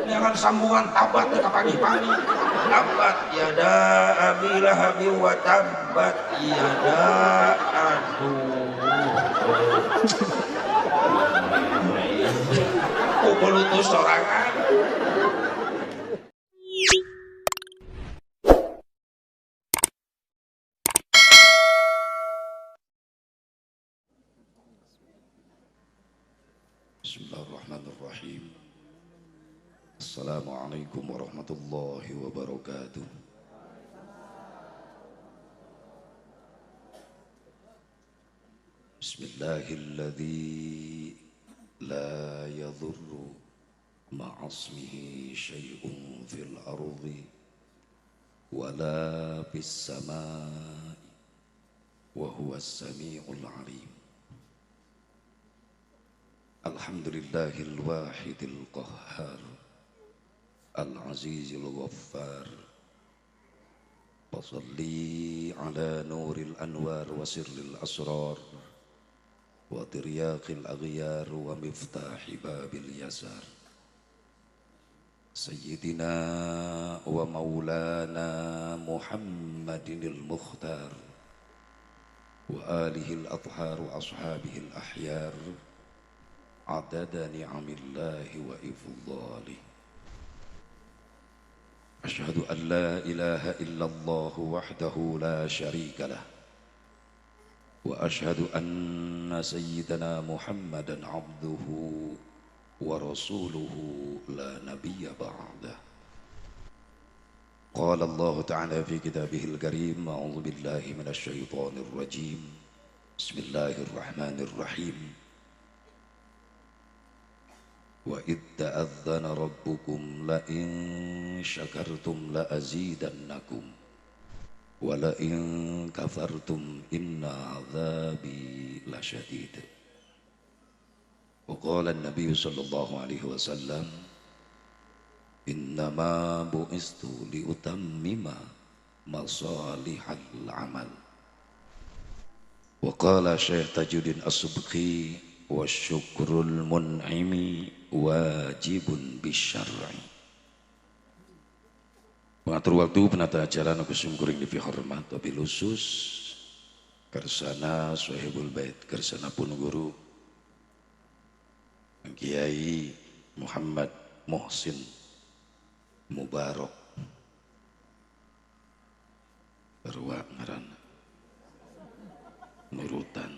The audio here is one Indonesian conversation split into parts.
Jangan sambungan tabat ke pagi-pagi. Tabat yada abi lahabi wa tabat yada aduh. Pukul itu sorangan. Bismillahirrahmanirrahim. Assalamualaikum warahmatullahi wabarakatuh. Bismillahilladzi la yadhurru ma'asmihi syai'un fil ardi wala fis samai wa huwas sami'ul alim. Alhamdulillahil wahidil qahhar al-azizil ghaffar. Fasalli ala nuril anwar wa sirril asrar wa tiryaqil aghyar wa miftahi babil yasar. Sayyidina wa maulana Muhammadinil mukhtar wa alihil athhar wa ashabihil ahyar adada ni'amillahi wa ifdhalih. Asyhadu an la ilaha illallah wahdahu la syarika lah wa asyhadu anna sayyidana Muhammadan abduhu wa rasuluhu la nabiyya ba'dah. Qala Allah ta'ala fi kitabihil karim a'udzu billahi minasy syaithanir rajim. Bismillahirrahmanirrahim. Wa idh ta'adzana rabbukum la in syakartum la azidannakum wa la in kafartum inna adzabi lasyadid. Wa qala an-nabiy sallallahu alaihi wasallam innama bu'istu li utammima masalihal amal. Wa qala Syekh Tajuddin As-Subki wa syukrul mun'imi wajibun bisyar'i. Pengatur waktu penata acara nu kusum kuring dipihormat wabil khusus kersana sahibul bait kersana pun guru Kiai Muhammad Muhsin Mubarak Berwa ngaran nurutan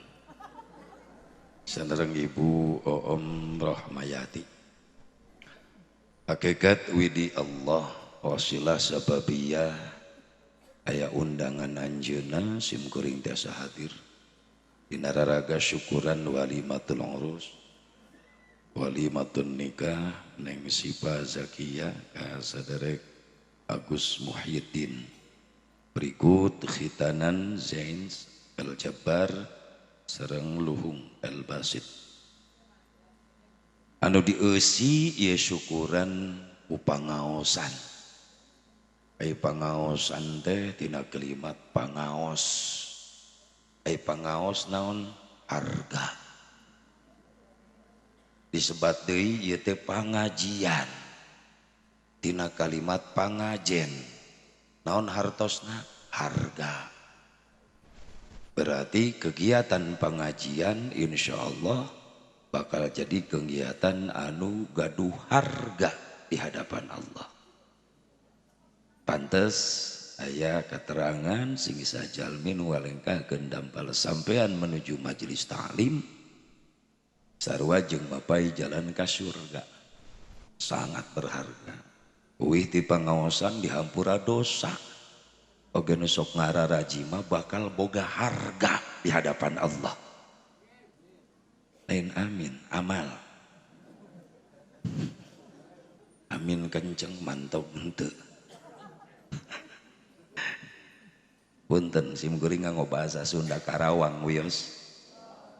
sanareng Ibu Oom Rohmayati. Hakikat widi Allah wasilah sababiyah aya undangan anjeunna sim kuring tiasa hadir dina raraga syukuran walimatul urus walimatun nikah Neng Sipa Zakiyah ka saderek Agus Muhyiddin berikut khitanan Zain El Jabbar sareng Luhung El Basit anu dieusi ieu syukuran upangaosan. Ai pangaosan teh tina kalimat pangaos. Ai pangaos naon? Harga. Disebat deui ieu teh pangajian. Tina kalimat pangajen. Naon hartosna? Harga. Berarti kegiatan pengajian insyaallah bakal jadi kegiatan anu gaduh harga di hadapan Allah. Pantes aya keterangan sing sajalmin walengkakeun dampal sampean menuju majelis ta'lim sarua jeung mapai jalan ka surga. Sangat berharga. Uih ti pangaosan dihampura dosa. Oge nu sok ngararaji mah bakal boga harga di hadapan Allah. Lain amin, amal. Amin kenceng mantap henteu. Punten sim kuring nganggo bahasa Sunda Karawang wios.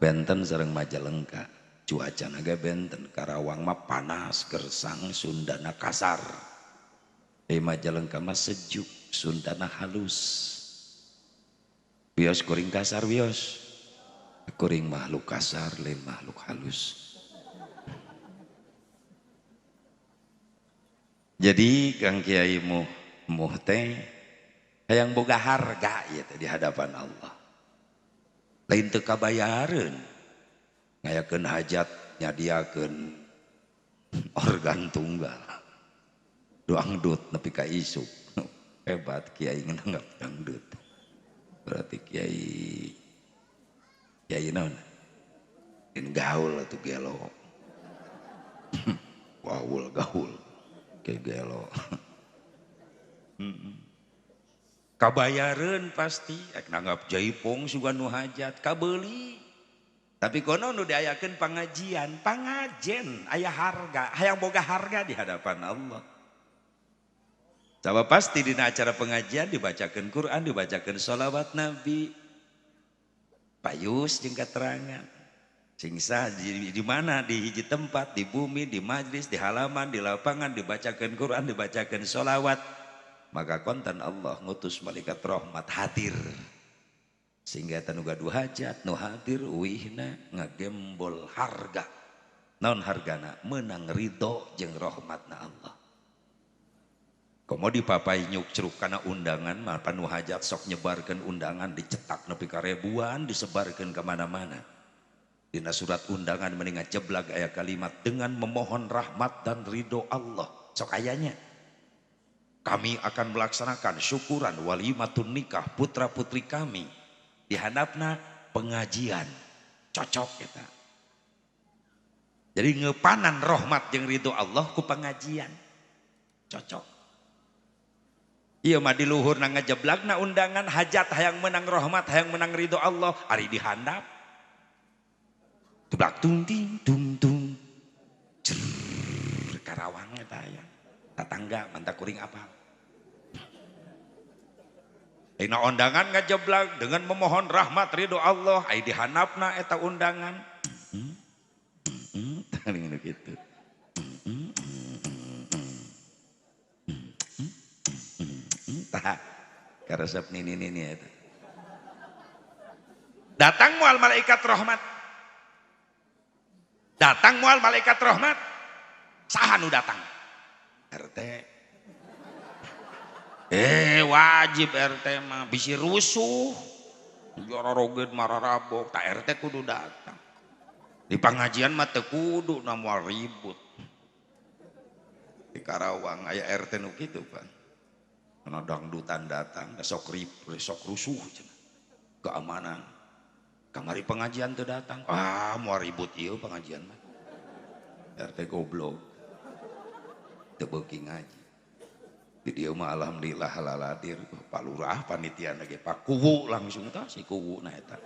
Benten sareng Majalengka. Cuacana ge benten Karawang mah panas gersang Sundana kasar. Majalengka mah sejuk Sundana halus. Wios kuring kasar wios. Kuring makhluk kasar lain makhluk halus. Jadi Kang Kiai muh teh hayang boga harga ya di hadapan Allah. Lain teu kabayareun. Ngayakeun hajat nyadiakeun organ tunggal. Doangdut nepi ka isuk. Hebat Kiai nganggap dangdut. Berarti Kiai naon? Gaul atuh gelo. Gaul. Kayak gelo. Kabayareun pasti nanggap jaipong suga nu hajat kabeuli. Tapi kono nu diayakeun pangajian aya harga, hayang boga harga di hadapan Allah. Coba pasti dina acara pengajian dibacakeun Quran, dibacakeun sholawat Nabi. Payus jeung keterangan. Singsa di mana, di hiji tempat, di bumi, di majlis, di halaman, di lapangan, dibacakan Quran, dibacakan sholawat. Maka konten Allah ngutus malaikat rahmat hadir. Sehingga tanu gaduh hajat, nu hadir, wihna ngagembol harga. Naon hargana? Menang ridho jeung rahmatna Allah. Komo dipapai nyuk ceruk kana undangan, maka nu hajat sok nyebarkan undangan, dicetak nepi ka ribuan, disebarkan kemana-mana. Dina surat undangan mendingan jeblag aya kalimat dengan memohon rahmat dan ridho Allah. Sok ayanya. Kami akan melaksanakan syukuran walimatun nikah putra putri kami. Di hadapna pengajian. Cocok kita. Jadi ngepanan rahmat jeung ridho Allah ku pengajian. Cocok. Iya mah di luhurna ngajeblagna undangan hajat hayang menang rahmat, hayang menang ridho Allah, ari dihandap. Tublak tung ting tung tung. Karawang eta aya. Tatangga mantap kuring apa? Dina undangan ngajeblag dengan memohon rahmat ridho Allah, ai dihanapna eta undangan. Teuing nu kitu. Tah karesep nini eta. Datang moal malaikat rahmat. Datang moal malaikat rahmat. Saha nu datang? RT. Wajib RT mah bisi rusuh. Jororogeun mararabok, tak RT kudu datang. Di pengajian mah teu kudu na moal ribut. Di Karawang aya RT nu kitu kan. Ana dangdutan datang, sok rusuh cenah. Keamanan. Kamari pengajian teu datang. Moal ribut ieu pengajian mah. RT goblok. Teu beuki ngaji. Di dieu mah alhamdulillah halaladir Pak Lurah panitia ge Pak Kuwu langsung tah si Kuwu na eta.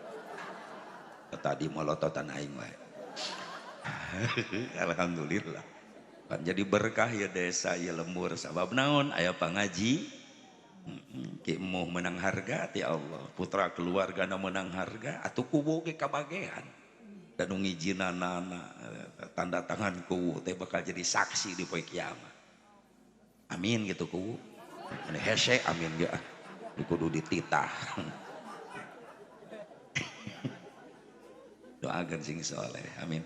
Tadi molototan aing wae. Alhamdulillah. Kan jadi berkah ya desa ya lembur sabab naon aya pangaji. Ki moh menang harga ti Allah, putra keluargana menang harga atuh Kuwu ge kabagean. Dan ngijinana tanda tangan Kuwu teh bakal jadi saksi di poe kiamat. Amin gitu Kuwu. Ane hese amin ge kudu dititah. Doakeun sing soleh. Amin.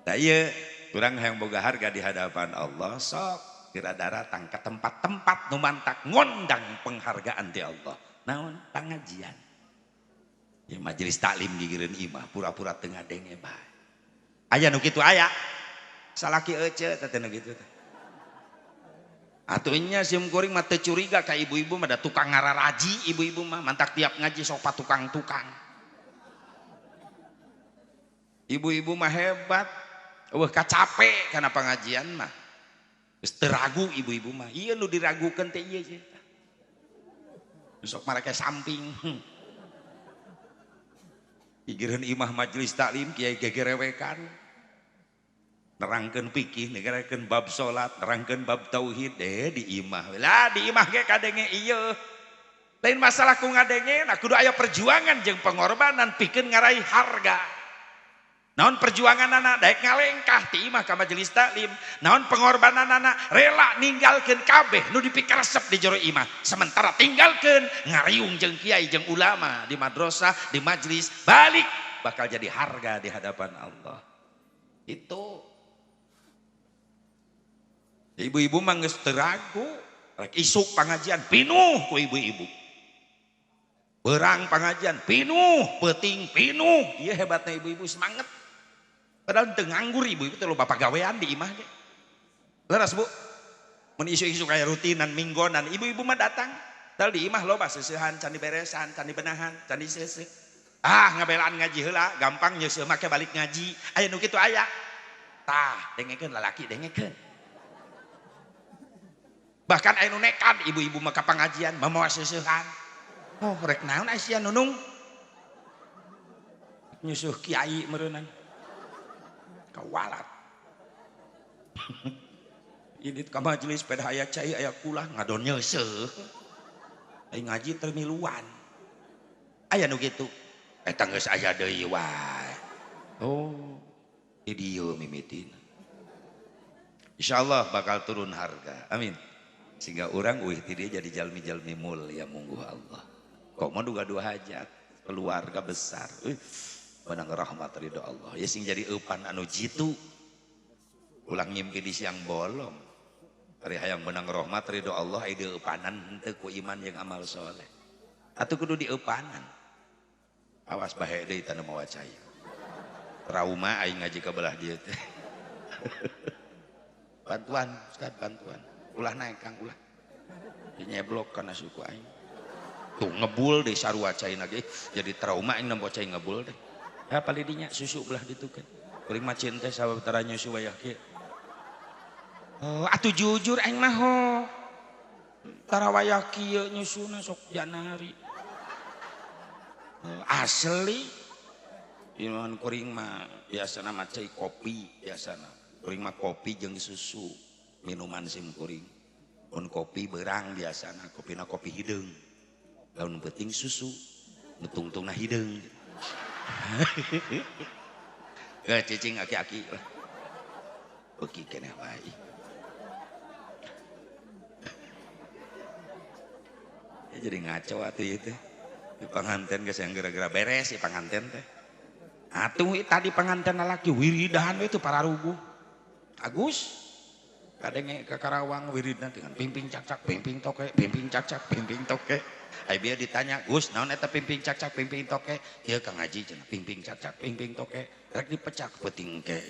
Da ieu urang hayang boga harga di hadapan Allah sok kirada datang ke tempat-tempat nu mantak ngondang penghargaan ti Allah. Naon? Pangajian. Ya majelis taklim gigireun imah pura-pura teu ngadenge bae. Aya nu kitu aya. Salaki ece teh nu kitu teh. Atunya sim kuring mah teu curiga ka ibu-ibu mah da tukang ngararaji ibu-ibu mah mantak tiap ngaji sok patukang-tukang. Ibu-ibu mah hebat. Wah kacape kana pengajian mah. Geus teu ragu ibu-ibu mah. Ieu nu diragukeun teh ieu sih. Sok marake samping. Gigireun imah majelis taklim kiai gegerewekan. Nerangkeun fikih, nerangkeun bab salat, nerangkeun bab tauhid di imah. Lah di imah ge kadenge ieu. Lain masalah ku ngadenge, nah kudu aya perjuangan jeung pengorbanan pikeun ngarahi harga. Naon perjuanganana daek ngalengkah ti imah ka majelis taklim. Naon pengorbananana rela ninggalkeun kabeh nu dipikaresep di jero imah. Sementara tinggalkeun ngariung jeung kiai jeung ulama di madrasah, di majlis, balik bakal jadi harga di hadapan Allah. Itu Ibu-ibu mah geus teu ragu, rek isuk pengajian pinuh ku ibu-ibu. Berang pengajian pinuh, peuting pinuh. Ieu hebatna ibu-ibu semangat. Padahal teu nganggur ibu-ibu teh loba pagawean di imah ge. Leres Bu? Mun isu-isu kayak rutinan minggonan, ibu-ibu mah datang. Dal di imah loba seusehan, can diberesan, can dibenahan, can diseuseu. Ah, ngabelaan ngaji heula, gampang nyeuseum make balik ngaji. Aya nu kitu aya. Tah, dengekeun lalaki dengekeun. Bahkan aya nu nekat ibu-ibu mah ka pangajian mamawa seusehan. Oh, rek naon sia nunung? Nyusuh kiai meureunang. Kawalat. Ini ka majelis sepeda aya cai aya kulah ngadon nyeuseh. Ai ngaji teu miluan. Aya nu kitu. Eta geus aya deui wae. Oh, di dieu mimitina. Insyaallah bakal turun harga. Amin. Sehingga orang ti dia jadi jalmi-jalmi mulia mungguh Allah. Kok mau duga dua hajat, keluarga besar. Menang rahmat ridho Allah. Ya sing jadi eupan anu jitu. Ulang ngimpi di siang bolong. Ari hayang menang rahmat ridho Allah ide eupanan henteu ku iman yang amal soleh. Atuh kudu di eupanan. Awas bahe deui tanu mawa cai. Trauma aing ngaji ka belah dieu teh. Bantuan, Ustaz, bantuan. Ulah naik Kang ulah. Nyeblok kana suku aing. Tuh ngebul deh sarua cai lagi. Jadi trauma aing nempo cai ngebul deh. Ya pali dinya susu belah ditu kan. Kuring mah cinta sawetara nyusu wayah kieu. Oh, atuh jujur aing mah ho. Tara wayah kieu nyusuna sok Janari. Asli. Iman kuring mah biasana mah cai kopi biasana. Kuring mah kopi jeung susu. Minuman sim kuring. Mun kopi berang biasana, kopina kopi hideung. Lamun penting susu, nu tungtungna hideung. Cicing aki-aki lah. Beuki keneh wae. Ya jadi ngaco atuh ieu teh. Di panganten geus yang gara-gara beres si panganten teh. Atuh tadi panganten lalaki wiridahan we teh pararuguh. Agus kadenge ke Karawang wiridna dengan pimping cak-cak pimping toke pimping cak-cak pimping toke. Ai bieu ditanya, "Gus, naon eta pimping cak-cak pimping toke?" "Ieu Kang Haji cenah pimping cak-cak pimping toke rek dipecak peuting ke."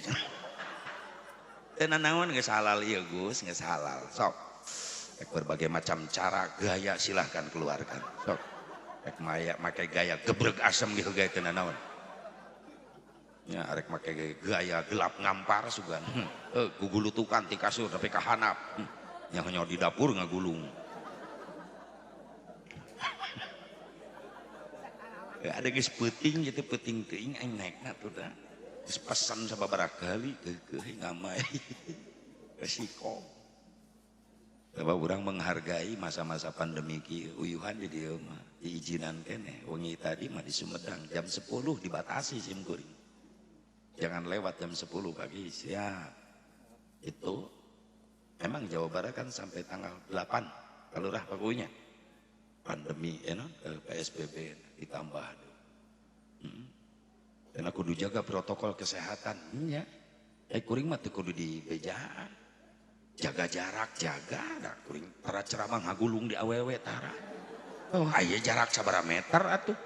Teu naon geus halal ieu Gus, geus halal. Sok. Rek berbagai macam cara gaya silahkan keluarkan. Sok. Rek make gaya gebreg asem gitu gaya teu naon. Ya arek make gaya gelap ngampar sugan. Gugulutukan ti kasur tapi ka handap. Yang nyaho di dapur ngagulung. Ya ada geus peuting jadi peuting teuing aing naekna tuh da. Geus pesan sababaraha kali keukeuh ngamai. Resiko. Sebab urang menghargai masa-masa pandemi kieu uyuhan jadi ieu mah diizinan keneh. Wengi tadi mah di Sumedang jam 10 dibatasi sim kuring. Jangan lewat jam 10 pagi, siap. Itu memang Jawa Barat kan sampai tanggal 8 kalurah pakunya. Pandemi PSBB ditambah. Dan aku kudu jaga protokol kesehatan. Nya. Kuring mah teu kudu di bejaan. Jaga jarak, jaga. Da kuring para ceramah ngagulung di awewe tara. Oh, aya jarak sabaraha meter atuh.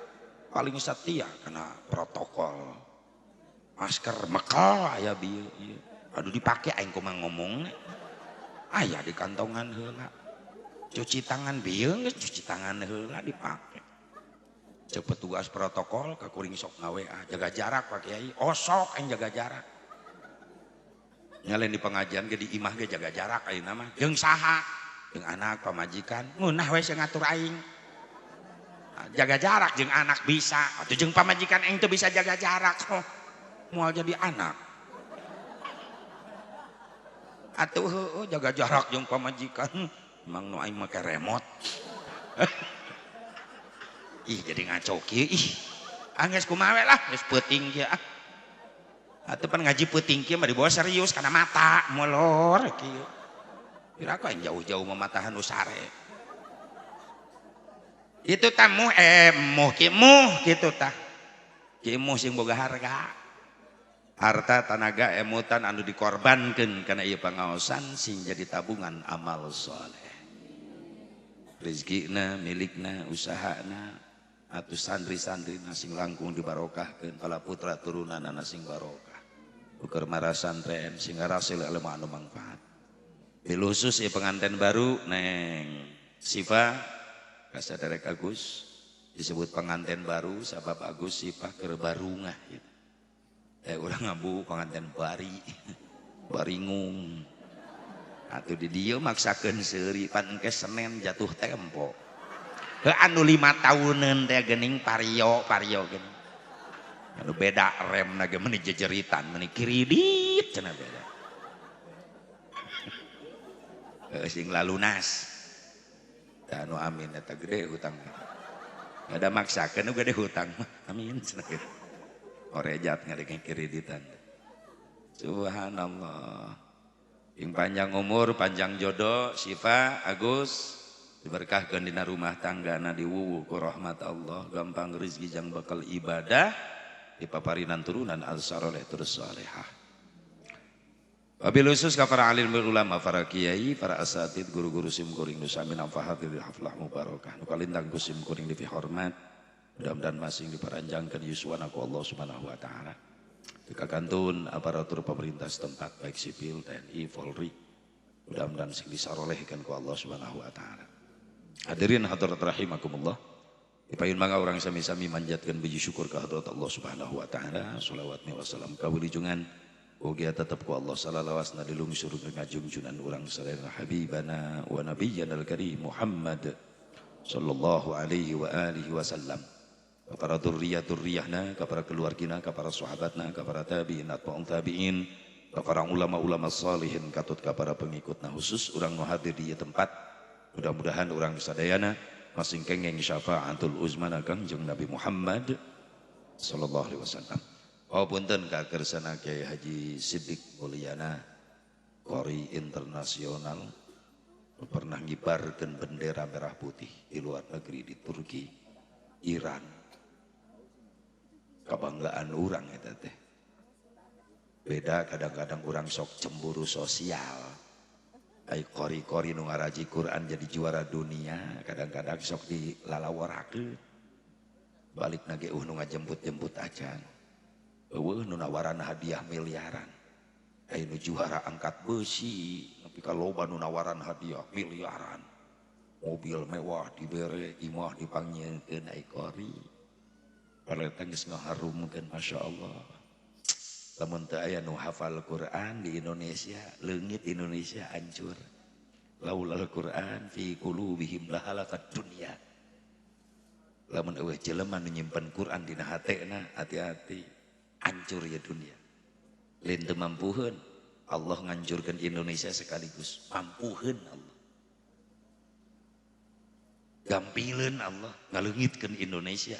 Paling setia karena protokol. Masker mekal aya bieu ieu. Aduh dipake aing kumaha ngomongna. Aya di kantongan heula. Cuci tangan bieu geus cuci tangan heula dipake. Cek petugas protokol ka kuring sok ngaWA jaga jarak Pak Kiai. Osok aing jaga jarak. Nyalen di pengajian ge di imah ge jaga jarak ayeuna mah. Jeung saha? Jeung anak pamajikan. Ngeunah we sing ngatur aing. Jaga jarak jeung anak bisa. Atuh jeung pamajikan aing teu bisa jaga jarak. Oh. Moal jadi anak. Atuh jaga jarak jeung pamajikan. Emang nu aing make remote. Ih jadi ngaco kieu ih. Angges kumaha lah geus peuting kieu ah. Atuh pan ngaji peuting kieu mah dibawa serius kana mata molor kieu. Piraka jauh-jauh mematahan usare. Itu tamu muh kieu muh kitu tah. Kieu muh sing boga harga. harta tanaga emutan anu dikorbankan karena ieu pangaosan sing jadi tabungan amal soleh. Rezekina, milikna, usahana, atuh santri-santrina sing langkung dibarokahkeun, pala putra turunanana sing barokah. Ukur marasantren sing ngarasil ilmu anu manfaat. Bilusus ieu pengantin baru Neng Sifa kasaderek Agus disebut pengantin baru sabab Agus Sifa keur barungah gitu. Urang ngabu pengantin bari baringung atuh di dieu maksakeun seuri pan engke Senen jatuh tempo anu 5 tahunan teh geuning pario geuning anu beda remna ge meuni jejeritan meuni kiridit cenah beda sing lalunas anu amin eta gede hutang ada maksakeun nu gede hutang amin cenah gitu orejat ngadenge kreditan. Subhanallah. Yang panjang umur, panjang jodoh, Sifa, Agus diberkahkeun dina rumah tanggana diwuwuh ku rahmat Allah, gampang rezeki jang bakal ibadah, dipaparinan turunan al-saleh terus salehah. Wabil khusus ka para alim ulama, para kiai, para asatid, guru-guru sim kuring nu sami nafahatil haflah mubarakah. Nu kalintang ku sim kuring di hormat. Mudah-mudahan masing diperanjangkan yuswana ku Allah Subhanahu wa taala. Dikagantun aparatur pemerintah setempat baik sipil, TNI, Polri. Mudah-mudahan sing disarolehkeun ku Allah Subhanahu wa taala. Hadirin hadirat rahimakumullah. Dipayun mangga urang sami-sami manjatkeun puji syukur ka hadrat Allah Subhanahu wa taala. Shalawat wa salam ka wilujungan ugi tetep ku Allah salawasna dilungsur ngajungjunan urang sadaya habibana wa nabiyyana al-karim Muhammad sallallahu alaihi wa alihi wasallam. Kepada durriyah-durriyahna, kepada keluargina, kepada sahabatna, kepada tabi'in, atba'un tabi'in, kepada ulama-ulama salihin, katut kepada pengikutna khusus orang nu hadir di tempat. Mudah-mudahan orang sadayana masing kengeng syafaatul uzmana Kangjeng Nabi Muhammad sallallahu alaihi wasallam. Punten ka kersana Kiai Haji Siddiq Mulyana, Qori internasional, pernah ngibarkeun bendera merah putih di luar negeri di Turki, Iran. Kebanggaan orang eta teh. Beda kadang-kadang orang sok cemburu sosial. Ai kori-kori nu ngaraji Quran jadi juara dunia, kadang-kadang sok dilalaworakeun. Balik nage nu ngajemput-jemput acan. Eueuh nu nawaran hadiah miliaran. Ai nu juara angkat besi, tapi kaloba nu nawaran hadiah miliaran. Mobil mewah dibere, imah dipangnyeukeun ai kori. Paleta geus ngaharumkeun masyaallah. Lamun teu aya nu hafal Quran di Indonesia, leungit Indonesia hancur. Laulal Quran fi qulubihim lahalakat dunya. Lamun eueuh jelema nu nyimpen Quran dina hatena, hati-hati hancur ya dunia. Lain teu mampuheun Allah ngancurkeun Indonesia sekaligus, mampuheun Allah. Gampileun Allah ngaleungitkeun Indonesia.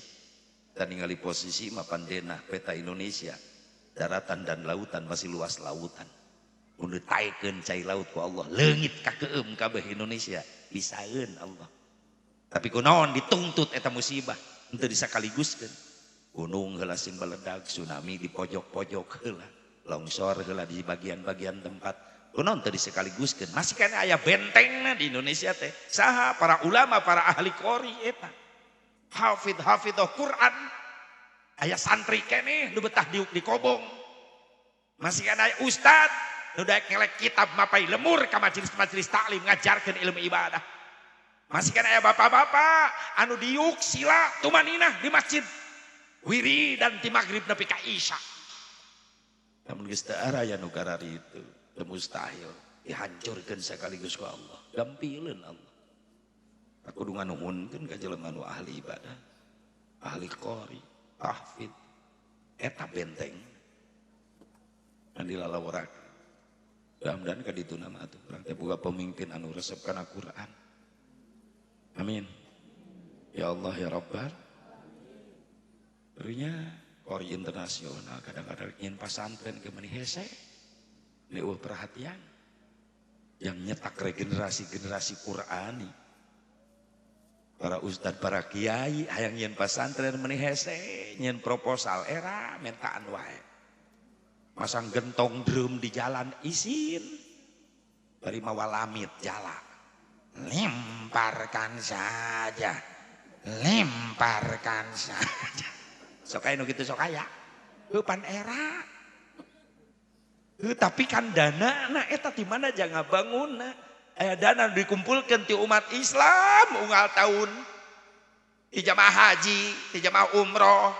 Dan ningali posisi mapandena peta Indonesia, daratan dan lautan masih luas lautan. Mun ditaikeun cai laut ku Allah, leungit ka keum kabeh Indonesia, bisaeun Allah. Tapi kunaon dituntut eta musibah, henteu disakaliguskeun. Gunung heula sing baledag, tsunami di pojok-pojok heula, longsor heula di bagian-bagian tempat. Kunaon teu disakaliguskeun? Masih kana aya bentengna di Indonesia teh. Saha para ulama, para ahli qori eta. Hafidh Quran, aya santri keneh nu betah di kobong, masih kan aya ustad nu daek ngelek kitab mapai lemur ka majelis-majelis taklim ngajarkeun ilmu ibadah, masih kan aya bapak-bapak anu diuk sila tumaninah di masjid wiri dan ti maghrib nepi ka isya. Namun geus teu aya nu karari itu teu mustahil dihancurkeun sekaligus ku Allah, gampileun Allah. Aku kudu nganuhunkeun ka jelema nu ahli ibadah, ahli qori, tahfidz, eta benteng. Anu dilalaworakeun. Mudah-mudahan ka ditu nama atuh urang teh boga pemimpin anu resep kana Quran. Amin. Ya Allah ya Rabbal. Dirinya qori internasional kadang-kadang ingin pasantren ke meuni hese. Neueuh perhatian. Yang nyetak regenerasi-generasi Qurani. Para ustad, para kiai hayang nyen pasantren meuni hese, nyen proposal era mentaan wae. Masang gentong drum di jalan isin. Bari mawa lamit jala. Lemparkan saja. Lemparkan saja. Sok aya nu kitu sok aya. Heupan era. Tapi kan dana eta di mana jangan bangun aya dana dikumpulkan ti umat Islam unggal tahun di jamaah haji, di jamaah umroh.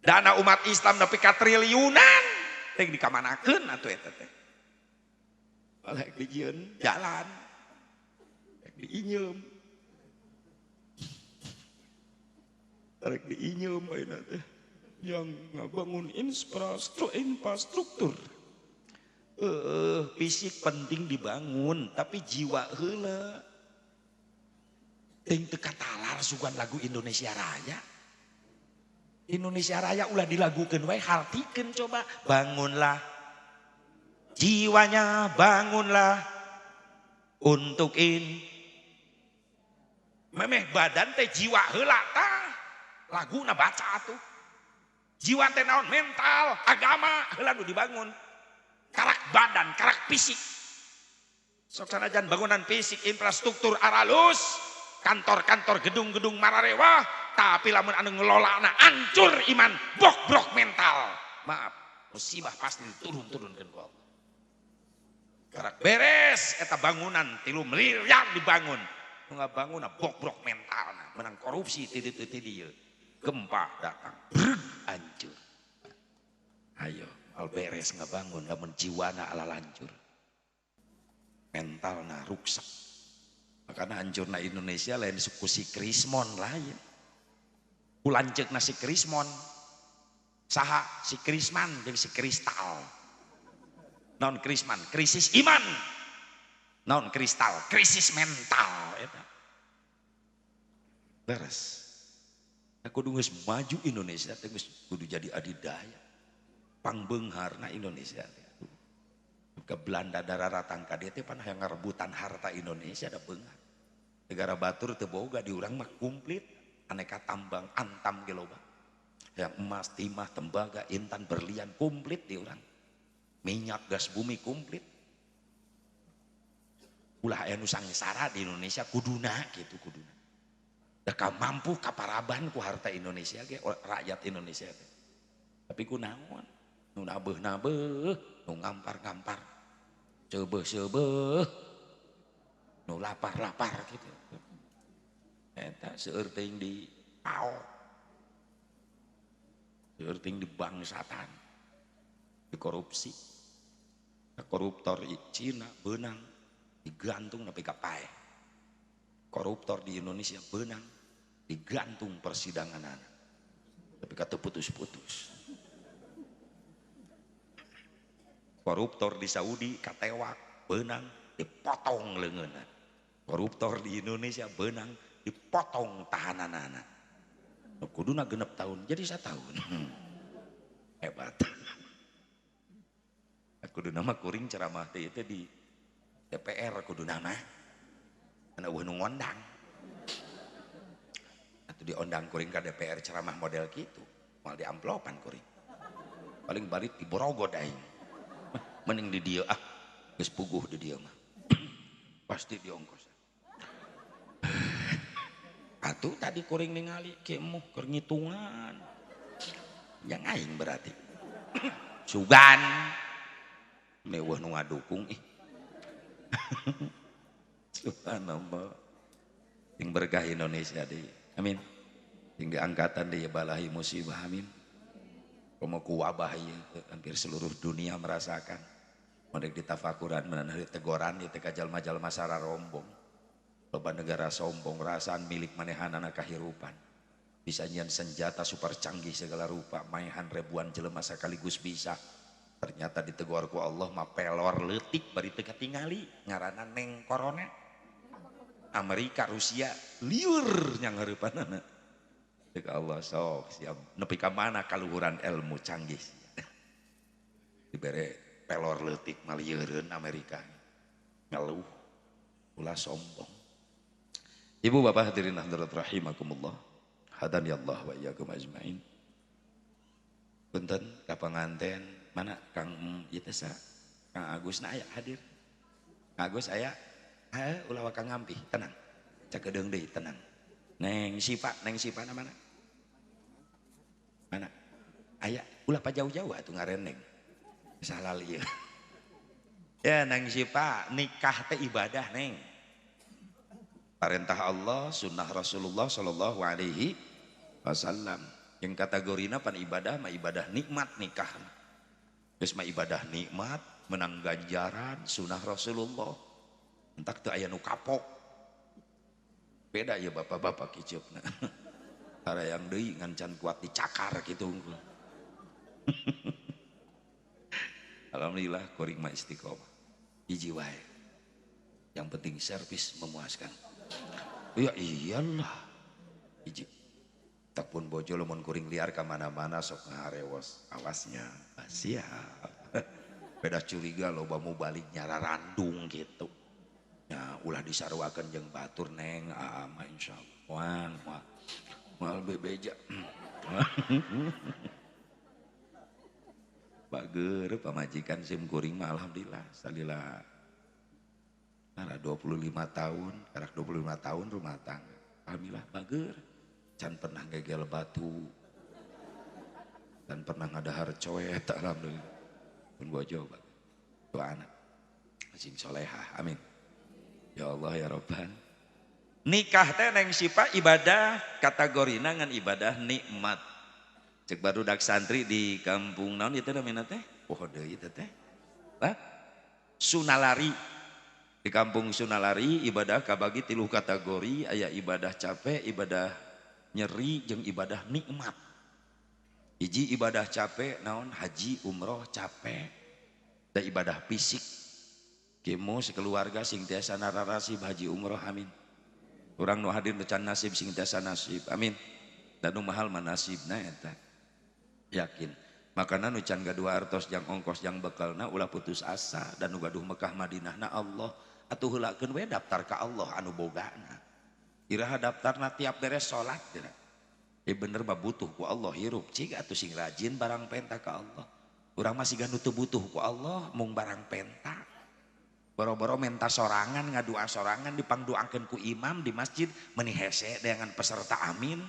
Dana umat Islam nepi ka triliunan teh dikamanakeun atuh eta teh. Oleh dijieun jalan. Diinyeum. Tarek diinyeum ayeuna teh. Yang ngabangun infrastruktur. Fisik penting dibangun, tapi jiwa heula. Ting teu katalar sugan lagu Indonesia Raya. Indonesia Raya ulah dilagukeun wae hartikeun coba. Bangunlah jiwanya, bangunlah untuk memeh badan teh jiwa heula tah. Laguna baca atuh. Jiwa teh naon mental, agama heula nu dibangun. Karak badan, karak fisik. Sok sanajan bangunan fisik, infrastruktur aralus, kantor-kantor, gedung-gedung mararewah, tapi lamun anu ngelolana hancur iman, bobrok mental. Maaf, musibah pasti diturun-turunkeun ku Allah. Karak beres eta bangunan 3 miliar dibangun. Nu ngabangun bobrok mental, menang korupsi ti dieu. Gempa datang, hancur. Ayo, al beres ngabangun, lamun jiwana ala lancur. Mentalna ruksak. Makanya hancurna Indonesia lain suku si Krismon lain. Ulanceukna si Krismon. Saha si Krisman jeung si Kristal. Non Krisman, krisis iman. Non kristal, krisis mental eta. Beres. Kudu geus maju Indonesia teh geus kudu jadi adidaya. Pangbeungharna Indonesia teh. Ke Belanda dararatang ka dieu teh pan hayang ngarebutan harta Indonesia da beunghar. Negara batur teu boga di urang mah komplit, aneka tambang antam ge loba. Yang emas, timah, tembaga, intan, berlian komplit di urang. Minyak, gas bumi komplit. Ulah aya nu sangesara di Indonesia kuduna gitu kuduna. Da mampu kaparaban ku harta Indonesia ge rakyat Indonesia teh. Tapi ku naon? Nu nabeuh-nabeuh, nu ngampar-ngampar. Seubeuh-seubeuh. Nu lapar-lapar gitu. Eta seueur teuing di pao. Seueur teuing di bangsatan. Di korupsi. Koruptor Cina beunang digantung nepi ka pae. Koruptor di Indonesia beunang digantung persidangan tapi kata putus-putus. Koruptor di Saudi katewak beunang dipotong leungeunna. Koruptor di Indonesia beunang dipotong tahananana. Kuduna 6 tahun jadi 1 tahun. Hebat. Kuduna mah kuring ceramah teh itu di DPR kuduna mah. Ana eueuh nu ngondang. Atuh diondang kuring ka DPR ceramah model kitu, moal di amplopan kuring. Paling barit di Borogod aing. Mending di dieu geus puguh di dieu mah. Pasti diongkos. Atuh tadi kuring ningali kieu keur ngitungan. Yang aing berarti. Sugan. Meueuh nu ngadukung Subhanallah. Yang berkah Indonesia deh. Amin. Yang diangkatan deh balahi musibah amin. Komo ku wabah ieu hampir seluruh dunia merasakan. Modek ditafakuran meunang tegoran ieu teh ka jalma-jalma sararombong. Loba negara sombong rasaan milik manehanana kahirupan. Bisa nyian senjata super canggih segala rupa, maehan ribuan jelema sakaligus bisa. Ternyata ditegur ku Allah mah pelor leutik bari teu katingali ngaranna neng corona. Amerika, Rusia liur yang hareupanana. Teu Allah sok siap nepi ka mana kaluhuran ilmu canggih. Dibere pelor leutik malieureun Amerika. Ngeluh ulah sombong. Ibu bapak hadirin hadirat rahimakumullah. Hadani Allah wa iyyakum ajmain. Punten ka penganten mana Kang ieu sa Kang Agus na aya hadir. Agus aya ulah Kang Ngampi tenang. Cakedeung deui tenang. Neng Sipa na mana? Mana? Aya ulah pa jauh-jauh atuh ngareneng. Salah ieu. Ya Neng Sipa nikah teh ibadah Neng. Perintah Allah, sunnah Rasulullah sallallahu alaihi wasallam. Yang kategorina pan ibadah mah ibadah nikmat nikah. Geus mah ibadah nikmat, menang ganjaran sunnah Rasulullah. Entak teu aya nu kapok. Beda ya bapak-bapak kiceupna. Harayang deui ngan can kuat dicakar kitu. Alhamdulillah kuring mah istiqomah. Hiji wae. Yang penting servis memuaskan. Ya iyalah. Hiji. Tak pun bojo lamun kuring liar ka mana-mana sok ngaharewos. Awasnya. Siap. Beda curiga loba mau balik nyara randung gitu. Ya ulah disarwakeun jeung batur Neng ama insyaallah. Moal bebeja. Bager pamajikan sim kuring mah alhamdulillah salila 25 tahun, karak 25 tahun rumah tangga. Alhamdulillah bager. Can pernah gegel batu. Dan pernah ngadahar coet alhamdulillah. Pun bojo bager. Dua anak. Sing solehah. Amin. Ya Allah ya Rabban. Nikah teh Neng Sipa ibadah kategorina ngan ibadah nikmat. Cek barudak santri di kampung naon ieu teh namina teh? Poho deui teh teh. Sunalari. Di kampung Sunalari ibadah kabagi 3 kategori, aya ibadah capek, ibadah nyeri jeung ibadah nikmat. Hiji ibadah capek naon haji umroh capek. Da ibadah fisik. Kimu sekeluarga sing tiasa nararasib haji umroh amin. Urang nu hadir nu can nasib sing tiasa nasib amin. Dan nu mahal manasibna eta. Yakin. Makana nu can gadua artos jang ongkos jang bekalna ulah putus asa dan nu gaduh Mekah Madinahna Allah atuh heulakeun we daftar ka Allah anu bogana. Iraha daftarna tiap beres salat cenah. Bener mah butuh ku Allah hirup cing atuh sing rajin barang penta ka Allah. Urang mah siga nu teu butuh ku Allah mung barang penta. Boro-boro menta sorangan ngadua sorangan dipangduakeun ku imam di masjid meuni hese dengan peserta amin.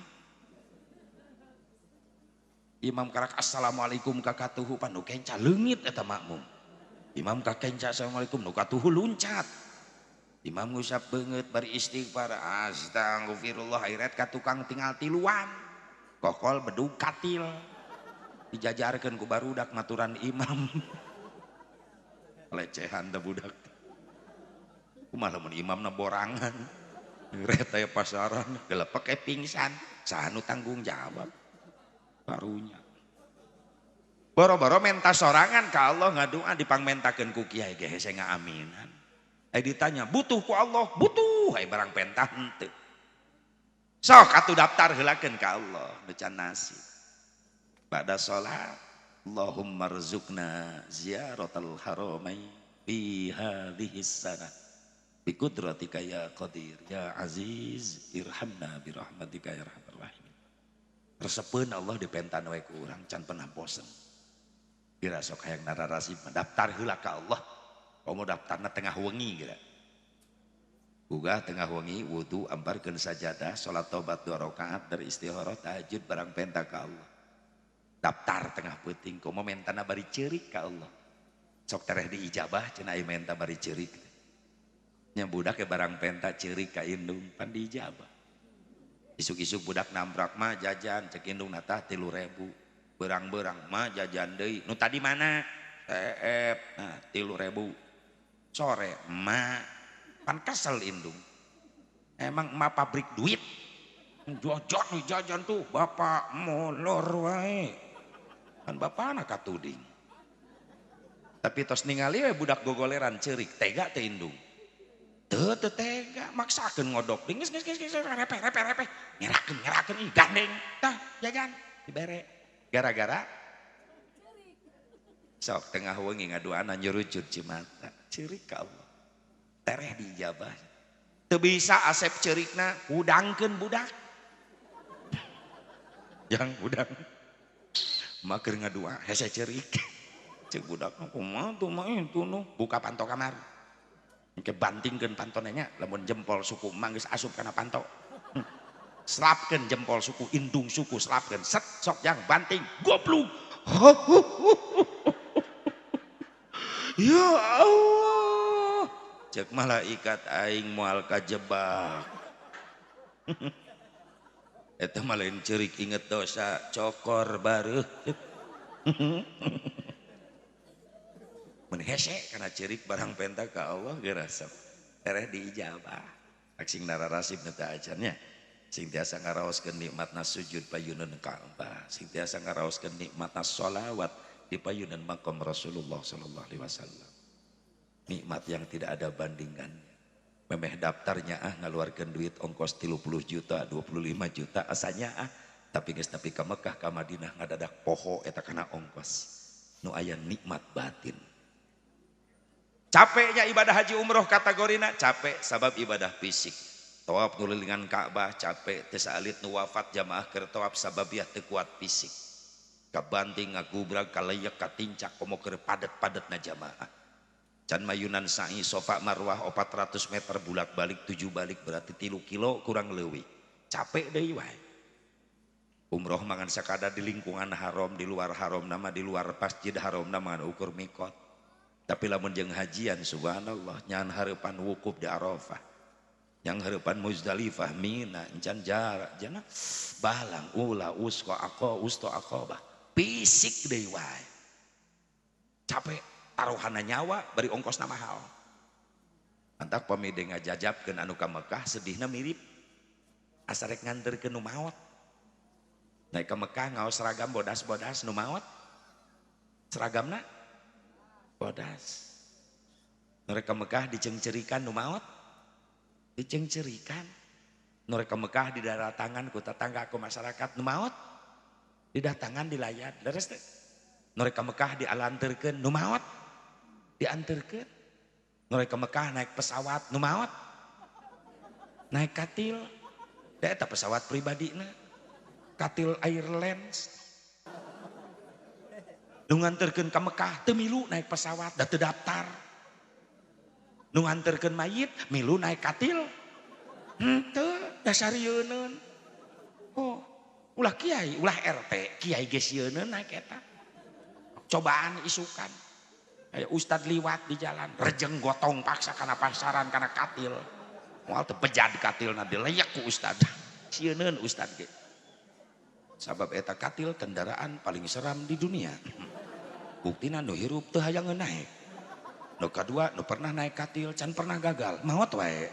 Imam karak assalamualaikum kakatuhu pan nu kenca leungit eta makmum. Imam kakenca assalamualaikum nu katuhu luncat. Imam ngusap beungeut bari istighfar astagfirullah airet ka tukang tinggal tiluan. Kokol bedug katil. Dijajarkeun ku barudak maturan imam. Lecehan da budak. Kumaha lamun imamna borangan. Reta pasaran gelepek pingsan. Saha nu tanggung jawab? Barunya. Boro-boro menta sorangan ka Allah ngadua dipangmentakeun ku kiai ge hese ngaaminan. Ditanya butuh ku Allah, butuh hai barang pentah henteu. Sok atuh daftar heulakeun ka Allah nu can nasib. Ba'da salat Allahumma rzuqna ziyaratal haramain fi hadhihi sanah bi qudratika ya qadir ya aziz irhamna bi rahmatika ya arhamar rahimin. Resepeun Allah dipentan we ku urang can pernah bosen. Dira sok hayang nararasib daftar heula ka Allah. Komo daftarna tengah wengi kira. Gugah tengah wengi wudu ambarkeun sajadah salat tobat 2 rakaat dari istikharah tahajud barang penta ka Allah. Daftar tengah peuting komo mentana bari ceurik ka Allah. Sok tereh diijabah cenah aya menta bari ceurik. Nya budak ke barang penta ceurik ka indung pan diijabah. Isuk-isuk budak nambrak mah jajan cek indung natah 3.000. Berang-berang mah jajan deui. Nu tadi mana? Nah 3.000. Sore emak pan kesel indung. Emang emak pabrik duit. Jajan tuh bapak molor wae. Kan bapak anak katuding. Tapi tos ningali we budak gogoleran ceurik tega teh indung. Teu tega maksakeun ngodok. Geus repe. Ngerakeun ih gandeng. Tah jajan dibere. Gara-gara sok tengah wengi ngaduana nyurucut cimata ceurik ka Allah tereh dijabah teu bisa asep ceurikna udangkeun budak yang udang mager ngadua hese cerik cek budak kumaha tuh mah itu nu buka panto kamar engke bantingkeun pantonenya lamun jempol suku manggis asup kana panto selapkeun jempol suku indung suku selapkeun set sok jang banting goblok ya Allah cek malaikat aing moal kajebak eta mah lain ceurik inget dosa cokor bareuh mun hese kana ceurik barang penta ka Allah ge resep ereh diijabah aksing nararasib teh ajannya sing tiasa ngaraoskeun nikmatna sujud payuneun Ka'bah sing tiasa ngaraoskeun nikmatna sholawat di payuneun maqam Rasulullah sallallahu alaihi wasallam nikmat yang tidak ada bandingannya memeh daftarnya ngaluarkeun duit ongkos 30 juta 25 juta asanya tapi geus nepi ka Mekah ka Madinah ngadadak poho eta kana ongkos nu aya nikmat batin capeknya ibadah haji umroh kategorina capek sabab ibadah fisik tawaf nulilingan Ka'bah capek teu saalit nu wafat jamaah keur tawaf sababiah teu kuat fisik kabanting ngagubrag kaleyak katincak komo keur padet-padetna jamaah can mayunan sa'i sofa marwah 400 meter bulat balik 7 balik berarti 3 kilo kurang leuwih capek deui wae umroh mangan sakada di lingkungan haram di luar haram nama di luar masjid haram nama ukur mikot tapi lamun jeung hajian subhanallah nyan hareupan wukuf di Arafah yang hareupan Muzdalifah Mina encan jarak jana balang ula usko aqabah fisik deui wae capek taruhana nyawa bari ongkosna mahal antak pamide ngajajabkeun anu ka Mekah sedihna mirip asa rek nganterkeun nu maot naik ka Mekah ngaos seragam bodas-bodas nu maot seragamna bodas nu rek ka Mekah dicengcerikan nu maot dicengcerikan nu rek ka Mekah didaratangan ku tetangga ku masyarakat nu maot didatangan dilayan leres teh nu rek ka Mekah dialanterkeun nu maot diantarkeun nu rek ka Mekah naik pesawat nu maot naik katil da eta pesawat pribadina katil Airlines nu nganterkeun ka Mekah teu milu naik pesawat da teu daftar nu nganterkeun mayit milu naik katil henteu dasar yeuneuun oh ulah kiai ulah RT kiai geus yeuneuun naik eta cobaan isukan kayak ustad liwat di jalan rejeng gotong paksa karena pasaran karena katil moal teu pejad katil na dileyak ku ustad sieuneuun ustad ge sabab eta katil kendaraan paling seram di dunia buktina nu hirup teu hayang naik nu kadua nu pernah naik katil can pernah gagal maot wae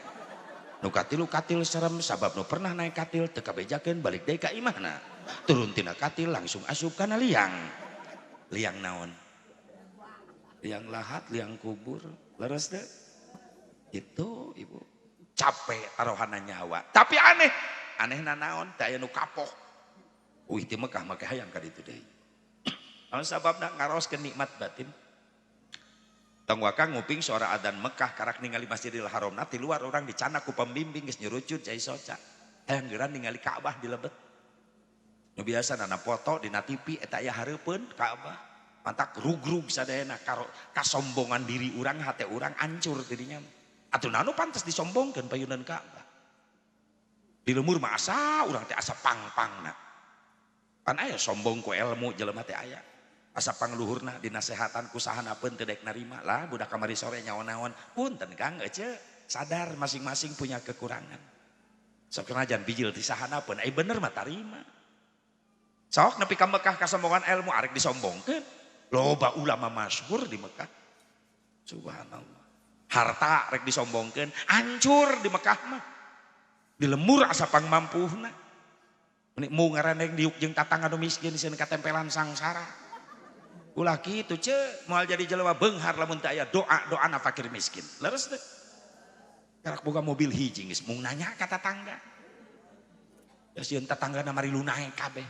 nu katilu katil serem sabab nu pernah naik katil teu kabejakeun balik deui ka imahna turun tina katil langsung asup kana liang naon liang lahat, liang kubur, leres deh. Itu ibu capek taruhana nyawa. Tapi aneh naon, teh aya nu kapok. Ti Mekah mah hayang ka ditu deui. Naon sababna ngaraoskeun nikmat batin. Tong wakang nguping suara adzan Mekah karak ningali Masjidil Haram ti luar orang dicana ku pembimbing geus nyurucut cai soca. Hayang geuran ningali Ka'bah di lebet. Nu biasa nana foto dina TV eta aya hareupeun Ka'bah. Mantak rugrug sadayana kasombongan diri urang hate urang hancur dirinya atuh nanu pantes disombongkeun payuneun Ka'bah di lemur mah asa urang teh asa pang-pangna pan aya sombong ku ilmu jelema teh aya asa pangluhurna dinasehatan ku sahanapeun teu daek narima lah budak kamari sore nyaon-naon punten Kang ece sadar masing-masing punya kekurangan sok najan bijil ti sahanapeun ai bener mah tarima sok nepi ka Mekah kasombongan ilmu arek disombongkeun loba ulama masyhur di Mekah subhanallah harta rek disombongkeun hancur di Mekah mah di lemur asa pangmampuhna meni mu ngaraneng diuk jeung tatangga nu miskin sieun katempelan sangsara ulah kitu ce moal jadi jelema beunghar lamun teu aya doa-doana fakir miskin leres teh karak boga mobil hiji geus mung nanya ka tatangga ya sieun tatanggana mari lunae kabeh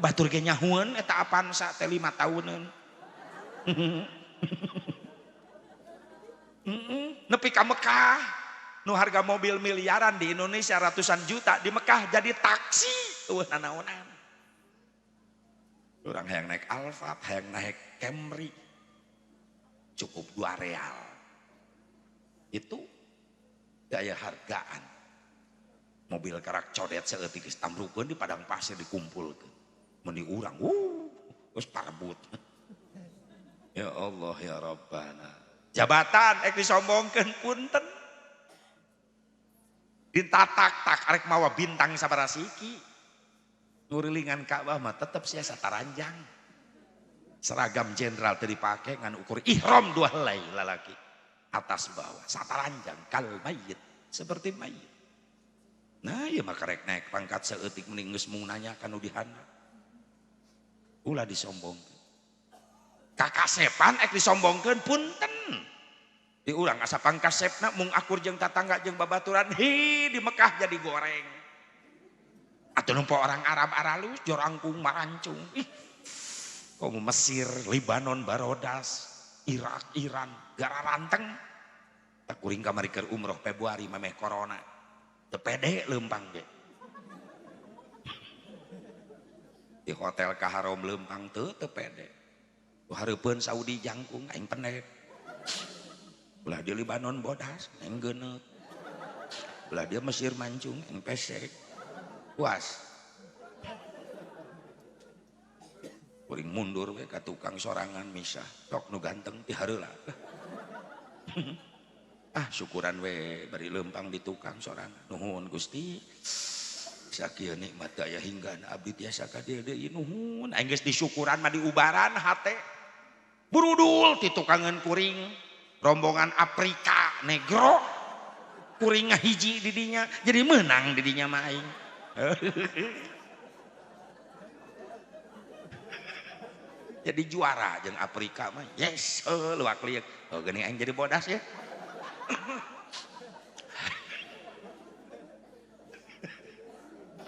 batur ge nyahueun eta Avanza teh 5 tahunan. Nepi ka Mekah nu harga mobil miliaran di Indonesia ratusan juta di Mekah jadi taksi eueuh nanaonan. Orang yang naik Alphard, yang naik Camry, cukup 2 real. Itu daya hargaan. Mobil karak codet seeutik geus tambrukeun di padang pasir dikumpulkeun. Meni urang, geus parebut. Ya Allah ya Rabbana. Jabatan disombongkeun punten. Ditatak-tak arek mawa bintang sabarasiki. Nurilingan Ka'bah mah tetep sia sataranjang. Seragam jenderal teu dipake ngan ukur ihram 2 helai lalaki. Atas bawah sataranjang kal mayit, seperti mayit. Nah ya maka rek naik pangkat seeutik mending geus mung nanyakan nu dihana. Ulah disombongkeun. Kakasepan disombongkeun punten. Di urang asa pangkasepna mung akur jeung tatangga jeung babaturan di Mekah jadi goreng. Atuh numpo orang Arab aralus jorangkung marancung. Komo Mesir, Libanon, Barodas, Irak, Iran, gara ranteng. Tak kuring kamari keur umroh Februari mameh corona. Teu pede leumpang ge. Di hotel ka Harom leumpang teu pede. Hareupeun Saudi jangkung aing pendek. Belah dia Libanon bodas aing geuneut. Belah dia Mesir mancung aing pesek. Puas. Kuring mundur we ka tukang sorangan misah. Tok nu ganteng ti hareula. Syukuran we bari leumpang di tukang sorangan. Nuhun Gusti. Sakieu nikmat daya hinggana abdi tiasa ka dieu deui nuhun. Aing geus disyukuran mah diubaran hate. Burudul ti tukangan kuring. Rombongan Afrika negro. Kuring ngahiji di dinya. Jadi menang di dinya mah aing. Jadi juara jeung Afrika mah. Yes, luak liuk. Geuning aing jadi bodas ya.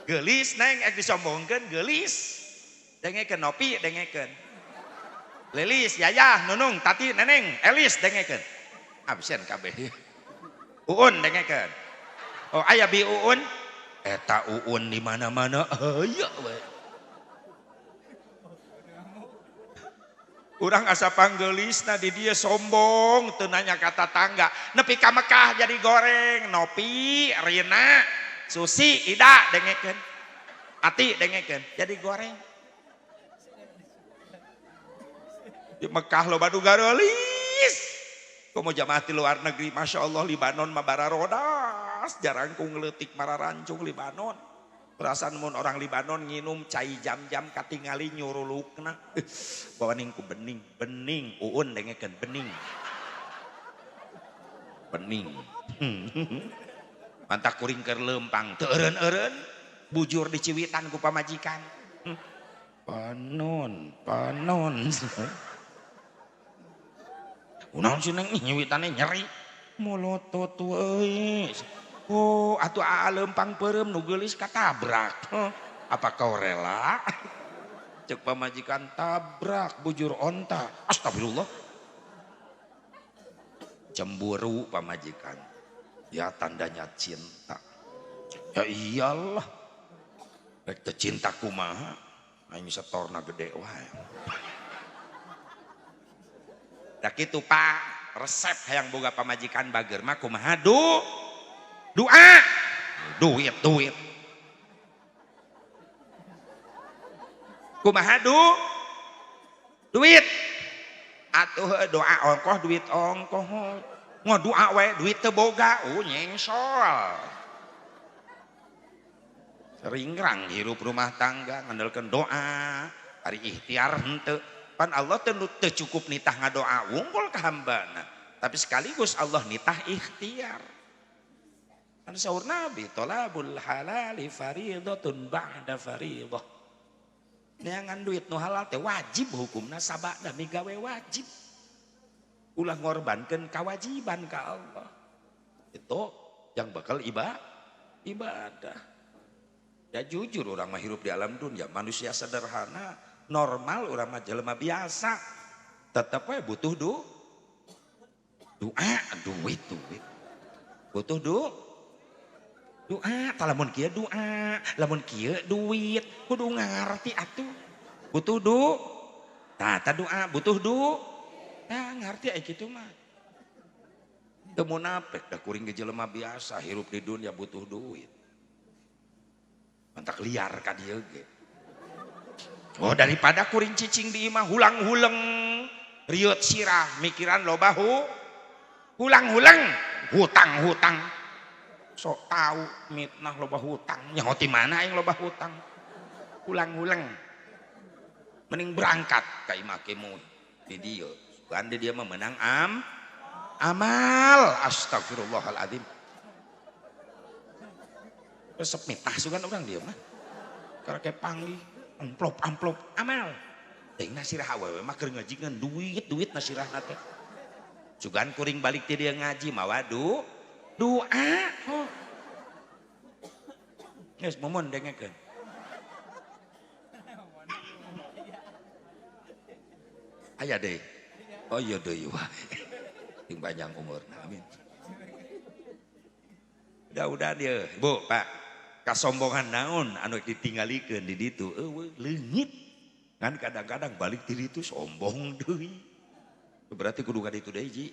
Geulis neng disombongkeun geulis. Dengekeun nopi dengekeun. Lilis, Yayah, Nunung, Tati, Neneng, Elis dengekeun. Absen kabeh. Uun dengekeun. Oh aya bi Uun. Eta Uun di mana-mana aya we. Urang asa panggeulisna di dieu sombong teu nanya ka tatangga. Nepi ka Mekah jadi goreng, Nopi, Rina, Susi, Ida dengekeun. Ati dengekeun jadi goreng. Di Mekah loba nu garelis. Komo jamaah ti luar negeri Masya Allah Libanon mah bararodas. Jarangkung leutik mararancung Libanon. Perasaan mun orang Libanon nginum cai jam-jam katingali nyurulukna. Bawaning ku bening. Bening. Uun dengekeun bening. Bening. Mantak kuring keur leumpang. Teu eureun-eureun. Bujur di Ciwitan ku pamajikan. Panon. Unaon sih neng nyiwitane nyeri. Molotot euy. Oh, atuh leumpang peureum nu geulis katabrak. Apa kau rela? Cek pamajikan tabrak bujur onta. Astagfirullah. Cemburu pamajikan. Ya tandanya cinta. Ya iyalah. Rek teu cinta kumaha? Aing setorna gede wae. Da kitu Pak, resep hayang boga pamajikan bager mah kumaha? Doa. Duit. Kumaha duit. Atuh doa ongkoh duit ongkoh. Ngodoa we duit teu boga, nyengsol. Seringrang hirup rumah tangga ngandalkeun doa, ari ikhtiar henteu. Pan Allah teu cukup nitah ngadoa wungkul ka hambana, tapi sekaligus Allah nitah ikhtiar. Kan saur Nabi tolabul halali fariidatun ba'da fariidah. Neangan duit nu halal teh wajib hukumna sabada migawe wajib. Ulah ngorbankeun kewajiban ka Allah. Itu yang bakal ibadah. Ya jujur orang mah hirup di alam dunia manusia sederhana, normal orang mah jelema biasa. Tetep we butuh doa, duit. Butuh doa, lamun kieu doa, lamun kieu duit, kudu ngarti atuh. butuh nah doa butuh nah ngerti gitu mah teu munafik da kuring ge jelema biasa hirup di dunia butuh duit mantak liar ka dieu ge oh daripada kuring cicing di imah hulang-huleng riut sirah mikiran loba hulang-huleng hutang sok tahu mitnah loba hutang nyaho ti mana aing loba hutang hulang-huleng mending berangkat ka imah kemud di dieu kan dia mah menang amal astagfirullahaladzim resep mitnah sugan orang dia mah karena kayak panggih amplop amal ting nasirah awewe mah keur ngajikeun duit nasirah teh sugan kuring balik ti dia ngaji mawa doa geus momon dengekeun aya deh oh iya deui wae ting panjang umurna amin mudah-mudahan dia Bu Pak kasombongan naon anu ditinggalikeun di ditu eueuh leungit kan kadang-kadang balik diri itu sombong deui berarti kudu ka ditu deui ji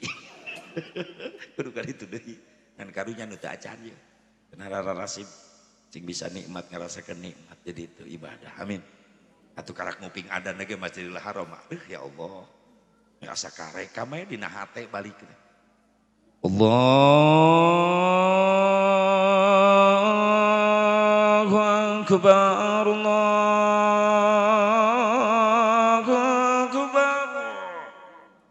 kudu ka ditu deui ngan karunya nu teu acan ye benar rasib sing bisa nikmat ngarasakeun nikmat jadi itu ibadah amin atuh karak nguping adan ge Masjidil Haram ya Allah asa kareka mah dina hate balik Allahu akbar Allahu akbar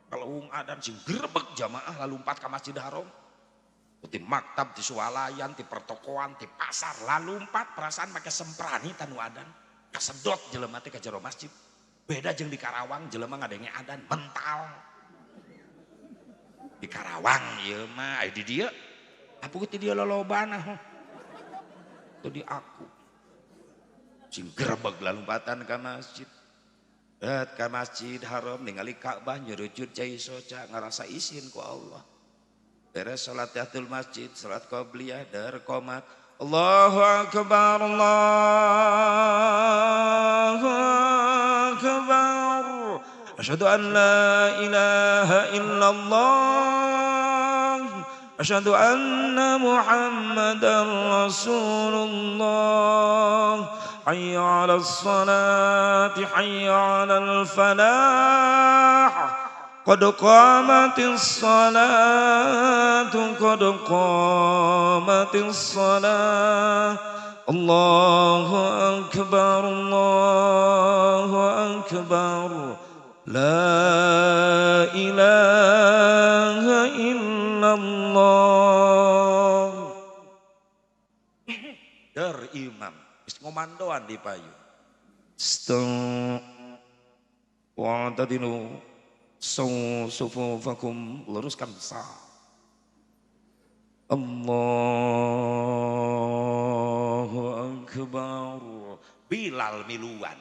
kalau adan sing gerebek jamaah lalu lompat ka Masjidil Haram di maktab, di swalayan, di pertokoan, di pasar lalu lompat perasaan pakai semprani tanu adan kesedot jelema teh ka jero masjid beda jeung di Karawang jelema ngadenge adan mental di Karawang ieu mah aya di dieu apuh ti dieu lolobana tuh di aku sing gerebeg lalumpatan ka masjid ka Masjid Haram ningali Ka'bah nyurucut cai soca ngarasa isin ku Allah beres salat tahiyatul masjid salat qabliyah dar qomat Allahu akbar Allahu akbar asyhadu an la ilaha illallah asyhadu anna muhammadar rasulullah hayya 'alas salati hayya 'alal falah qad qamatis salatu qad qamatis salah Allahu akbar la ilaha illallah dar imam geus ngomandoan di payu wa tadinu sufufakum luruskan sah Allahu akbar Bilal miluan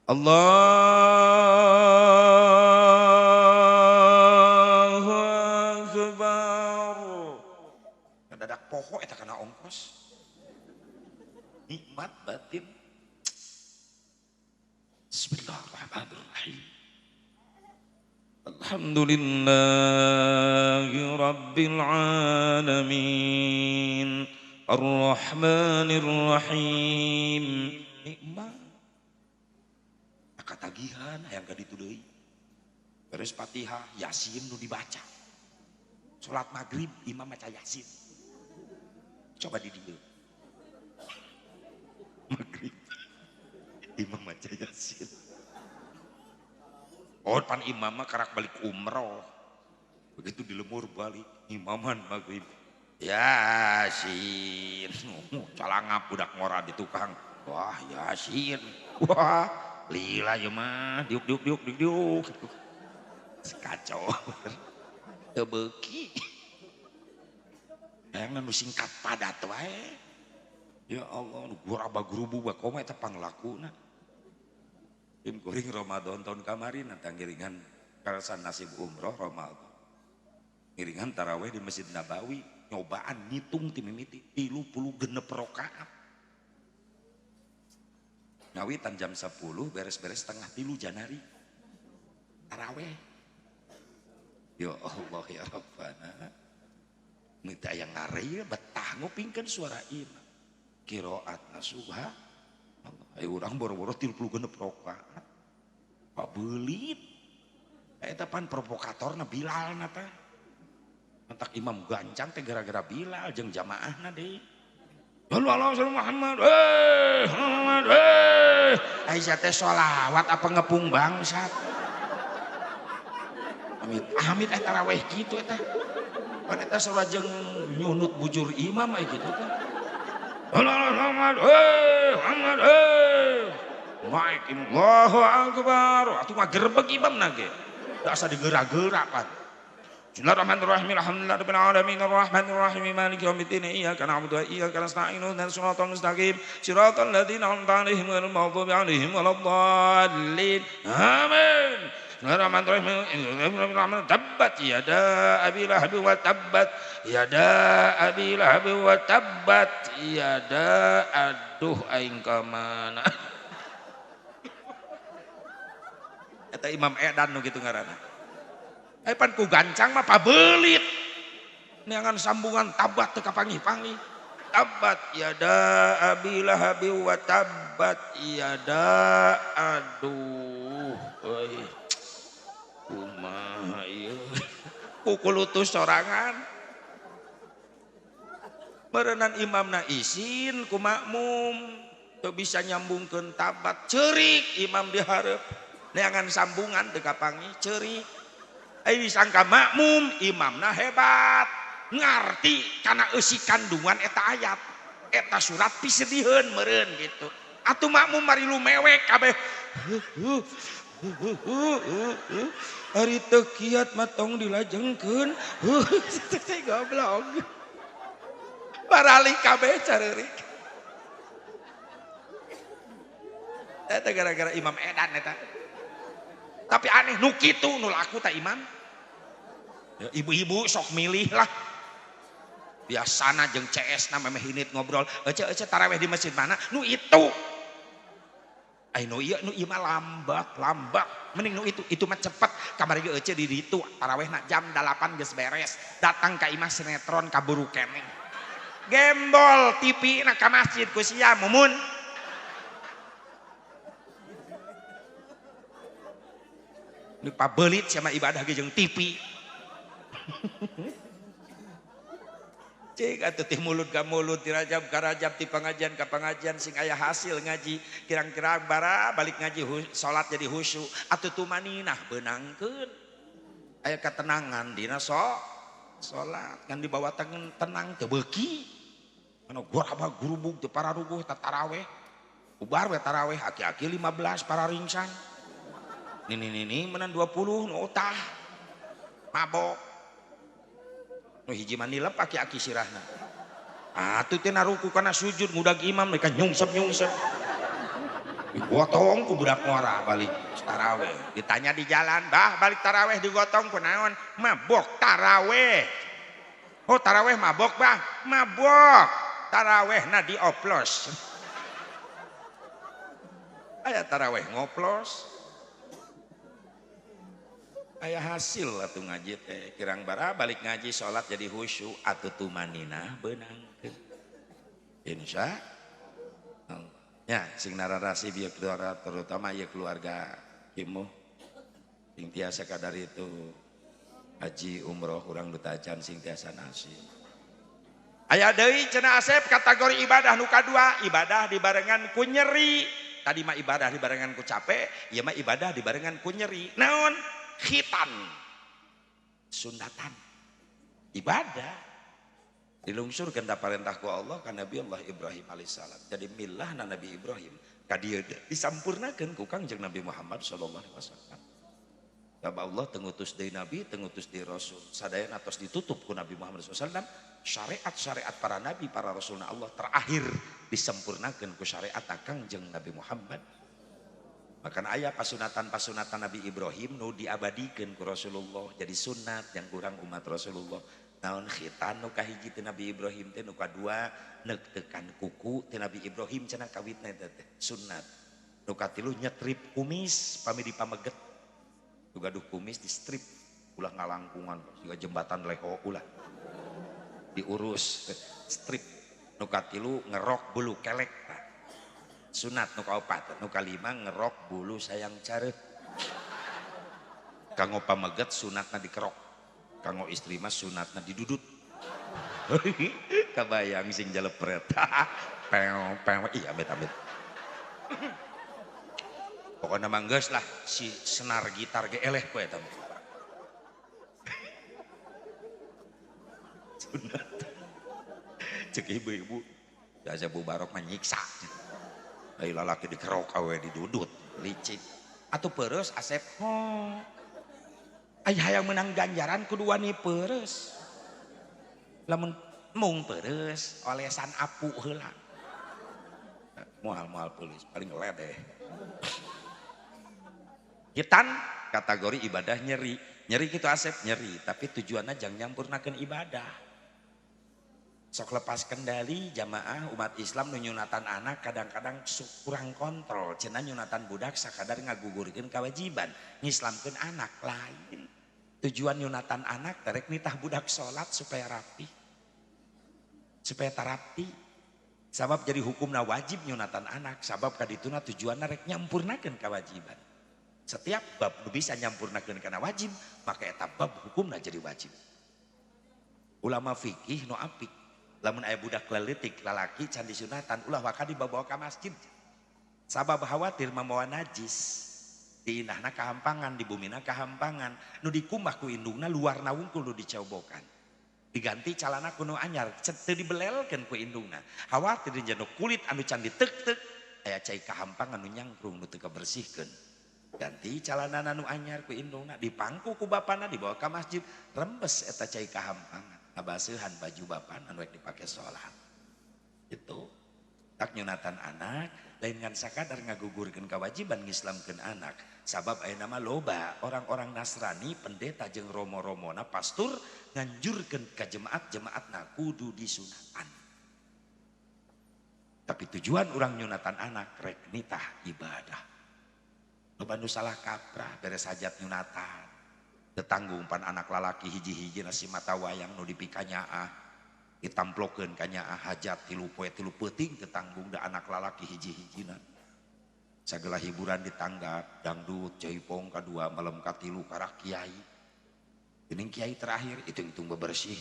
Allahu akbar ngadadak poho eta kana ongkos nikmat batin Bismillahirrahmanirrahim Alhamdulillahi Rabbil Alamin Ar-Rahmanir Rahim nikmat katagihan hayang ka ditu deui beres Fatihah Yasin nu dibaca salat maghrib imam maca Yasin coba di dieu maghrib imam maca Yasin oh pan imam mah karak balik umroh begitu dilemur balik imaman maghrib Yasin calangap budak ngora di tukang wah Yasin wah lila ya mah diuk kacau teu beuki hayangna nu singkat padat wae ya Allah nu guru-guru bakoma eta panglakuna tim kuring Ramadan tahun kemarin natang ngiringan karasan nasib umroh Ramadan ngiringan tarawih di Masjid Nabawi nyobaan ngitung ti mimiti 36 rakaat ngawitan jam 10 beres-beres setengah 3 Janari taraweh. Ya Allah ya Rabbana, minta yang ngari betah ngupingkan suara imam kiroat nasuha ayo orang boro-boro 36 rakaat pabelit eta pan provokatorna Bilal nata entak imam gancang teh gara-gara Bilal jeung jamaahna deui Allah Muhammad Muhammad Aisyah teh sholawat apa ngepung bangsat amit taraweh gitu eta pan eta sareng nyunut bujur imam aya gitu kan Allah Muhammad Muhammad Maik Allahu akbar atuh mah gerbeg imam nage da asa digerak-gerak pan Bismillahirrahmanirrahim alhamdulillahirabbil alamin arrahmanirrahim maliki yaumiddin iyyaka na'budu wa iyyaka nasta'in ihdinas siratal mustaqim siratal ladzina an'amta 'alaihim ghairil maghdubi 'alaihim waladdallin amin Bismillahirrahmanirrahim tabbat yada abi lahab wa tabbat yada abi lahab wa tabbat yada aduh aing ka mana eta Imam Edan nu kitu ngaranna pan ku gancang mah pabelit neangan sambungan tabbat teu kapanggih-panggih tabbat yada abi lahab wa tabbat yada aduh euy kumaha ieu pukul utus sorangan berenang imamna isin ku makmum teu bisa nyambungkeun tabat ceurik imam dihareup neangan sambungan teu kapanggih ceurik ai disangka makmum imamna hebat ngarti kana eusi kandungan eta ayat eta surat pisedieun meureun gitu atuh makmum mari lumewek kabeh hari teu kiat mah tong dilajengkeun teh goblok baralik kabeh careurik eta gara-gara Imam Edan eta tapi aneh nu kitu nu laku tah imam ya, ibu-ibu sok milih lah biasana jeung CS na memeh hinit ngobrol ece taraweh di masjid mana nu itu ai nu ieu mah lambat mending nu itu mah cepet kamari ge ece di ditu tarawehna jam 8 geus beres datang ka imah sinetron kaburu keneh gembol TV na ka masjid ku sia mumun nu pabelit sama ibadah ge jeung TV cik atuh teh mulut ka mulut ti rajab ka rajab ti pangajian ka pangajian sing aya hasil ngaji kirang-kirang bara balik ngaji salat jadi khusyuk atuh tumaninah beunangkeun aya ketenangan dina salat kan dibawa tenang teu beuki anu goraba gurubug teu para rubuh taraweh ubar we taraweh aki-aki 15 para ringsan nini menan 20 nu utah mabok nu hiji manilep aki-aki sirahna atuh teh naruku kana sujud ngudag imam mereka nyungsep digotong ku budak ngora balik taraweh ditanya di jalan bah balik taraweh digotong ku naon mabok taraweh oh taraweh mabok bah mabok taraweh na dioplos aya taraweh ngoplos aya hasil atuh ngaji teh kirang bara balik ngaji salat jadi khusyuk atuh tumaninah beunangkeun insya Allah ya sing nararasi bieu keluarga terutama ieu keluarga kimu sing tiasa kadar itu haji umroh urang dutajan sing tiasa nasib aya deui cenah Asep kategori ibadah nu kadua ibadah dibarengan ku nyeri tadi mah ibadah dibarengan ku capek ieu mah ibadah dibarengan ku nyeri naon khitan sundatan ibadah dilungsurkeun da parentah ku Allah ka Nabi Allah Ibrahim alaihissalam jadi milahna Nabi Ibrahim ka dieu disampurnakeun ku Kangjeng Nabi Muhammad sallallahu alaihi wasallam sabab Allah tengutus deui nabi tengutus deui rasul sadayana tos ditutup ku Nabi Muhammad sallallahu alaihi wasallam syariat-syariat para nabi para rasulna Allah terakhir disempurnakeun ku syariat Kangjeng Nabi Muhammad Bahkan ayah pasunatan-pasunatan Nabi Ibrahim nu diabadikeun ku Rasulullah jadi sunat yang kurang umat Rasulullah. Naon khitan nu kahiji teh Nabi Ibrahim teh nu kadua neuk tekan kuku teh Nabi Ibrahim cenah kawitna teh sunat. Nu katilu nyetrip kumis pami di pameget. Nu gaduh kumis di strip ulah ngalangkungan siga jembatan leho ulah diurus strip. Nu katilu ngerok bulu kelek sunat. Nu kaopat nu kalima ngerok bulu sayang careuh. Kanggo pameget sunatna dikerok, kanggo istri mah sunatna didudut. Kabayang sing jalepret. Pew iya amit-amit. Pokoknya manggeus lah si senar gitar ge eleh ku eta. Sunat. Cek ibu-ibu biasa Bu Barok mah nyiksa. Ai lalaki dikerok awe didudut, licik. Atuh peureus Asep. Ai hayang menang ganjaran kudu wani peureus. Lamun mung peureus olesan apu heula. Moal peulis paling ledeh. Hitan kategori ibadah nyeri. Nyeri gitu Asep nyeri, tapi tujuannya jangan nyampurnakeun ibadah. Sok lepas kendali jamaah umat Islam nu nyunatan anak kadang-kadang kurang kontrol. Cenah nyunatan budak sakadar ngagugurkeun kewajiban, ngislamkeun anak lain. Tujuan nyunatan anak terek nitah budak salat supaya rapi. Supaya tarapi. Sabab jadi hukumna wajib nyunatan anak, sabab kadituna tujuanna rek nyampurnakeun kewajiban. Setiap bab nu bisa nyampurnakeun kana wajib, maka eta bab hukumna jadi wajib. Ulama fikih nu apik lamun aya budak leutik lalaki can disunatan ulah waka dibawa ka masjid. Sabab khawatir membawa najis. Diinahna kahampangan, di bumina kahampangan. Nu dikumbah ku indungna luarna wungkul nu dicobokan. Diganti calana kuno anyar, teu dibelelkeun ku indungna. Khawatir dijano kulit anu can diteuk-teuk aya cai kahampangan nu nyangkrung nu teu kabersihkeun. Ganti calana nu anyar ku indungna, dipangku ku bapana dibawa ka masjid, rembes eta cai kahampangan. Ngabaseuhan baju bapana anu rek dipake salat. Itu tak nyunatan anak lain ngan sakadar ngagugurkeun kewajiban ngislamkeun anak. Sabab aya nama loba orang-orang Nasrani pendeta jeung romo-romona pastur nganjurkeun ka jemaat-jemaatna kudu disunatan. Tapi tujuan orang nyunatan anak rek nitah ibadah. Loba nu salah kaprah beres hajat nyunatan. Tetanggung pan anak lalaki hiji-hiji nasi mata wayang nu dipikanyaah ditamplokeun ka nyaah hajat tilu poe tilu peuting tetanggung da anak lalaki hiji-hijina. Sagala hiburan ditanggap dangdut jaipong kadua malam katilu karak kiai. Geuning kiai terakhir hitung-hitung bebersih.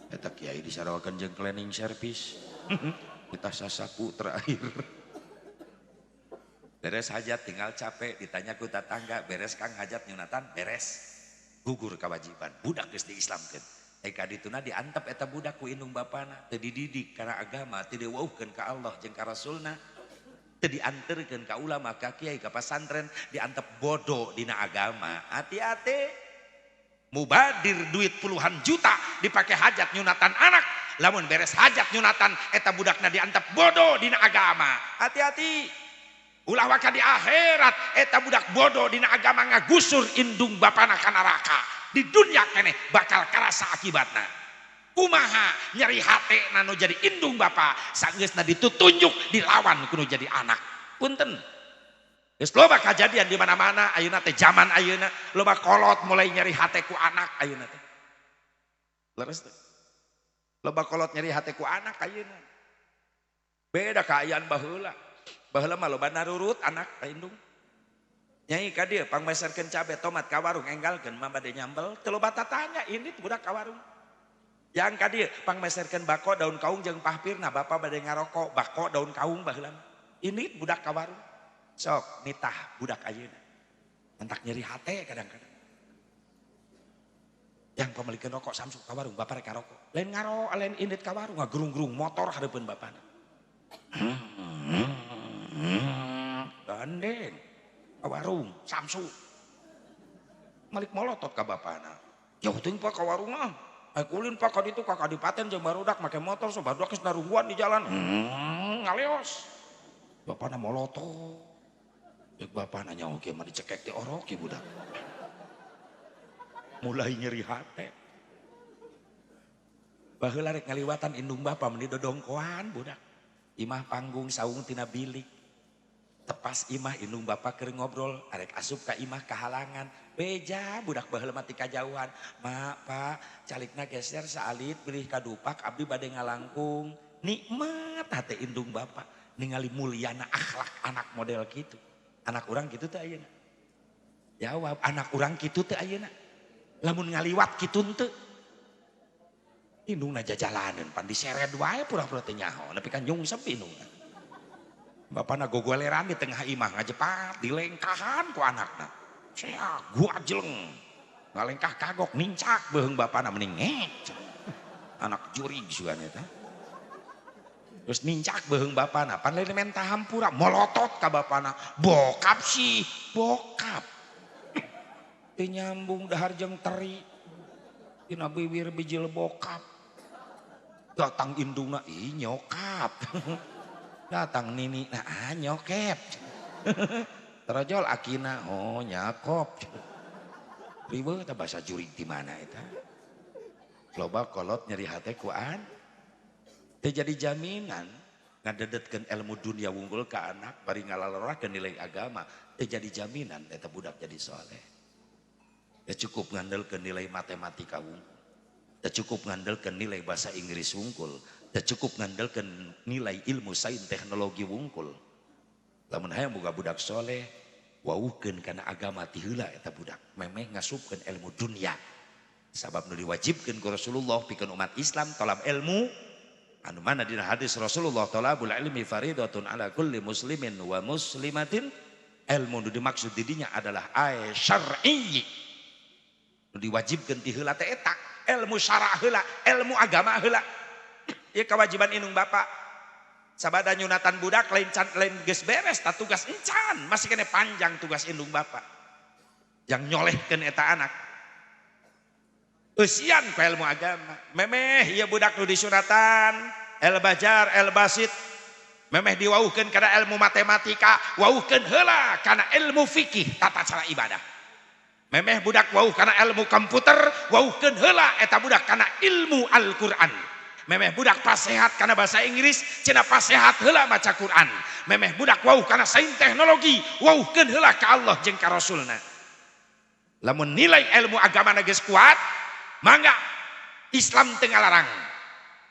Eta kiai disarawakeun jeung cleaning service. Kita sasapu terakhir. Beres hajat tinggal capek ditanya ku tetangga beres Kang hajat nyunatan beres gugur kewajiban budak geus diislamkeun eka dituna diantep eta budak ku indung bapana teu dididik kana agama teu diweuhkeun ka Allah jeung ka Rasulna teu dianterkeun ka ulama ka kiai ka pasantren diantep bodoh dina agama. Hati-hati mubadir duit puluhan juta dipake hajat nyunatan anak lamun beres hajat nyunatan eta budakna diantep bodoh dina agama. Hati-hati ulah waka di akhirat eta budak bodoh dina agama ngagusur indung bapana ka neraka. Di dunia keneh bakal karasa akibatna. Kumaha nyeri hate nu jadi indung bapa sanggeusna ditutunjuk dilawan kudu jadi anak. Punten. Geus loba kajadian di mana-mana ayeuna teh zaman ayeuna loba kolot mulai nyeri hate ku anak ayeuna teh. Leres teh. Loba kolot nyeri hate ku anak ayeuna. Beda ka ayaan baheula. Baheula mah loba narurut anak ka indung. Nyai ka dieu pangmeserkeun cabe tomat ka warung enggalkeun mah bade nyambel teu loba tatanya ini budak ka warung. Yang ka dieu pangmeserkeun bako daun kaung jeung pahpirna bapa bade ngarokok bako daun kaung baheula. Ini budak ka warung. Sok nitah budak ayeuna. Entak nyeri hate kadang-kadang. Yang pamilikeun rokok samsuk ka warung bapa rek ngarokok. Lain ngaro lain indit ka warung ngagrung-grung motor hareupeun bapana. Gandeng ka warung samsu malik molotot ka bapana jauh teuing pak ka warung mah kulin pak ka ditu ka kadipaten jeung barudak make motor so barudak geus narungguan di jalan ngaleos bapana molotot jeung bapana nyaho kieu mah dicekek ti orok ki budak mulai nyeri hate baheula rek ngaliwatan indung bapa meni dodongkoan budak imah panggung saung tina bilik Tepas imah indung bapak keur ngobrol, arek asup ka imah kahalangan. Beja budak baheula mati kajauhan. Mak, Pak, calikna geser saalit beuih kadupak abdi bade ngalangkung. Nikmat hate indung bapak ningali mulyana akhlak anak model kitu. Anak urang kitu teh ayeuna. Jawab, anak urang kitu teh ayeuna. Lamun ngaliwat kitu teu. Indungna jajalaneun pan diseret wae pura-pura teu nyaho, nepi ka nyungsep indungna. Bapakna gogoleran di tengah imah ngajepat dilengkahan ku anakna. Saya gua jeleng. Ngalengkah kagok nincak beheung bapakna mending ngec. Anak jurig sugan eta. Terus nincak beheung bapakna pan lain menta hampura molotot ka bapakna. Bokap sih, bokap. Teu nyambung dahar jeung teri. Dina bibir bijil bokap. Datang indungna ih nyokap. Datang nini nah nyokep. Terojol akina oh nyakop. Ribeuh teh bahasa jurig di mana eta. Loba kolot nyeri hate ku an. Teu jadi jaminan ngadedetkeun ilmu dunia wunggul ka anak bari ngalalarakeun nilai agama teu jadi jaminan eta budak jadi soleh. Teu cukup ngandelkeun nilai matematika wunggul. Teu cukup ngandelkeun nilai bahasa Inggris wungkul. Teu cukup ngandelkeun nilai ilmu sains teknologi wungkul. Lamun hayang boga budak soleh, wauhkeun kana agama ti heula eta budak. Memeh ngasupkeun ilmu dunia. Sabab nu diwajibkeun ku Rasulullah pikeun umat Islam talab ilmu anu mana dina hadis Rasulullah talabul ilmi faridatun ala kulli muslimin wa muslimatin. Ilmu nu dimaksud di dinya adalah syar'i. Nu diwajibkeun ti heula teh eta, ilmu syara' heula, ilmu agama heula. Ieu kewajiban indung bapak. Sabada nyunatan budak lain geus beres ta tugas encan, masih kene panjang tugas indung bapak. Yang nyolehkeun eta anak. Eusian ku ilmu agama. Memeh ieu budak nu disunatan, el bajar, el basit. Memeh diwauhkeun kana ilmu matematika, wauhkeun heula kana ilmu fikih tata cara ibadah. Memeh budak wauh kana ilmu komputer, wauhkeun heula eta budak kana ilmu Al-Qur'an. Memeh budak pasehat karena bahasa Inggris, cenah pasehat heula maca Quran. Memeh budak wauh karena sains teknologi, wauhkeun heula ka Allah jeung ka Rasulna. Lamun nilai ilmu agama geus kuat, mangga Islam teu ngalarang.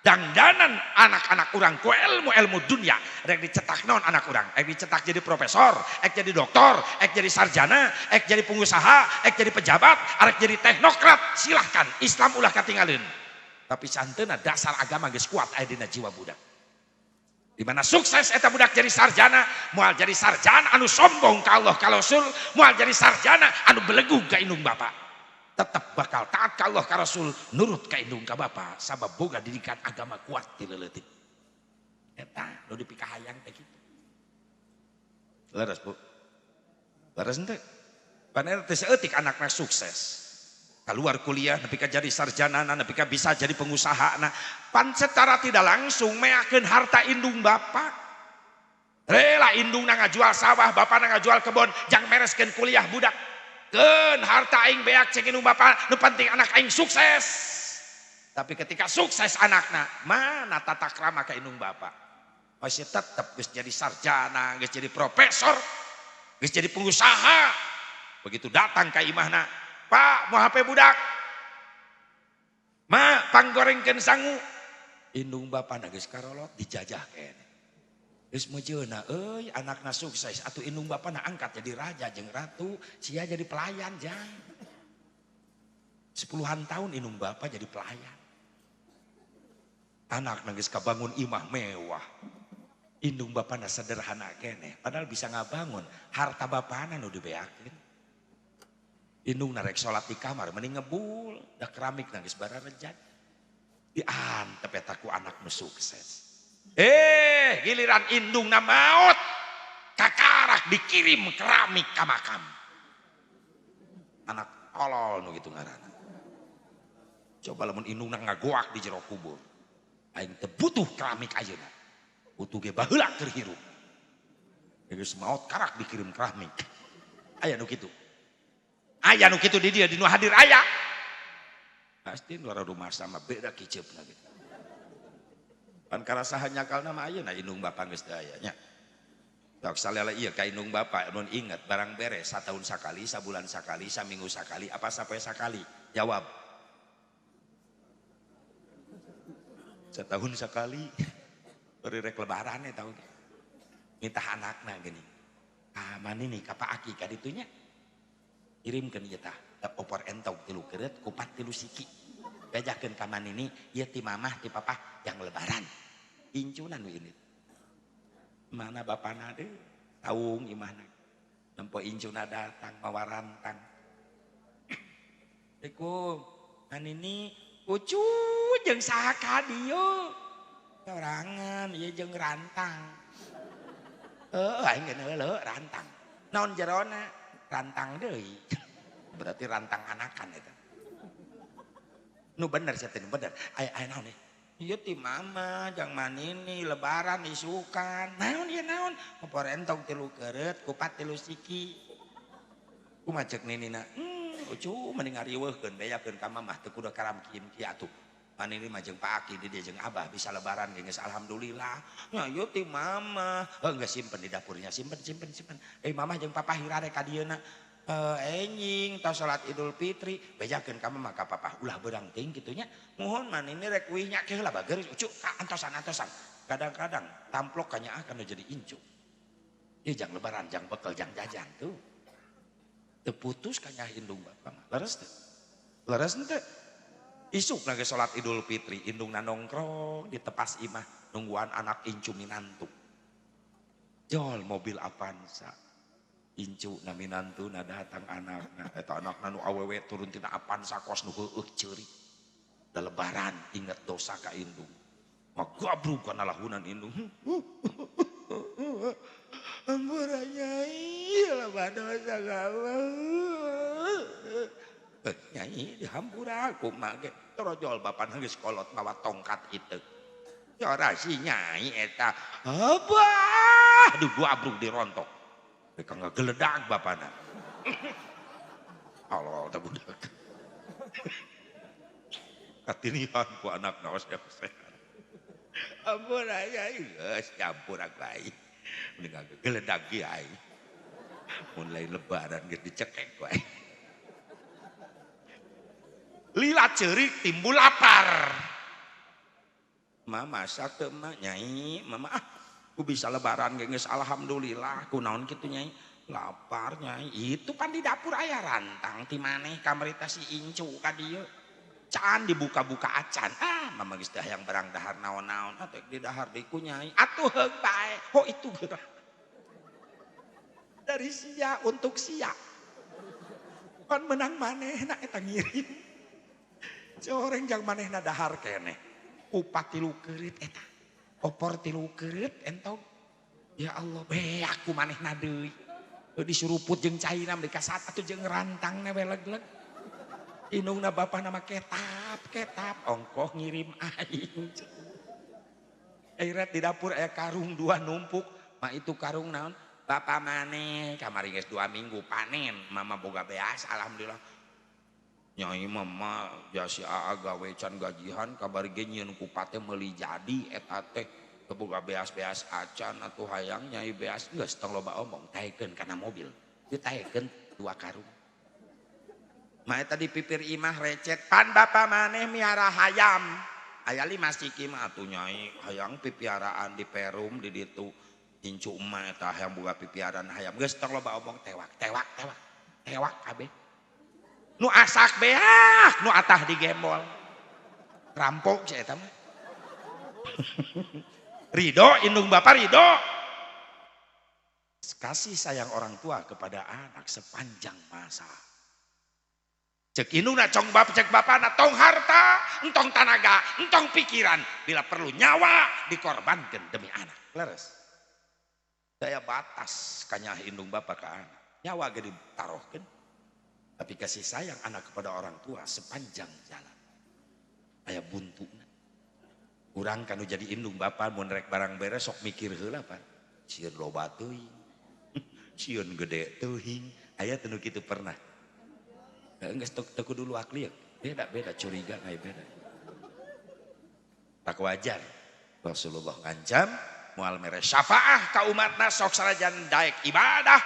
Dangdanan anak-anak urang ku ilmu dunia, rek dicetak naon anak urang, rek dicetak jadi profesor, rek jadi doktor, rek jadi sarjana, rek jadi pengusaha, rek jadi pejabat, rek jadi teknokrat, silahkan Islam ulah katinggalin. Tapi santeuna dasar agama geus kuat aya dina jiwa budak. Di mana sukses eta budak jadi sarjana, moal jadi sarjana anu sombong ka Allah ka Rasul, moal jadi sarjana anu belegu ka indung bapak. Tetap bakal taat ka Allah ka Rasul, nurut ka indung ka bapak sabab boga didikan agama kuat ti leuletik. Eta nu dipikahayang teh kitu. Leres Bu. Leres henteu? Paner teh saeutik anakna sukses. Keluar kuliah nepi ka jadi sarjana nepi ka bisa jadi pengusaha pan secara tidak langsung meakeun harta indung bapak. Rela indungna ngajual sawah, bapana ngajual kebon, jang mereskeun kuliah budak. Keun harta aing beak cek indung bapak, nu penting anak aing sukses. Tapi ketika sukses anakna, mana tata krama ka indung bapak? Masih tetap geus jadi sarjana, geus jadi profesor, geus jadi pengusaha. Begitu datang ka imahna, Pak, mau HP budak. Ma, panggorengkeun sangu. Indung bapana geus karolot dijajah kene. Geus meujeuna euy anakna sukses atuh indung bapana angkat jadi raja jeung ratu, sia jadi pelayan jang. 10-an tahun indung bapa jadi pelayan. Anakna geus kabangun imah mewah. Indung bapana sederhana kene, padahal bisa ngabangun harta bapana nu dibeakeun. Indung narek sholat di kamar, mending ngebul, dah keramik nangis bararejan. Diantep eta ku anak nu sukses. Giliran indung na maut, kakarak dikirim keramik ka makam. Anak tolol nu gitu ngaranna. Coba lamun indung na ngagoak di jero kubur. Aing teu butuh keramik ayeuna. Butuh ge baheula keur hirup. Geus maot karak dikirim keramik. Aya nu kitu. Aya nu kitu di dia di nu hadir aya. Pasti nu rumah sama beda kiceupna gitu. Pan karasahan nyakalna mah ayeuna indung bapa geus teu aya nya. Tok salela iya ka indung bapak mun inget barang beres satahun sakali, sabulan sakali, saminggu sakali, apa sampai sakali? Jawab. Setahun sekali. Beri rek lebaran ya tahu. Minta anakna gini. Ah mana nih kapa aki kaditunya. Kirimkeun ieu tah opor entong 3 keureut kupat 3 siki. Bejakeun ka mana ini ieu ti mamah ti papa yang lebaran. Incunan we ini. Mana bapana deh taung imahna nempo incuna datang mawa rantang Assalamualaikum kan ini ucu jeung saha ka dieu sorangan ieu jeung rantang aing geus heuleuh rantang naon jerona rantang deui berarti rantang anakan eta nu bener sia teh nu bener aya naon nih iya ti mama jang manini lebaran isukan naon ieu naon opor entong 3 keureut kupat 3 siki kumaha ceuk ninina ucu mending ngariweuhkeun bejakeun ka mamah teu kudu karamkin kieu atuh manini mah jeung Pak Aki di dieu jeung Abah bisa lebaran geus alhamdulillah nya ieu ti mama geus simpen di dapurnya simpen mamah jeung papa hirare ka dieuna enjing tos salat Idul Fitri bejakeun ka mama ka papa ulah beurang teuing kitu nya mohon manini rek uih nya heula bager ucu ka antosan kadang-kadang tamplok kanyaah kana jadi incu ieu jang lebaran jang bekel jang jajan tuh teu putus kanyaah indung bapa mah leres teu isuk lagi salat Idul Fitri indungna nongkrong di tepas imah nungguan anak incu minantu jol mobil Avanza incu na minantu na datang anakna eta anakna nu awewe turun tina Avanza kos nu heueuh ceuri da lebaran inget dosa ka indung magabrug kana lahunan indung ampura nyai loba dosa kamu nyai dihampura kumaha ge torojol bapana geus kolot mawa tongkat itu ora si nyai eta abah aduh gua abrug dirontok mereka ngegeledag bapana Allah tak budak katinihan ku anak naos sehat ampun ayah geus campur ak bae mending ngegeledag ge ai mulai lebaran geus dicekek wae lila ceurik timbul lapar mama masak teu mah nyai mama ku bisa lebaran geus alhamdulillah kunaon kitu nyai lapar nyai itu pan di dapur aya rantang ti maneh kamarita si incu ka dieu can dibuka-buka acan mama geus teh hayang barang dahar naon-naon atuh di dahar deui ku nyai atuh heug bae ho itu dari sia untuk sia pan menang manehna eta ngirim coreng jang manehna dahar keneh upat 3 keureut eta opor 3 keureut entong ya Allah be aku manehna deui disuruput jeung cairam dikasat atuh jeung rantangna we leg-leg indungna bapana mah ketap ongkoh ngirim aing airat di dapur aya karung 2 numpuk mah itu karung naon bapa maneh kamari geus 2 minggu panen mama boga beas alhamdulillah nyai mama jasi aa gawe can gajihan kabar ge nyieun kupat teh meuli jadi eta teh boga beas-beas acan atuh hayang nyai beas geus tong loba omong taekeun kana mobil ditaekeun 2 karung mah eta di pipir imah recet pan bapa maneh miara hayam aya 5 siki mah atuh nyai hayang pipiaraan di perum di ditu incu emah eta hayang boga pipiaran hayam geus tong loba omong tewak kabeh nu asak beah nu atah digembol rampok si eta mah ridho indung bapak ridho kasih sayang orang tua kepada anak sepanjang masa cek indungna cek bapana tong harta entong tanaga entong pikiran bila perlu nyawa dikorbankan demi anak leres daya batas kanyah indung bapak ke anak nyawa ge ditarohkeun tapi kasih sayang anak kepada orang tua sepanjang jalan aya buntuna urang kanu jadi indung bapa mun rek barang beres sok mikir heula pan sieun loba teuing sieun gede teuing aya teu kitu pernah geus teu kudu luak lieur beda curiga aya beda tak wajar Rasulullah ngancam moal mere syafaah ka umatna sok sanajan daek ibadah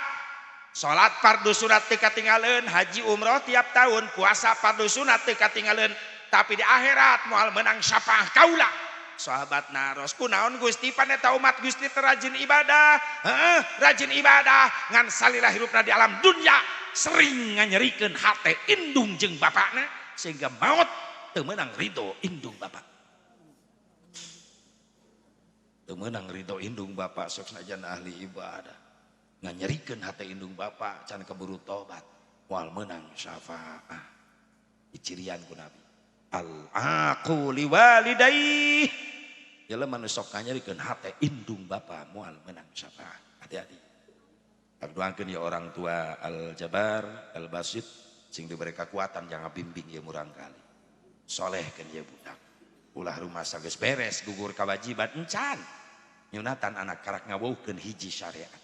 salat fardu sunat teu katinggaleuan haji umroh tiap tahun puasa fardu sunat teu katinggaleuan tapi di akhirat moal menang syafaah kaula sahabat naros kunaon Gusti paneta umat Gusti terajin ibadah rajin ibadah ngan salira hirupna di alam dunya sering nganyerikeun hate indung jeung bapakna sehingga maut teu meunang ridho indung bapak teu meunang ridho indung bapak sok sanajan ahli ibadah nganyerikeun hate indung bapak can keburu tobat moal meunang syafaah dicirian ku Nabi al-aqu liwalidayhi jelema nu sok nganyerikeun hate indung bapa moal meunang syafaat hati-hati doakeun ya orang tua Al-Jabar Al-Basit sing diberi kekuatan jangan bimbing ya murang kali solehkeun ya budak ulah rumah geus beres gugur kewajiban encan nyunatan anak karak ngawuhkeun hiji syariat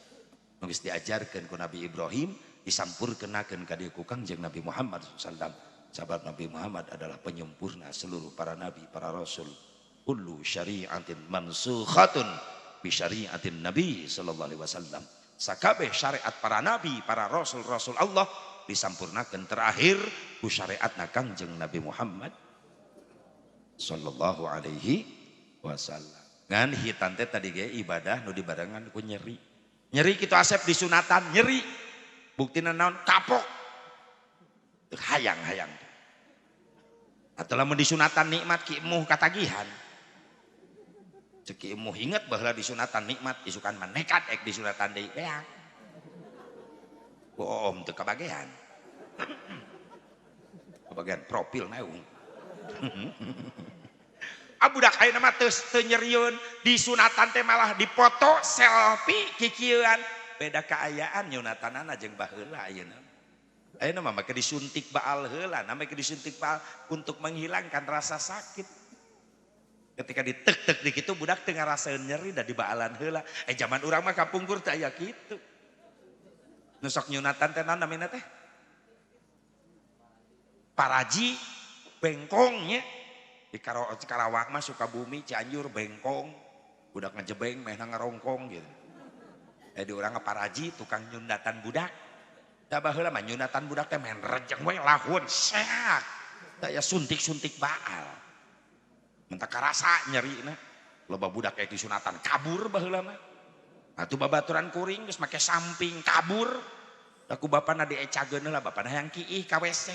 nu geus diajarkeun ku Nabi Ibrahim disampurkeunakeun ka dieu ku Kangjeng Nabi Muhammad sallallahu sahabat Nabi Muhammad adalah penyempurna seluruh para nabi, para rasul. Kullu syari'atin mansukhatun bi syari'atin Nabi sallallahu alaihi wasallam. Sakabeh syariat para nabi, para rasul-rasul Allah disampurnakeun terakhir ku syariatna Kangjeng Nabi Muhammad sallallahu alaihi wasallam. Ngan hitan teh tadi ge ibadah nu dibarengan ku nyeri. Nyeri kitu asep disunatan nyeri. Buktina naon kapok. Hayang-hayang. Atau lamun disunatan nikmat ki emuh katagihan. Cek ki emuh inget bahwa disunatan nikmat isukan manekat ek disunatan deui beang. Boom teu kabagean. Kabagean profil naung. Budak ayeuna mah teu nyerieun disunatan teh malah dipoto selfie kikieuan beda kaayaan nyunatanana jeung baheula ayeuna. Ayeuna mah make disuntik baal heula, namanya disuntik baal untuk menghilangkan rasa sakit. Ketika ditek-tek di kitu budak teu ngarasaeun nyeri da di baalan heula. Zaman urang mah kapungkur teh aya kitu. Nu sok nyunatan teh naon namina teh? Paraji bengkongnya. Di Karawang mah Sukabumi, Cianjur bengkong. Budak ngejebeng meh ngarongkong gitu. Di urang paraji tukang nyundatan budak. Da baheula mah nyunatan budak teh men rejeng we lahun sehat. Da ya suntik-suntik baal. Mentah karasa nyerina. Loba budak kayak disunatan kabur baheula mah. Atuh babaturan kuring geus make samping kabur. Da ku bapana diecageun heula bapana hayang kiih ka WC.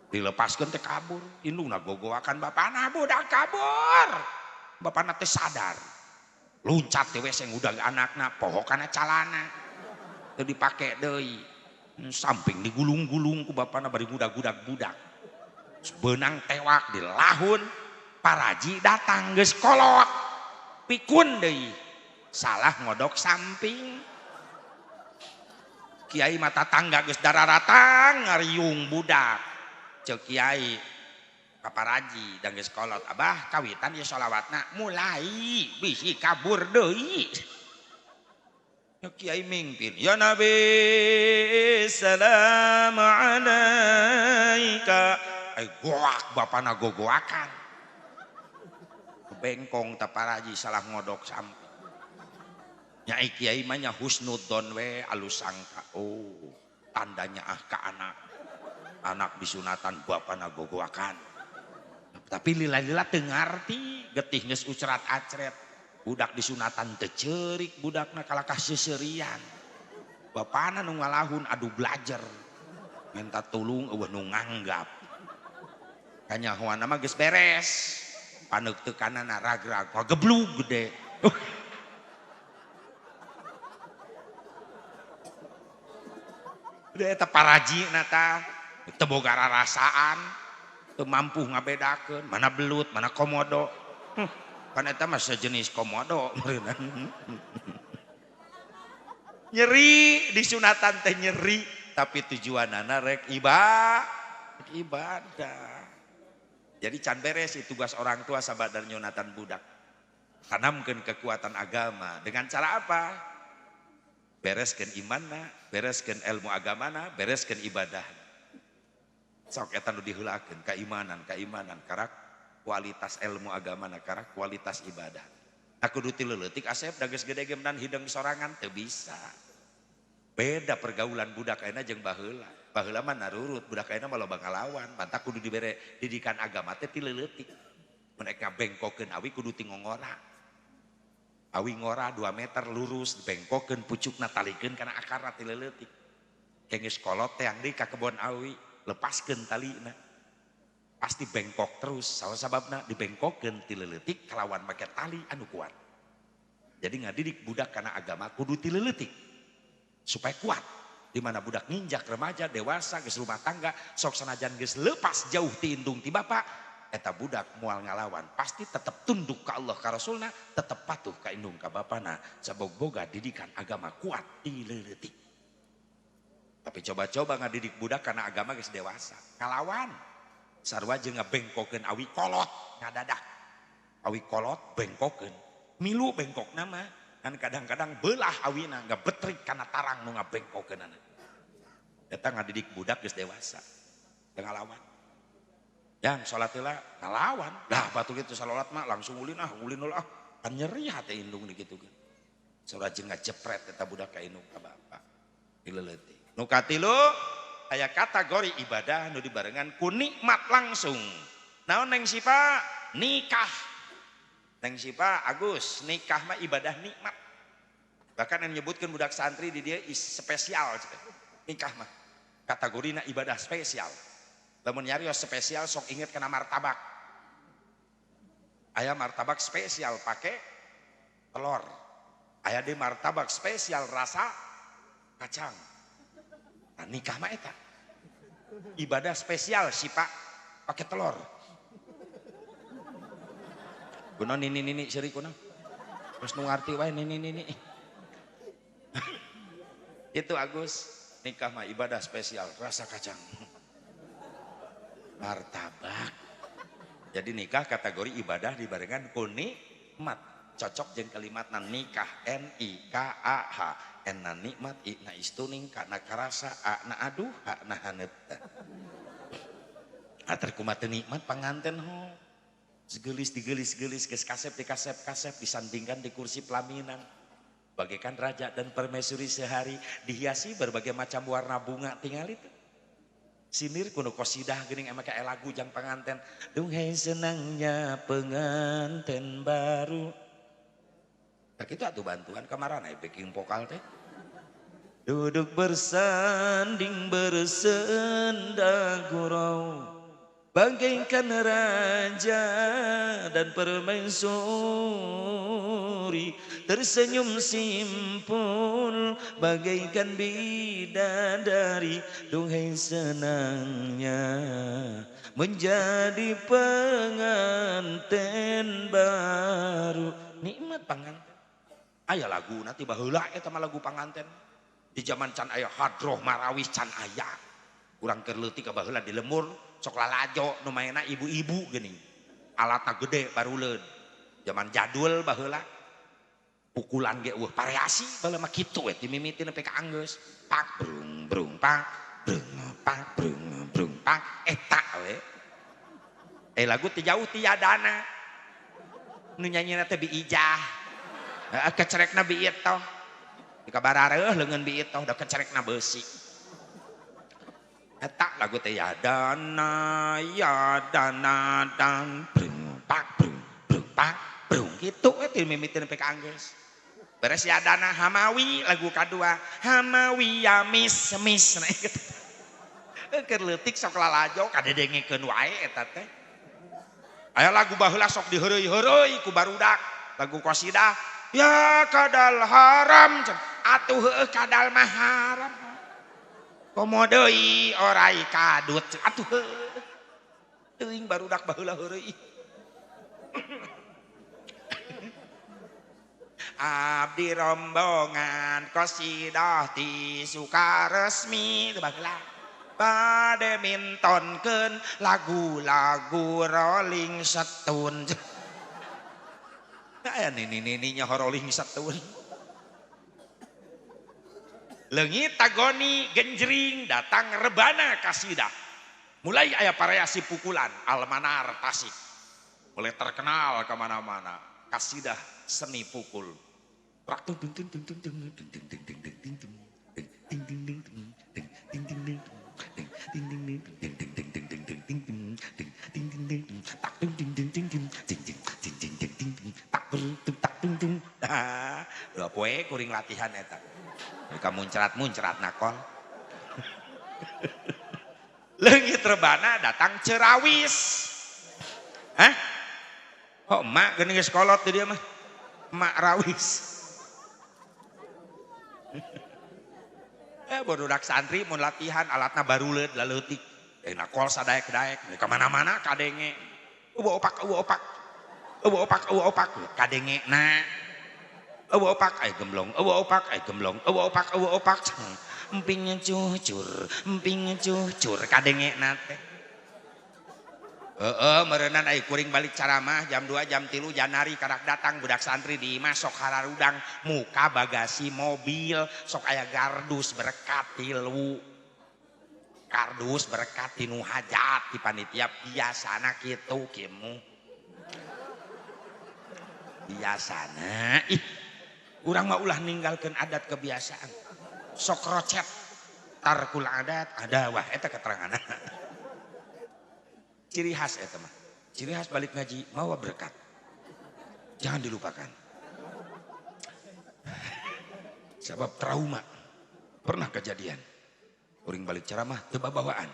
Dilepaskeun teh kabur. Indungna gogoakan bapana budak kabur. Bapana teh sadar. Luncat teh WC ngudag anakna pohokana calana. Teu dipake deui. Samping digulung-gulung ku bapana bari budak-budak budak. Beunang tewak di lahun paraji datang geus kolot. Pikun deui. Salah ngodok samping. Kiai mata tangga geus dararatang ngariung budak. Ceuk kiai ka paraji dan geus kolot. Abah kawitan ye sholawatna mulai bisi kabur deui. Ya kiai mimpin ya Nabi salam alaika goak bapana gogoakan bengkong taparaji salah ngodok samping nyai kiai mah nya husnudzon we alus sangka oh tandanya ka anak disunatan bapana gogoakan tapi lila-lila teu ngarti getih geus ucrat acret budak disunatan teu ceurik budakna kalakah seuseurean bapana nu ngalahun adu belajar minta tulung eueuh nu nganggap kanyahoana mah geus beres paneuk teu kanana ragrag geblug gede udah eta parajina tah teu boga rarasaan teu mampu ngabedakeun mana belut mana komodo kan eta mah sejenis komodo nyeri disunatan teh nyeri tapi tujuanana rek ibadah jadi can beres itu tugas orang tua sahabat dan nyunatan budak tanamkeun kekuatan agama dengan cara apa bereskeun imanna bereskeun ilmu agamana bereskeun ibadah sok eta nu diheulakeun keimanan karak kualitas ilmu agama nakara kualitas ibadah Aku duti leletik asep dages gede gemenan hidung sorangan teu bisa. Beda pergaulan budak ayeuna jeung baheula. Baheula mah narurut, budak ayeuna mah loba ngalawan. Mantap kudu dibere didikan agama teh ti leuletik. Mereka bengkokeun awi kudu ti ngongora. Awi ngora 2 meter lurus dibengkokeun pucukna talikeun kana akarna ti leuletik. Geus kolot teh yang deui ka kebon awi, lepaskeun talina. Pasti bengkok terus, salah sababna dibengkokeun ti leuletik kalawan make tali anu kuat. Jadi ngadidik budak kana agama kudu ti leuletik supaya kuat. Di mana budak nginjak remaja, dewasa, geus rumah tangga, sok sanajan geus leupas jauh ti indung ti bapa, eta budak moal ngalawan pasti tetap tunduk ka Allah ka Rasulna, tetap patuh ka indung ka bapana, sabab boga didikan agama kuat ti leuletik. Tapi coba-coba ngadidik budak kana agama geus dewasa, ngalawan. Sarua jeung ngabengkokeun awi kolot ngadadak. Awi kolot bengkokeun. Milu bengkok nama kan kadang-kadang belah awina ngabetrik kana tarang nu ngabengkokeunana. Eta ngadidik budak geus dewasa. Teu ngalawan. Yang salat heula ngalawan. Dah batul kitu salat mah langsung ulin ulah. Kan nyeri hate indung digitukeun. Saura jeung ngajepret eta budak ka indung ka bapa. Dileuletik. Nu katilu aya kategori ibadah nu dibarengan ku nikmat langsung. Naon neng Sipa? Nikah. Neng Sipa Agus, nikah mah ibadah nikmat. Bahkan yang menyebutkan budak santri di dia spesial. Nikah mah kategorina ibadah spesial. Lamun nyarios spesial sok inget kena martabak. Aya martabak spesial pakai telur. Aya di martabak spesial rasa kacang. Nah, nikah mah eta ibadah spesial sih Pak pakai telur. Kuno nini seri kuno. Terus nu ngarti wae nini. Itu Agus, nikah mah ibadah spesial rasa kacang. Martabak. Jadi nikah kategori ibadah dibarengan ku nikmat. Cocok jeung kalimatna nikah NIKAH. Enna nikmat na istuning kana karasa na aduh na hanet. Atar kumaha nikmat panganten ho. Segelis digelis geus kasep disandingkan di kursi pelaminan. Bagaikan raja dan permaisuri sehari dihiasi berbagai macam warna bunga tinggal itu. Sinir kuno qasidah geuning emake lagu jang panganten. Duhai senangnya penganten baru. Tak itu atuh bantuan kamarana backing vokal teh. Duduk bersanding bersenda gurau bagaikan raja dan permaisuri tersenyum simpul bagaikan bidadari. Duhai senangnya menjadi penganten baru. Nikmat panganten. Aya lagu nanti baheula eta mah lagu panganten. Di zaman can aya hadroh marawis can aya. Urang keur leutik ka baheula di lemur sok lalajo nu maena ibu-ibu geuning. Alatna gede baruleun. Zaman jadul baheula. Pukulan ge eueuh variasi baheula mah kitu we timimiti nepi ka anggeus. Pak brung brung pak brung pak eta we. Lagu teh jauh ti yadana. Nu nyanyina teh biijah. Kecerekna biit toh jika barareuh leungeun biit toh udah kecerekna beusi eta lagu teh yadana dan brung pak brung kitu teh mimiti nepi ka anggeus. Beres yadana hamawi lagu kadua hamawi ya mis nah kitu. Keur leutik sok lalajo kadedengekeun wae eta teh. Aya lagu baheula sok diheureuy-heureuy ku barudak lagu qasidah. Ya kadal haram atuh heueuh kadal mah haram. Komo deui orai kadut atuh heueuh. Teuing barudak baheula heureuy. Abdi rombongan qasidah ti Sukaresmi teu baheula. Bade mintonkeun lagu-lagu Rolling Stone. Aya nini-nininya Rolling Stone. Leungit tagoni genjring datang rebana kasidah. Mulai aya variasi pukulan Almanar Tasik. Mulai terkenal kemana-mana. kasidah seni pukul. Dua poe kuring latihan eta. Mereka muncrat nakol. Leungit rebana datang cerawis. Hah? Kok emak geuning geus kolot teh dia mah? Emak rawis. Bododak santri mun latihan alatna baruleud laleutik. Nakol sadaek-daek, mereka mana-mana kadenge. Eueuh opak. Kadenge na. Eueuh opak ai gemblong, eueuh opak. Emping cucur kadenge na teh. Meureunan ai kuring balik caramah jam 2 jam 3 Janari karak datang budak santri di imah sok hararudang muka bagasi mobil sok aya gardus berkat tilu. Kardus berkat tinu hajat di panitia biasana kitu kimu. Biasana urang mah ulah ninggalkeun adat kebiasaan. Sok rocet tarkul adat ada wah eta keteranganna. Ciri khas eta mah. Ciri khas balik ngaji mawa berkat. Jangan dilupakan. Sebab trauma pernah kejadian. Kuring balik ceramah teu babawaan.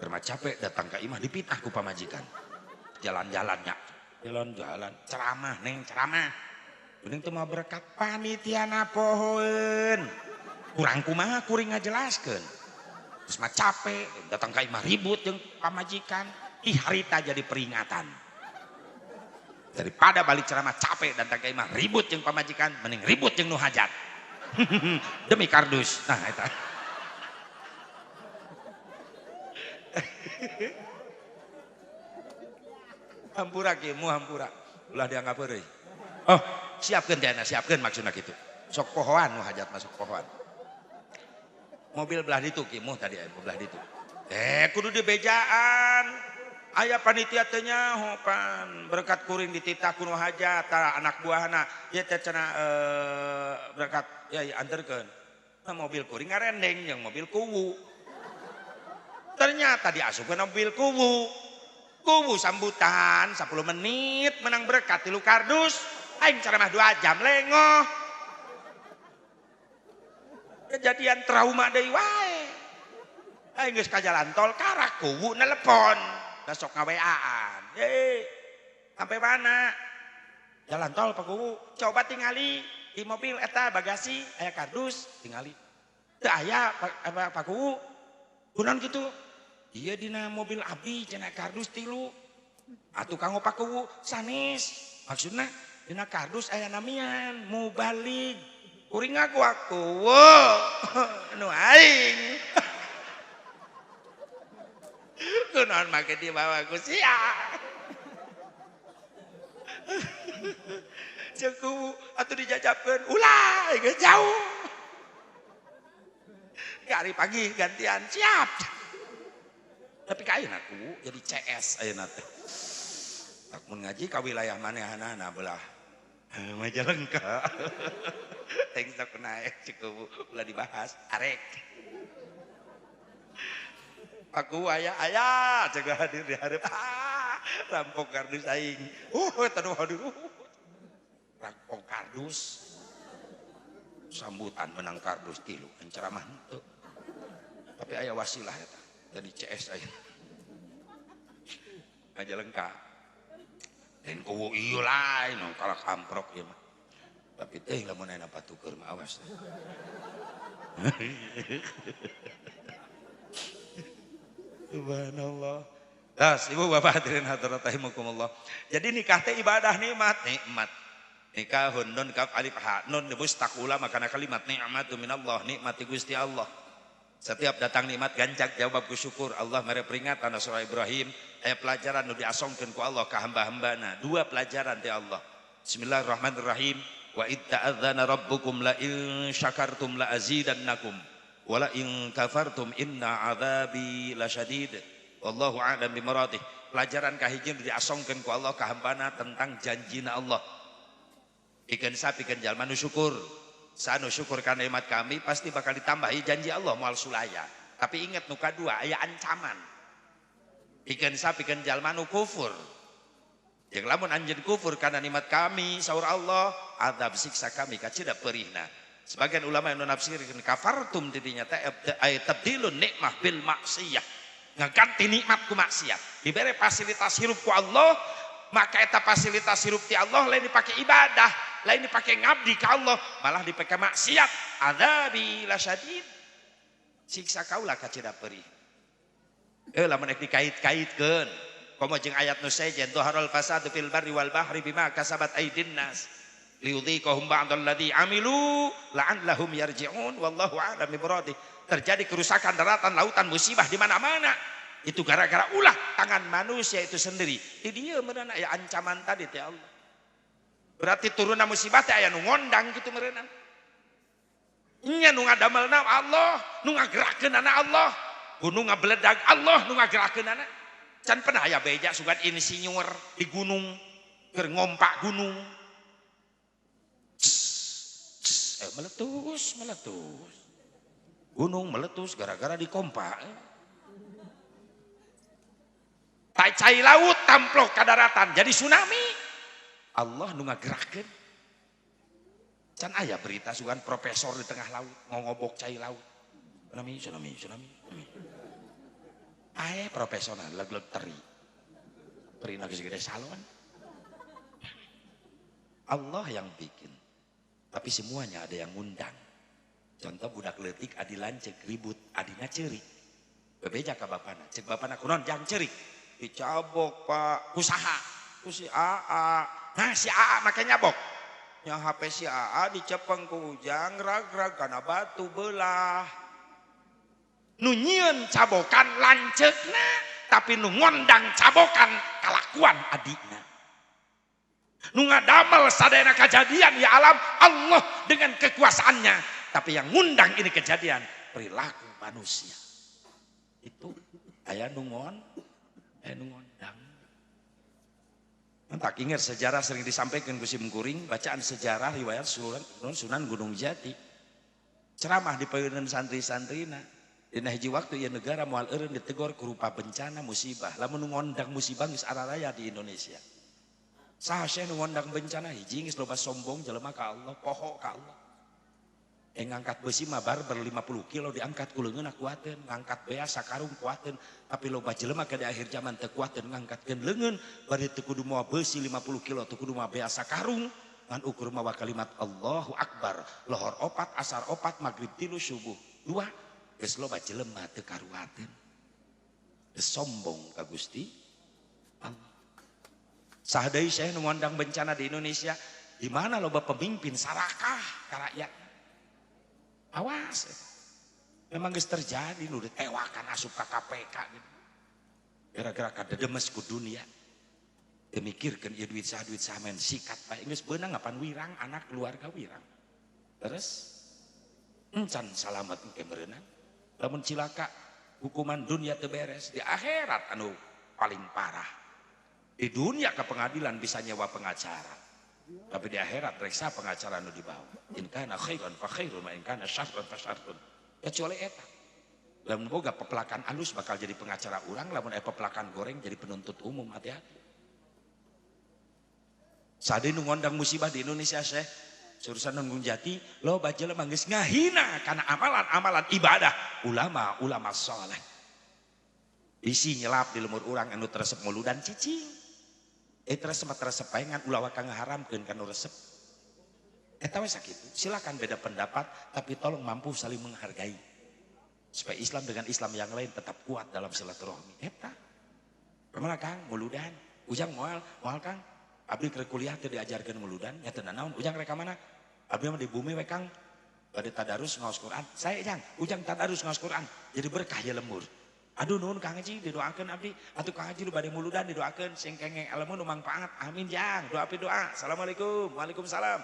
Keur capek datang ka imah dipitah ku pamajikan. Jalan-jalannya. Jalan-jalan ceramah neng ceramah. Kuring teu mau berkat panitiana pohoeun. Kurang kumaha kuring ngajelaskeun. Terus mah capek, datang ke imah ribut jeung pamajikan, harita jadi peringatan. Daripada balik ceramah capek datang ke imah ribut jeung pamajikan, mending ribut jeung nu hajat. Demi kardus. Nah eta. Hampura kieu hampura. Ulah dianggap euy. Oh, siapkeun teh siapkeun maksudna kitu. Sok pohoan nu hajat masuk pohoan. Mobil belah ditu kimuh tadi aya belah ditu. Kudu dibejaan. Aya panitia teh nyahopan berkat kuring dititah kuno hajat anak buahna. Ieu teh cenah berkat ya anterkeun. Mobil kuring ngarendeng jeung mobil kuwu. Ternyata diasupkeun mobil kuwu. Kuwu sambutan 10 menit menang berkat 3 kardus. Aing ceramah 2 jam lengoh. Kejadian trauma deui wae. Aing geus ka jalan tol karak kuwu nelepon, da sok ngaweaan. Sampai mana? Jalan tol Pak Kuwu, coba tingali di mobil eta bagasi aya kardus, tingali. Teu aya Pak Kuwu. Kunaon kitu? Ieu dina mobil abdi cenah kardus 3. Atuh kanggo Pak Kuwu sanes. Maksudna dina kardus aya namian mubalik. Kuring ngaku aku, nu aing. Kunaon make dibawa ku sia. Ceku atuh dijajabkeun, ulah geus jauh. Hari pagi gantian siap. Tapi ka ayeuna ku jadi CS ayeuna teh. Tak mun ngaji ka wilayah manehna belah Majalengka. Yang sok naik cukup ulah dibahas arek. Aku aya cegah hadir di hareup. Rampok kardus aing. Taduh hadir. Rampok kardus. Sambutan menang kardus 3 ceramah henteu. Tapi aya wasilah eta. Jadi CS aing. Majalengka. Dan kuwu ieu lain kalak amprok ieu mah. Tapi teh lamun aya patukeun mah awas. Subhanallah. Das, Ibu Bapak hadirin hadirat rahimakumullah. Jadi nikah teh ibadah nikmat. Nikahun nun kaf alif ha nun mustaqula makana kalimat nikmatu minallah, nikmati Gusti Allah. Setiap datang nikmat gancak jawab ku syukur. Allah mere peringatan surah Ibrahim aya pelajaran nu diasongkeun ku Allah ka hamba-hambana. 2 pelajaran ti Allah. Bismillahirrahmanirrahim. Wa id ta'adzana rabbukum la in syakartum la azidannakum wa la in kafartum inna adzabi lasyadid. Wallahu a'lam bimaradih. pelajaran kahiji diasongkeun ku Allah ka hambana tentang janjina Allah. Pikeun sapikeun jalma nu syukur. Sanu syukur kana nikmat kami pasti bakal ditambahi janji Allah moal sulaya. Tapi ingat nu kadua aya ancaman. Pikeun sapikeun jalma nu kufur. Jeung lamun anjeun kufur kana nikmat kami saur Allah, azab siksa kami kacida perihna. Sebagian ulama yang nafsirkeun kafartum didinya teh tabdilun nikmah bil maksiyah. Ngaganti nikmat ku maksiat. Dibere fasilitas hirup ku Allah, maka eta fasilitas hirup ti Allah lain dipake ibadah, lain dipake ngabdi ka Allah, malah dipake maksiat. Adzabi lasyadid. Siksa kaula kacida perih. Lamun ek dikait-kaitkeun, komo jeung ayat nu sejen dhaharul fasadu fil barri wal bahri bima kasabat aydin nas. Liudhiqahum ba'dalladzi amilu la'allahum yarji'un wallahu a'lam bimuradih. Terjadi kerusakan daratan, lautan, musibah di mana-mana. Itu gara-gara ulah tangan manusia itu sendiri. Di dia meureunan aya ancaman tadi teh Allah. Berarti turunna musibah teh aya nu ngondang kitu meureunan. Nya nu ngadamelna Allah, nu ngagerakeunana Allah. Gunung ngabeledag Allah nu ngagerakeunana. Can pernah aya beja sugan insinyur di gunung keur ngompak gunung. Meletus. Gunung meletus gara-gara dikompak. Cai laut tamplok ke daratan jadi tsunami. Allah nu ngagerakeun. Can aya berita sugan profesor di tengah laut ngobok cai laut. Tsunami. Ae profesor leg-leg teri. Perina geus gede salon. Allah yang bikin. Tapi semuanya ada yang ngundang. Contoh budak leutik adi lancek ribut adina ceurik. Bebeja ka bapana, cek bapana kunaon jang ceurik. Dicabok Pak, kusaha? Ku si AA. Nah si AA make nyabok. Nya HP si AA dicepeng ku ujang rag-rag kana batu belah. Nu nyieun cabokan lanceukna, tapi nu ngondang cabokan kalakuan adikna. Nu ngadamel sadayana kejadian ya alam Allah dengan kekuasaannya. Tapi yang ngundang ini kejadian perilaku manusia. Itu aya nu ngondang. Entak ingat sejarah sering disampaikan ku Sim Kuring, bacaan sejarah riwayat Sunan Gunung Jati. Ceramah di paeureun santri-santrina. Dina hiji waktu ieu negara moal eureun ditegor ku rupa bencana musibah. Lamun ngondang musibah geus araraya di Indonesia. Saha nu ngondang bencana hiji geus loba sombong jelema ka Allah, poho ka Allah. Ngangkat besi mah barber 50 kilo diangkat ku leungeun kuateun, ngangkat bea sakarung kuateun, tapi loba jelema ke di akhir zaman teu kuateun ngangkatkeun leungeun, bari teu kudu moal besi 50 kilo, teu kudu moal bea sakarung, ngan ukur mawa kalimat Allahu Akbar, lohor 4, asar 4, maghrib 3, subuh 2, geus loba jelema teu karuateun. Geus sombong ka Gusti Allah. Saha deui saya nu ngondang bencana di Indonesia, di mana loba pemimpin sarakah ka rakyat. Awas, memang geus terjadi nu ditewakan asup ka KPK gitu. Gara-gara kadedemes ku dunia. Teu mikirkeun ieu duit saha men sikat bae geus beunang ngapan wirang anak keluarga wirang. Terus encan salamet engke meureunang. Lamun cilaka hukuman dunia teu beres, di akhirat anu paling parah. Di dunia ke pengadilan bisa nyewa pengacara. Tapi di akhirat reksa pengacara nu dibawa. In kana khairan fa khairun wa in kana syarran fa syarrun. Kecuali eta. Lamun boga pepelakan alus bakal jadi pengacara urang, lamun aya pepelakan goreng jadi penuntut umum, hati-hati. Sade nu ngondang musibah di Indonesia Syekh, Surusan Gunung Jati, loba jelema geus ngahina kana amalan-amalan ibadah ulama saleh. Isi nyelap di lemur urang anu teresep muludan cicing. Teresep paengan ulah kang ngaharamkeun kanu resep. Eta we sakitu. Silakan beda pendapat tapi tolong mampu saling menghargai. Supaya Islam dengan Islam yang lain tetap kuat dalam silaturahmi. Eta. Kemana Kang? Muludan. Ujang moal Kang. Abdi keur kuliah teu diajarkeun muludan, nya teu naon. Ujang rek ka mana? Abdi mah di bumi we Kang. Bade tadarus ngaos Quran. Saya Ujang tadarus ngaos Quran. Jadi berkah ya lemur. Aduh nuhun Kang Haji didoakeun abdi. Atuh Kang Haji lu bade muludan didoakeun sing kengeng ilmu nu mangpaat. Amin Jang. Doa api doa. Assalamualaikum. Waalaikumsalam.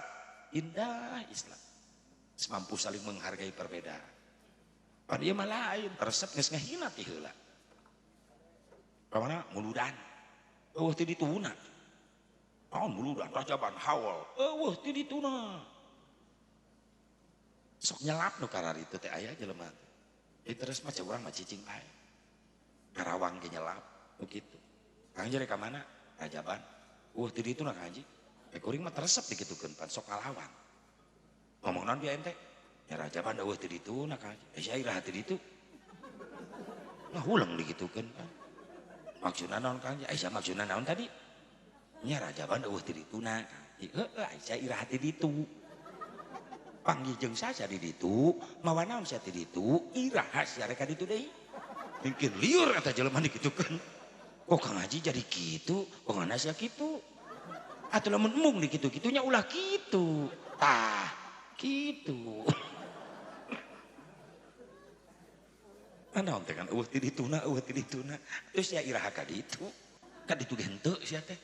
Indah Islam. Semampu saling menghargai perbedaan. Pada ieu mah lain, resep geus ngahina ti heula. Ka mana? Muludan. ti dituna. Naon buludan rajaban hawal. Ti dituna. Sok nyelap nu karar itu teh aya jelema. Terus mah urang mah cicing bae. Karawang ge nyelap begitu. Kang jere ka mana? Rajaban. Ti dituna Kang Haji. Kuring mah teresep dikitukeun pan sok kalawan. Ngomong naon dia ente? Ya Rajaban ti dituna Kang Haji. Sia iraha ti ditu. Nah ulang digitukeun kan. Maksudna naon Kang Haji? Sia maksudna naon tadi? Nya Rajaban ti dituna Kang Haji. Heueuh sia iraha ti ditu. Panggih jeung saja di ditu, mawa naon sia ti ditu, iraha sia rek ka ditu deui. Mungkin liur eta jelema digitukeun. Kok Kang Haji jadi kitu? Kok ngana sia kitu? Atuh lamun mung dikitu-kitunya ulah kitu. Tah, kitu. Naon teh kan ti dituna, ti dituna. Terus sia iraha ka ditu. Ka ditu ge henteu sia teh.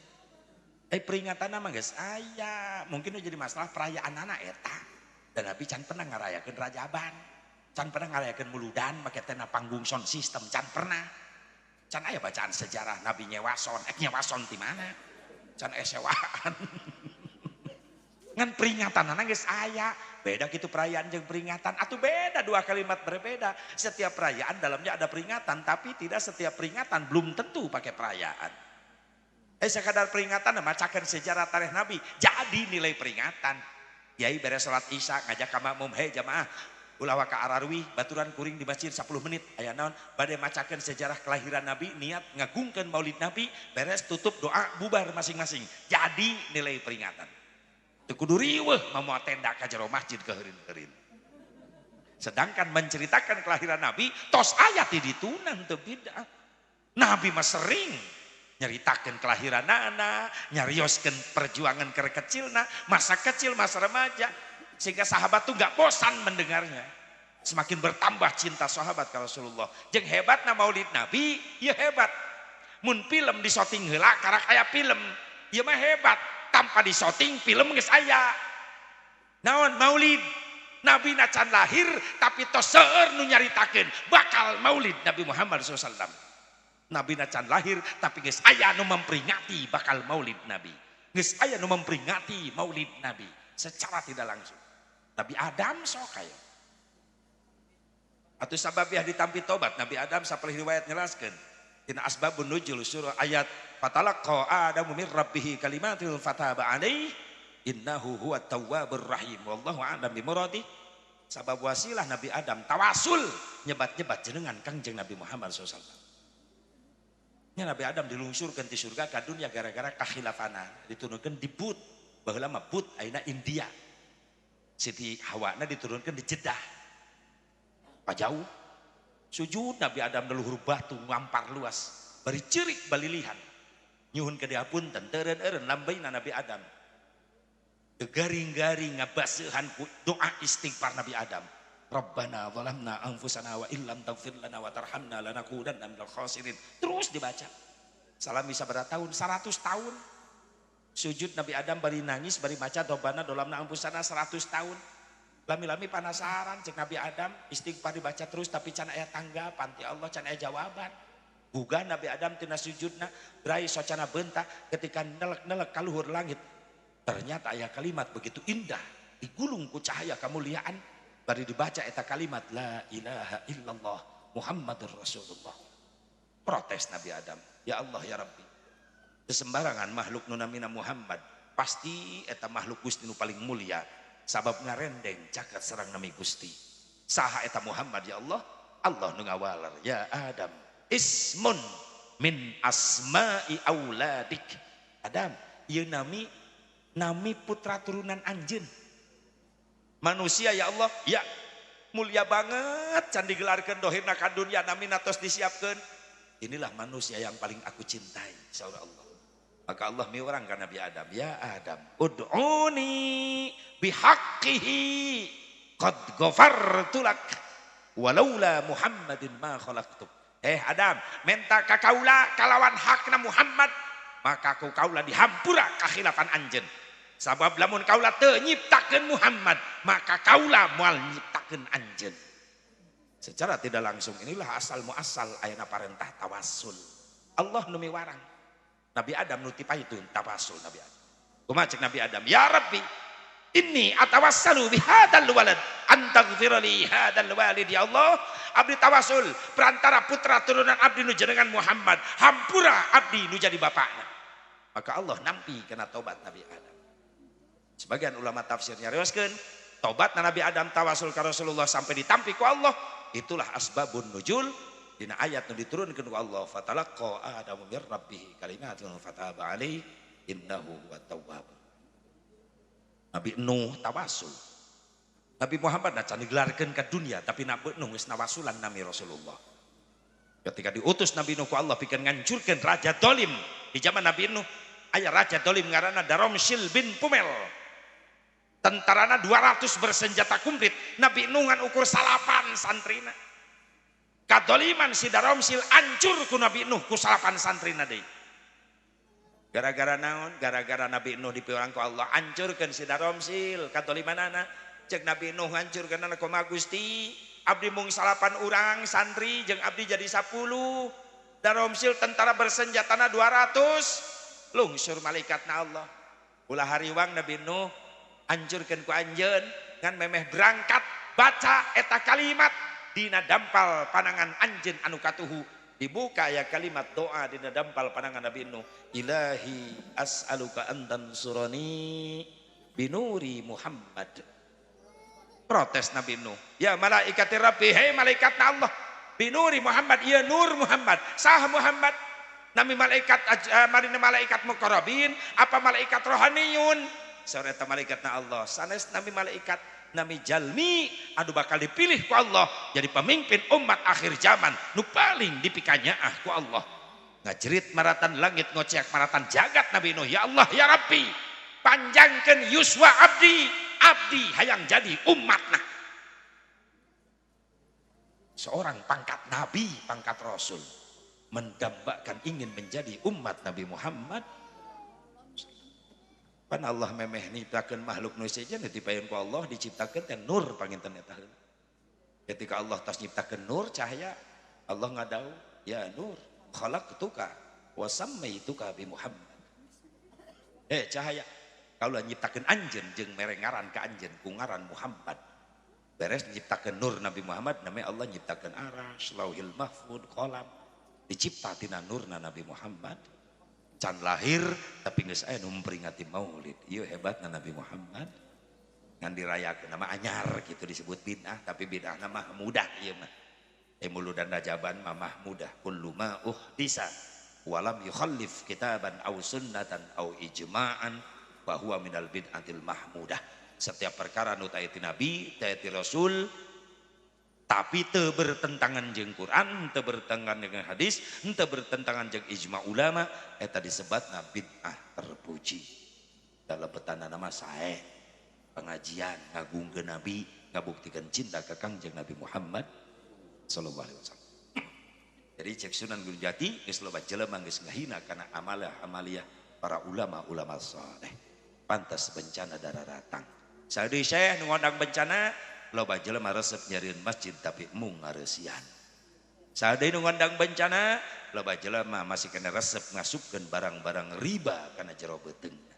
Peringatanna mah geus aya. Mungkin jadi masalah perayaan anak eta. Dan Nabi can pernah ngarayakeun Rajaban. Can pernah ngarayakeun Muludan make teh panggung sound system can pernah. Can aya bacaan sejarah Nabi nyewa sound, nyewa sound di mana? Can sewaan. Ngan peringatanna geus aya. Beda gitu perayaan jeung peringatan. Atuh beda dua kalimat berbeda. Setiap perayaan dalamnya ada peringatan, tapi tidak setiap peringatan belum tentu pakai perayaan. Sekadar peringatan macakeun sejarah tarikh Nabi, jadi nilai peringatan. Kiai beres salat Isya ngajak ka makmum, "Hei jamaah, ulah ka Ararwi baturan kuring di masjid 10 menit aya naon bade macakeun sejarah kelahiran Nabi, niat ngagungkeun Maulid Nabi, beres tutup doa bubar masing-masing." Jadi nilai peringatan. Teu kudu riweuh mamoal tenda ka jero masjid keurin-keurin. Sedangkan menceritakan kelahiran Nabi tos aya ti dituna teu bid'ah. Nabi mah sering nyeritakan kelahiran anak, nyarioskan perjuangan kecilna, masa kecil, masa remaja, sehingga sahabat tuh nggak bosan mendengarnya. Semakin bertambah cinta sahabat ke Rasulullah. Jeung hebatna Maulid Nabi, ya hebat. Mun film disoting heula karak aya film, ya mah hebat. Tanpa disoting film geus aya. Naon Maulid? Nabi na can lahir tapi tos seueur nu nyaritakeun bakal Maulid Nabi Muhammad SAW. Nabi na can lahir tapi geus aya nu memperingati bakal Maulid Nabi. Geus aya nu memperingati Maulid Nabi secara tidak langsung. Nabi Adam sok aya. Atuh sababiah ditampi tobat Nabi Adam saperih riwayat njelaskeun. Dina asbabun nuzul surah ayat fatalaqa Adamu mir rabbih kalimatil fataba alaihi innahu huwat tawwabur rahim wallahu a'lam bi muradih. Sabab wasilah Nabi Adam tawasul nyebat-nyebat jenengan Kangjeng Nabi Muhammad SAW. Nya Nabi Adam dilungsurkeun ti surga ka dunia gara-gara kakhilafana, diturunkeun di But, baheula mah But ayeuna India. Siti Hawana diturunkeun di Jeddah. Pajauh. Sujud Nabi Adam leluhur batu ngampar luas, bari ceurik balilihan. Nyuhun ka diapunten teureun-eureun lambeuna Nabi Adam. Garing-garing ngabaseuhan doa istighfar Nabi Adam. Rabbana zalamna anfusana wa illam taghfir lana wa tarhamna lanakunanna minal khasirin. Terus dibaca. Salami sabaraha tahun? 100 tahun. Sujud Nabi Adam bari nangis bari maca Rabbana zalamna anfusana 100 tahun. Lami-lami penasaran cek Nabi Adam istighfar dibaca terus tapi can aya tanggapan ti Allah, can aya jawaban. Buga Nabi Adam tina sujudna berai socana beuntak ketika nelek-nelek ka luhur langit. Ternyata aya kalimat begitu indah digulung ku cahaya kemuliaan. Bari dibaca eta kalimat la ilaha illallah Muhammadur Rasulullah. Protes Nabi Adam, ya Allah ya Rabbi. Sembarangan makhluk nu namina Muhammad, pasti eta makhluk Gusti nu paling mulia. Sabab ngarendeng caket sareng nami Gusti. Saha eta Muhammad ya Allah? Allah nu ngawalar, ya Adam, ismun min asma'i auladik. Adam, ieu nami putra turunan anjeun. Manusia ya Allah, ya mulia banget can digelarkeun dohirna ka dunya namina tos disiapkeun. Inilah manusia yang paling aku cintai insyaallah Allah. Maka Allah miurang ka Nabi Adam, ya Adam, ud'uni bihaqqihi qad ghafartu lak walaula Muhammadin ma khalaqtuk. Adam, menta ka kaula kalawan hakna Muhammad, maka ku kaula dihampura kakhilafan anjeun. Sabab lamun kaula teu nyiptakeun Muhammad, maka kaula moal nyiptakeun anjeun. Secara tidak langsung inilah asal muasal ayana parentah tawassul. Allah nu miwarang. Nabi Adam nutipaitun tawasul Nabi Adam. Kumaha cek Nabi Adam, ya Rabbi, inni atawassalu bihadzal walad antaghfira li hadzal walid ya Allah. Abdi tawasul perantara putra turunan abdi nu jenengan Muhammad, hampura abdi nu jadi bapakna. Maka Allah nampi kena tobat Nabi Adam. Sebagian ulama tafsirnya riwayatkeun tobat Nabi Adam tawasul ka Rasulullah sampai ditampi ku Allah, itulah asbabun nuzul dina ayat nu diturunkeun ku Allah, fatalaqqa adamu mir rabbih kalimatun fataba alaihi innahu huwat tawwab. Nabi Nuh tawasul. Nabi Muhammad na can digelarkeun ka dunia tapi Nabi Nuh geus nawasulan nami Rasulullah. Ketika diutus Nabi Nuh ku Allah pikeun ngancurkeun raja dolim di zaman Nabi Nuh, aya raja dolim ngaranna Daromsil bin Pumel. Tentarana 200 bersenjata kumplit, Nabi Nuh ngan ukur salapan santrina. Kadoliman si Daromsil ancur ku Nabi Nuh ku salapan santrina deui. Gara-gara naon? Gara-gara Nabi Nuh dipiurang ku Allah ancurkeun si Daromsil kadolimanana. Cek Nabi Nuh hancurkeun ana kumaha Gusti? Abdi mung salapan urang santri jeung abdi jadi 10. Daromsil tentara bersenjatana 200. Lungsur malaikatna Allah. Ulah hariwang Nabi Nuh hancurkeun ku anjeun ngan memeh berangkat baca eta kalimat dina dampal panangan anjeun anu katuhu. Dibuka ya kalimat doa dina dampal panangan Nabi Nuh, Ilahi as'aluka antan surani binuri Muhammad. Protes Nabi Nuh, ya malaikati Rabbi, hei malaikat Allah, binuri Muhammad, ya nur Muhammad, sah Muhammad. Nami malaikat marina malaikat muqarrabin apa malaikat rohaniyun? Sore eta malaikatna Allah, sanes nami malaikat nami jalmi anu bakal dipilih ku Allah jadi pemimpin umat akhir zaman nu paling dipikanyaah ku Allah. Ngajerit maratan langit ngociak maratan jagat Nabi Nuh, ya Allah ya Rabbi panjangkeun yuswa abdi hayang jadi umatna. Seorang pangkat nabi, pangkat rasul mendambakan ingin menjadi umat Nabi Muhammad. Pan Allah memeh nyiptakeun makhluk nu sejen ditipaeun ku Allah diciptakeun teh nur panginten eta. Ketika Allah tas nyiptakeun nur cahaya, Allah ngadau, ya nur khalaqtuka wa sammaituka bi Muhammad. Cahaya, kaula nyiptakeun anjeun jeung mere ngaran ka anjeun ku ngaran Muhammad. Beres nyiptakeun nur Nabi Muhammad, namanya Allah nyiptakeun arsy, lauhil mahfuz, qalam. Dicipta tina nurna Nabi Muhammad. Can lahir tapi geus aya nu memperingati maulid. Ieu hebatna Nabi Muhammad. Ngan dirayakeun nama anyar gitu disebut bid'ah, tapi bid'ah mah mudah ieu mah. Muludan rajaban mah mudah. Kullu ma uhdisa walam yukhallif kitaban aw sunnatan aw ijma'an fa huwa minal bid'atil mahmudah. Setiap perkara nu tayati Nabi, tayati Rasul tapi teu bertentangan jeung Quran, teu bertentangan dengan hadis, teu bertentangan jeung ijma ulama, eta disebutna bid'ah terpuji. Dalebetana nama sae pengajian ngagungkeun Nabi, ngabuktikeun cinta ka Kangjeng Nabi Muhammad sallallahu alaihi wasallam. Jadi cek Sunan Gunung Jati geus loba jelema geus ngahina kana amalah para ulama saleh. Pantas bencana dararatang. Sadeui Syekh nu ngondang bencana loba jelema resep nyarieun masjid tapi mung ngareusian. Sadeui nu ngondang bencana loba jelema masih kena resep ngasupkeun barang-barang riba kana jero beuteungna.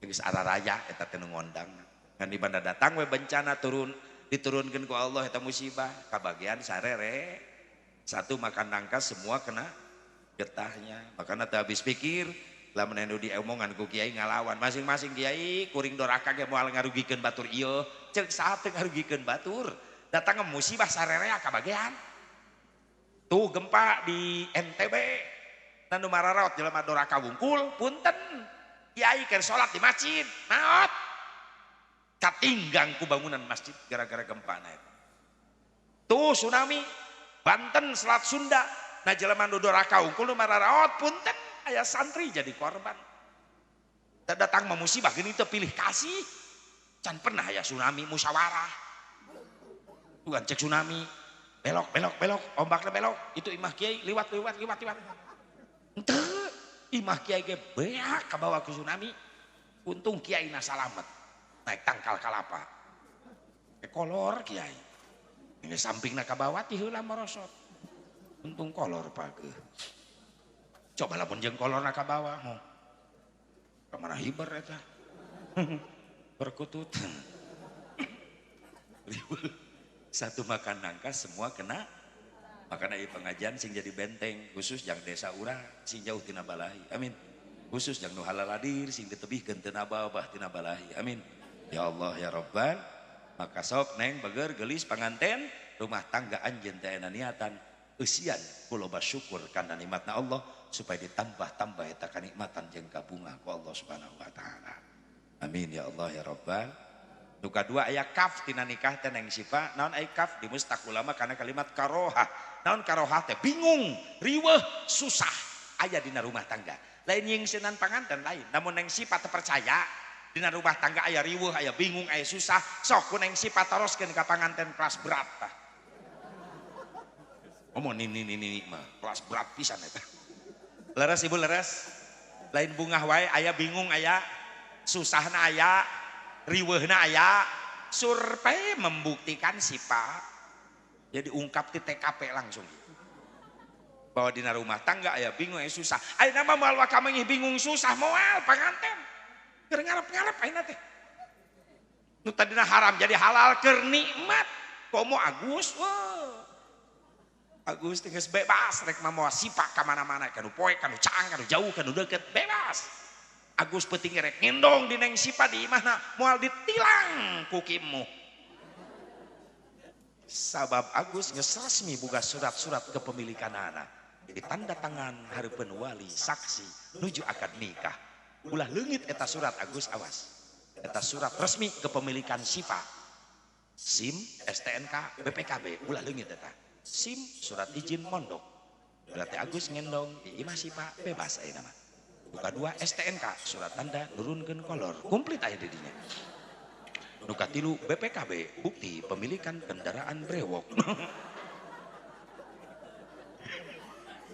Geus araraya eta teh nu ngondang. Ngan di banda datang we bencana diturunkeun ku Allah eta musibah kabagian sarere. Satu makan nangka semua kena getahnya. Makana teu habis pikir lamun anu diomongan ku kiai ngalawan masing-masing kiai kuring doraka ge moal ngarugikeun batur ieu ceuk saha teu ngarugikeun batur datang musibah sarerea kabagean tuh gempa di NTB nu mararaot jelema doraka wungkul punten kiai keur salat di masjid naot katinggang ku bangunan masjid gara-gara gempa na eta tuh tsunami Banten Selat Sunda na jelema nu doraka wungkul nu mararaot punten aya santri jadi korban. Datang musibah gini teu pilih kasih. Can pernah aya tsunami musyawarah. Bukan cek tsunami. Belok, ombaknya belok. Itu imah kiai liwat. Henteu, imah kiai ge beak ka bawah ku tsunami. Untung kiai na salamet. Naik tangkal kalapa. Kolor kiai. Ini sampingna ka bawah ti heula merosot. Untung kolor pageuh. Coba lah pun jengkolona ka bawah mau. Kemana hibar eta? Perkutut. Satu makan nangka semua kena. Makanya ieu pengajian sing jadi benteng khusus yang desa urang sing jauh tina balahi. Amin. Khusus yang nu halal hadir sing ditebihkeun teu nababah tina balahi. Amin. Ya Allah ya Rabbal. Maka sok neng beger gelis panganten rumah tangga anjeun teh aya niatan eusian kula bersyukur kana nikmatna Allah supaya ditambah-tambah eta kanikmatan jeung kabunga ku Allah Subhanahu wa taala. Amin ya Allah ya Rabbal. Nu kadua aya kaf tina nikah teh neng Sifa. Naon aya kaf di mustaq ulama kana kalimat karoha. Naon karoha teh bingung, riweuh, susah aya dina rumah tangga. Lain nyingsenan panganten lain. Namun neng Sifa teu percaya dina rumah tangga aya riweuh, aya bingung, aya susah. Sok ku neng Sifa teruskeun ka panganten kelas berat tah. Ngomong ini mah kelas berat pisan eta. Leres ibu leres. Lain bungah wae aya bingung aya susahna aya riweuhna aya survei membuktikan Sipa jadi ungkap di TKP langsung bahwa dina rumah tangga aya bingung aya susah ayeuna mah moal wakamengih bingung susah moal panganten keur ngarep-ngarep ayeuna teh nu tadina haram jadi halal keur nikmat komo Agus wah Agus teh geus bebas rek mah moal Sipa ka mana-mana kanu poe kanu caang kanu jauh kanu deukeut bebas Agus penting rek ngendong di neng Sipa di imahna moal ditilang ku kimu. Sabab Agus geus resmi buka surat-surat kepemilikan anak. Jadi tanda tangan hareupeun wali saksi nuju akad nikah. Ulah leungit eta surat Agus awas. Eta surat resmi kepemilikan Sipa. SIM, STNK, BPKB ulah leungit eta. SIM surat izin mondok. Berarti Agus ngendong di imah Sipa bebas ayeuna mah. Nuka dua STNK surat tanda nurunkeun kolor komplit aya di dinya. Nuka tilu BPKB bukti pemilikan kendaraan brewok.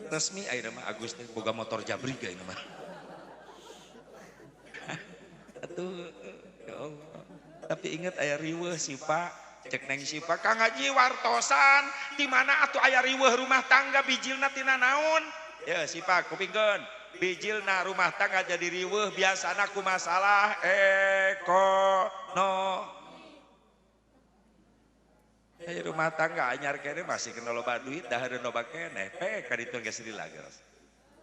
Resmi ayeuna mah Agus teh boga motor jabrig ayeuna mah. Atuh ya Allah. Tapi inget aya riweuh Sipa cek neng Sipa Kang Haji wartosan di mana atuh aya riweuh rumah tangga bijilna tina naon? Ya Sipa kupingkeun bijilna rumah tangga jadi riweuh biasana ku masalah rumah tangga anyar kene masih kena loba duit dahareun loba keneh ka ditu geus dilageus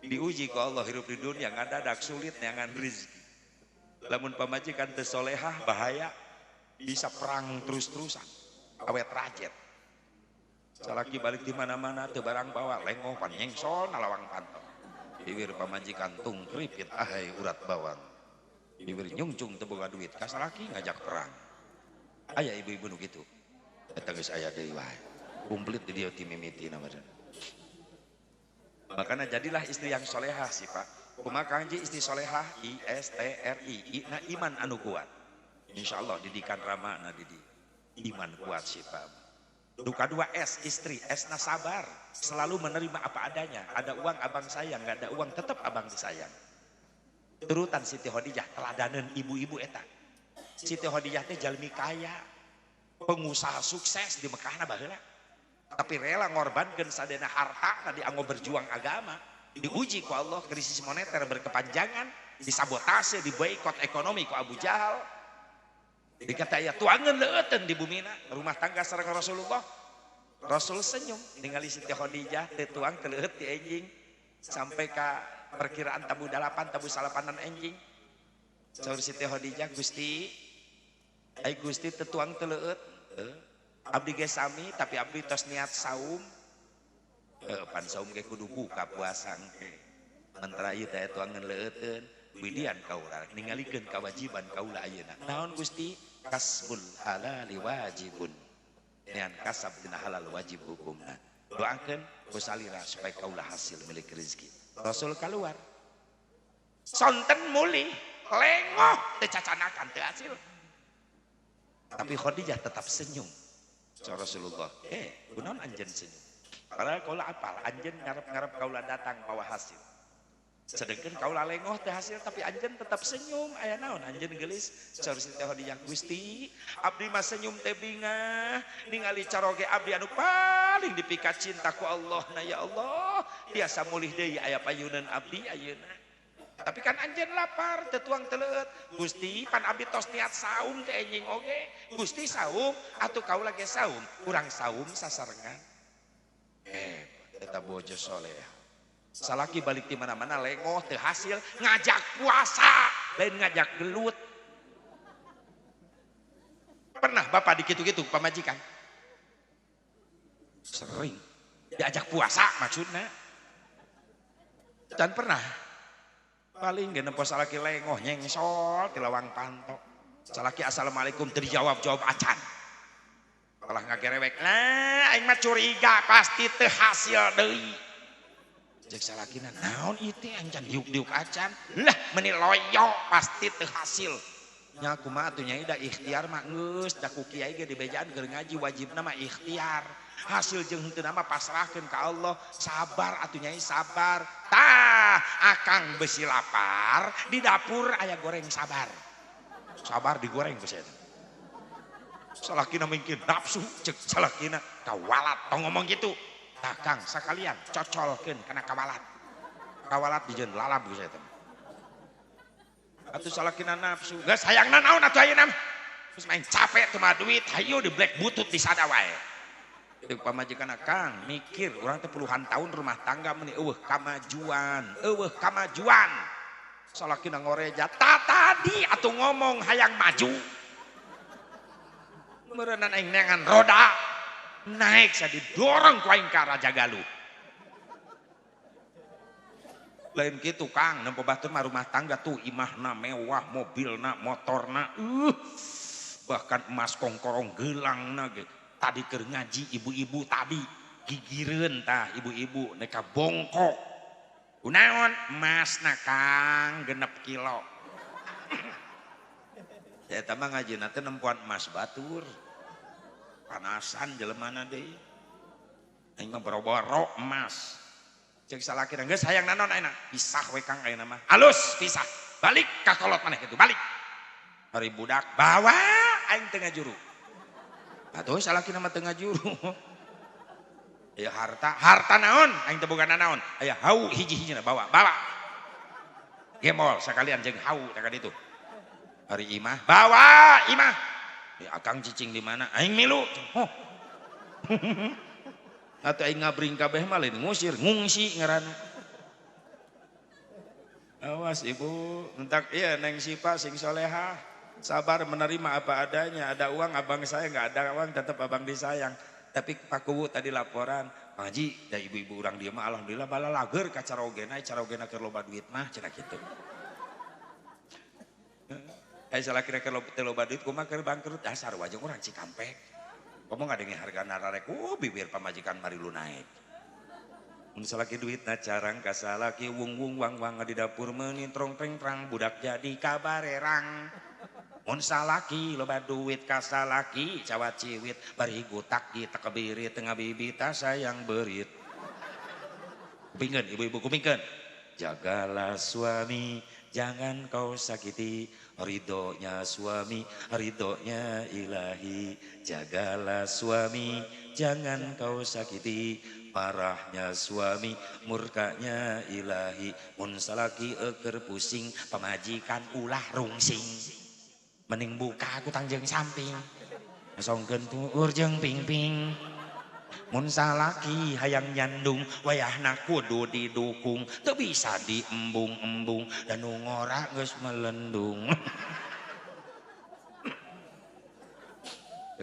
diuji ku Allah hirup di dunia ngadadak sulit neangan rezeki lamun pamajikan teu solehah bahaya bisa perang terus-terusan awet rajet salaki balik di mana-mana teu barang bawa lengoh pan nyengsol nalawang pantong bibir pamajikan tung kripit ahai urat bawang bibir nyungcung teu boga duit kasalaki ngajak perang aya ibu-ibu nu kitu eta geus aya deui wae kumplit di dieu ti mimitina badan makana jadilah istri yang solehah sih Pak kumaha Kang Haji istri solehah ISTRI na iman anu kuat insyaallah didikan ramana di iman kuat sih Pak. Duka dua S istri, S na sabar, selalu menerima apa adanya. Ada uang abang sayang, nggak ada uang tetap abang disayang. Turutan Siti Khadijah teladanan ibu-ibu eta. Siti Khadijah teh jalmi kaya, pengusaha sukses di Mekahna baheula. Tapi rela ngorbankeun sadena harta dianggo berjuang agama. Diuji ku Allah krisis moneter berkepanjangan, disabotase, diboikot ekonomi ku Abu Jahal. Dikata ya tuangan leuteun di bumina rumah tangga sareng Rasulullah. Rasul senyum ningali Siti Khadijah teu tuang teu leueut ti enjing sampai ka perkiraan tabu 8 tabu 8an enjing. Saur Siti Khadijah Gusti ai Gusti teu tuang teu leueut. Abdi ge sami tapi abdi tos niat saum. Pan saum ge kudu buka puasa engke. Mentara ieu teh tuangan leueuteun widian kaula ningalikeun kewajiban kaula ayeuna. Naon Gusti? Kasbul halali wajibun. Nean kasab dina halal wajib hukumna. Doakeun ku salira supaya kaula hasil milik rezeki. Rasul keluar. Sonten muli lengoh teu cacanakan teu hasil. Tapi Khadijah tetap senyum. Sa Rasulullah, kunaon anjeun senyum? Padahal kaula apal, anjeun ngarep-ngarep kaula datang bawa hasil. sedangkan kaula lengoh teh hasil tapi anjeun tetap senyum aya naon anjeun geulis saur si teh Khadijah Gusti abdi mah senyum teh bingah ningali caroge abdi anu paling dipikat cinta ku Allah na ya Allah biasa mulih deui aya payunan abdi ayeuna tapi kan anjeun lapar teu tuang teuleut Gusti pan abdi tos niat saum teh enjing oge Gusti saum atuh kaula ge saum urang saum sasarengan eta bojo soleh salaki balik di mana-mana lengoh teu hasil ngajak puasa lain ngajak gelut pernah bapak dikitu-kitu pamajikan sering diajak puasa maksudnya dan pernah paling gak nempo salaki lengoh nyengsol di lawang pantok salaki assalamualaikum teu dijawab acan malah ngagerewek nah aing mah curiga pasti teu hasil deui cek salakina naon ieu teh ancan diuk-diuk acan lah meni loyo pasti teu hasil nya kumaha atuh nyai da ikhtiar mah geus da ku kiai ge dibejaan keur ngaji wajibna mah ikhtiar hasil jeung henteu mah pasrahkeun ka Allah sabar atuh nyai sabar tah akang besi lapar di dapur aya goreng sabar digoreng besi eta salakina mungkin nafsu cek salakina kawalat tong ngomong gitu tah Kang sakalian cocolkeun kana kawalat dijieun lalab geus eta atuh salakina nafsu geus hayangna naon atuh ayeuna geus main capek teu mah duit hayu di black butut di sada wae deuk pamajikanna Kang mikir urang teh puluhan tahun rumah tangga meuni eueuh kamajuan salakina ngoreja tadi atuh ngomong hayang maju meureunna aing neangan roda naik saya didorong ku aing ka Raja Galuh lain gitu Kang nempo batur mah rumah tangga tuh imahna mewah mobilna motorna bahkan emas kongkorong gelangna ge tadi keur ngaji ibu-ibu tadi gigireun tah ibu-ibu neka bongkok kunaon emasna Kang 6 kilo ya eta mah ngajina teh nempuan emas batur panasan jelemana deui aing mah boro-boro emas cek salakina geus hayang naon ayeuna pisah we Kang ayeuna mah halus pisah balik ka kolot maneh kitu balik hari budak bawa aing teu ngajuru atuh salakina mah teu ngajuru ya harta naon aing teu boga naon aya hau hiji-hijina bawa gemol sakalian jeung hau teh ditu hari imah bawa imah ya akang cicing di mana aing milu atuh aing ngabring kabeh mah lain ngusir ngungsi ngaranna awas ibu entak iya neng Sipa sing solehah sabar menerima apa adanya ada uang abang saya nggak ada uang tetap abang disayang tapi Pak Kuwu tadi laporan Pak Haji da ibu-ibu urang dieu mah alhamdulillah bala lager ka carogena keur loba duit mah cenah kitu salah kira-kira loba duit kumaha keur bangkrut dasar wajeng urang Cikampek ngomong ada yang harga nararek bibir pamajikan marilu naik mun salaki duitna carang kasalaki wung wang di dapur meunin trong trang budak jadi kabarerang mun salaki loba duit kasalaki cawat ciwit bari gutak di takbirit tengah bibita sayang berit kupingkeun ibu-ibu kupingkeun jagalah suami jangan kau sakiti ridhonya suami ridhonya ilahi jagalah suami jangan kau sakiti marahnya suami murkanya ilahi mun salaki euker pusing pamajikan ulah rungsing mending buka ku tangjeng samping songkeun tuur jeung pingping mun salaki hayang nyandung wayahna kudu didukung teu bisa diembung-embung dan nu ngora geus melendung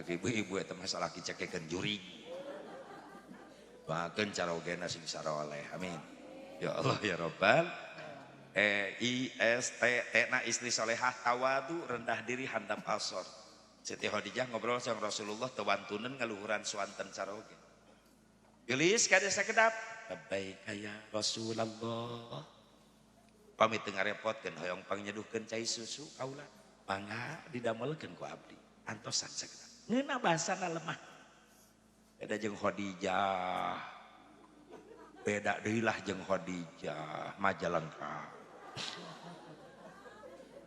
ibu-ibu eta mah salaki cekekeun jurig bakeun carogena sing saroleh amin ya Allah ya Rabbal IST-na istri solehah tawadu rendah diri handap asor Siti Khadijah ngobrol sama Rasulullah tewantunen ngaluhuran suanten caroge gelis kada sakedap labbaik ya Rasulullah pamit teu ngarepotkeun hoyong pangnyeduhkeun cai susu kaula mangga didamelkeun ku abdi antosan sakedap ngeuna basana lemah ada jeung Khadijah beda deui lah jeung Khadijah Majalengka.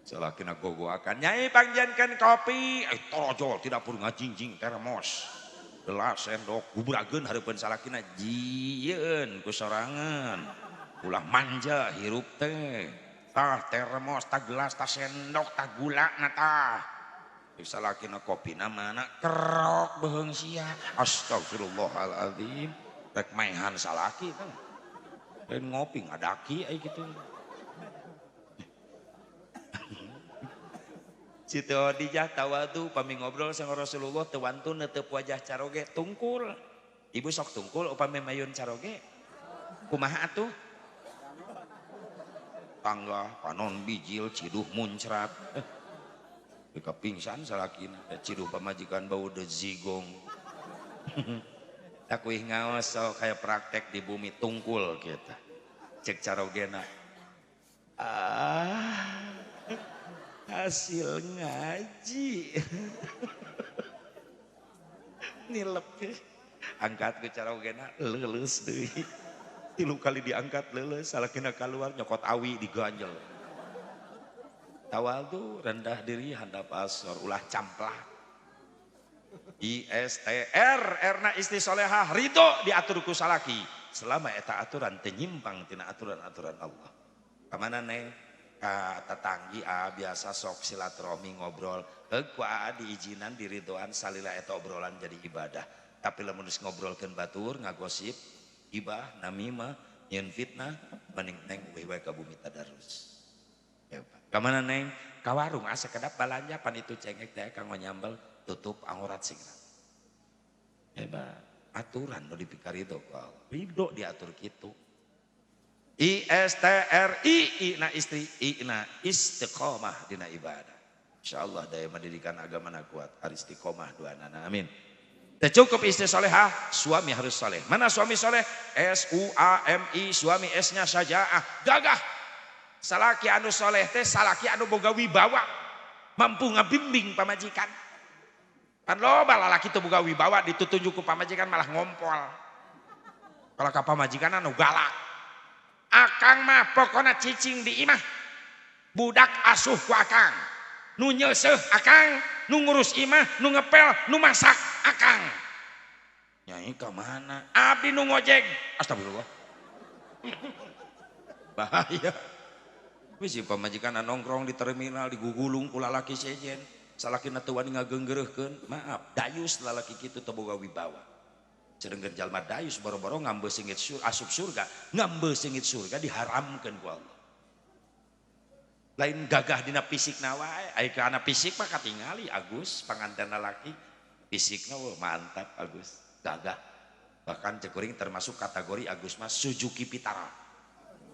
Salakina gogoakan nyai pangjankeun kopi torojol tidak perlu ngajingjing termos gelas sendok guburageun hareupeun salakina jieun ku sorangan ulah manja hirup teh tah termos tah gelas tah sendok tah gula na tah salakina kopina mana kerok beheung sia astagfirullahaladzim rek maehan salaki teh lain ngopi ngadaki aya kitu. Situ Khadijah tawadu pami ngobrol sama Rasulullah teu wantun neuteup wajah caroge tungkul. Ibu sok tungkul upami mayun caroge. Kumaha atuh? Tangga panon bijil ciduh muncrat. Bika pingsan salakina ciduh pamajikan bau de zigong. Aku ngaos sok kayak praktek di bumi tungkul kita. Cek carogena. Hasil ngaji nilep angkat ke carogena leuleus deui 3 kali diangkat leuleus salakina keluar nyokot awi diganjel tawadu rendah diri handap asor ulah camplah ISTR erna istri solehah ridho diatur ku salaki selama eta aturan teu nyimpang tina aturan-aturan Allah. Kamana neng tetanggi biasa sok silaturahmi ngobrol ku diizinan diridoan salila eta obrolan jadi ibadah tapi lamun geus ngobrolkeun batur ngagosip gibah namimah nyeun fitnah mending neng we ka bumi tadarus ka mana neng ka warung asa kedap balanja pan itu cengek teh kanggo nyambel tutup aurat signa hebat aturan nu dipikarido ku Allah ridho diatur kitu. ISTRI ina istri ina istiqomah dina ibadah. Insyaallah daya pendidikan agama na kuat hari istiqomah duanana amin. Teu cukup istri solehah, suami harus soleh. Mana suami soleh? SUAMI suami S-nya sajaah, gagah. Salaki anu soleh teh salaki anu boga wibawa, mampu ngabimbing pamajikan. Kan loba lalaki teu boga wibawa ditutunjuk ku pamajikan malah ngompol. Kalau ka pamajikan anu galak. Akang mah pokona cicing di imah budak asuh ku akang nu nyeuseuh akang nu ngurus imah nu ngepel nu masak akang nyai ka mana abdi nu ngojek astagfirullah bahaya wis pamajikan nongkrong di terminal digugulung ku lalaki sejen salakina teu wani ngageunggeureurkeun maaf dayus lalaki kitu teu boga wibawa. Sedangkan jalma dayus boro-boro ngambe singit asup surga, ngambe singit surga diharamkan ku Allah. Lain gagah dina fisikna wae, ai ka ana fisik mah katingali Agus panganten lalaki, fisikna mantap Agus, gagah. Bahkan cekuring termasuk kategori Agus mah Suzuki Vitara.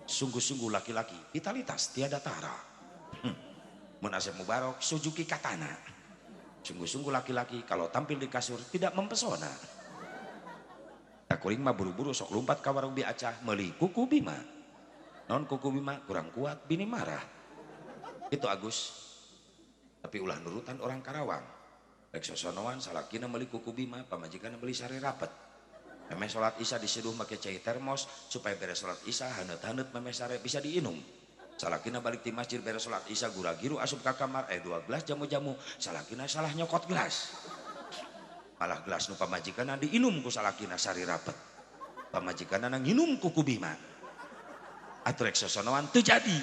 Sungguh-sungguh laki-laki, vitalitas tiada tara. Mun Asep Mubarok Suzuki Katana. Sungguh-sungguh laki-laki kalau tampil di kasur tidak mempesona. Kuring mah buru-buru sok lompat ka warung biacah meuli kuku bima non kuku bima kurang kuat bini marah itu Agus tapi ulah nurutan orang Karawang rek sosonoan salakina meuli kuku bima pamajikanna meuli sare rapet memeh salat isya diseduh make cai termos supaya beres salat isya haneut-haneut memeh sare bisa diinum salakina balik ti masjid beres salat isya gura-giru asup ka kamar 12 jamu-jamu salakina salah nyokot gelas malah gelas nu pamajikanna diinum ku salakina sari rapet pamajikanna nginum ku kubima atuh rek sosonoan teu jadi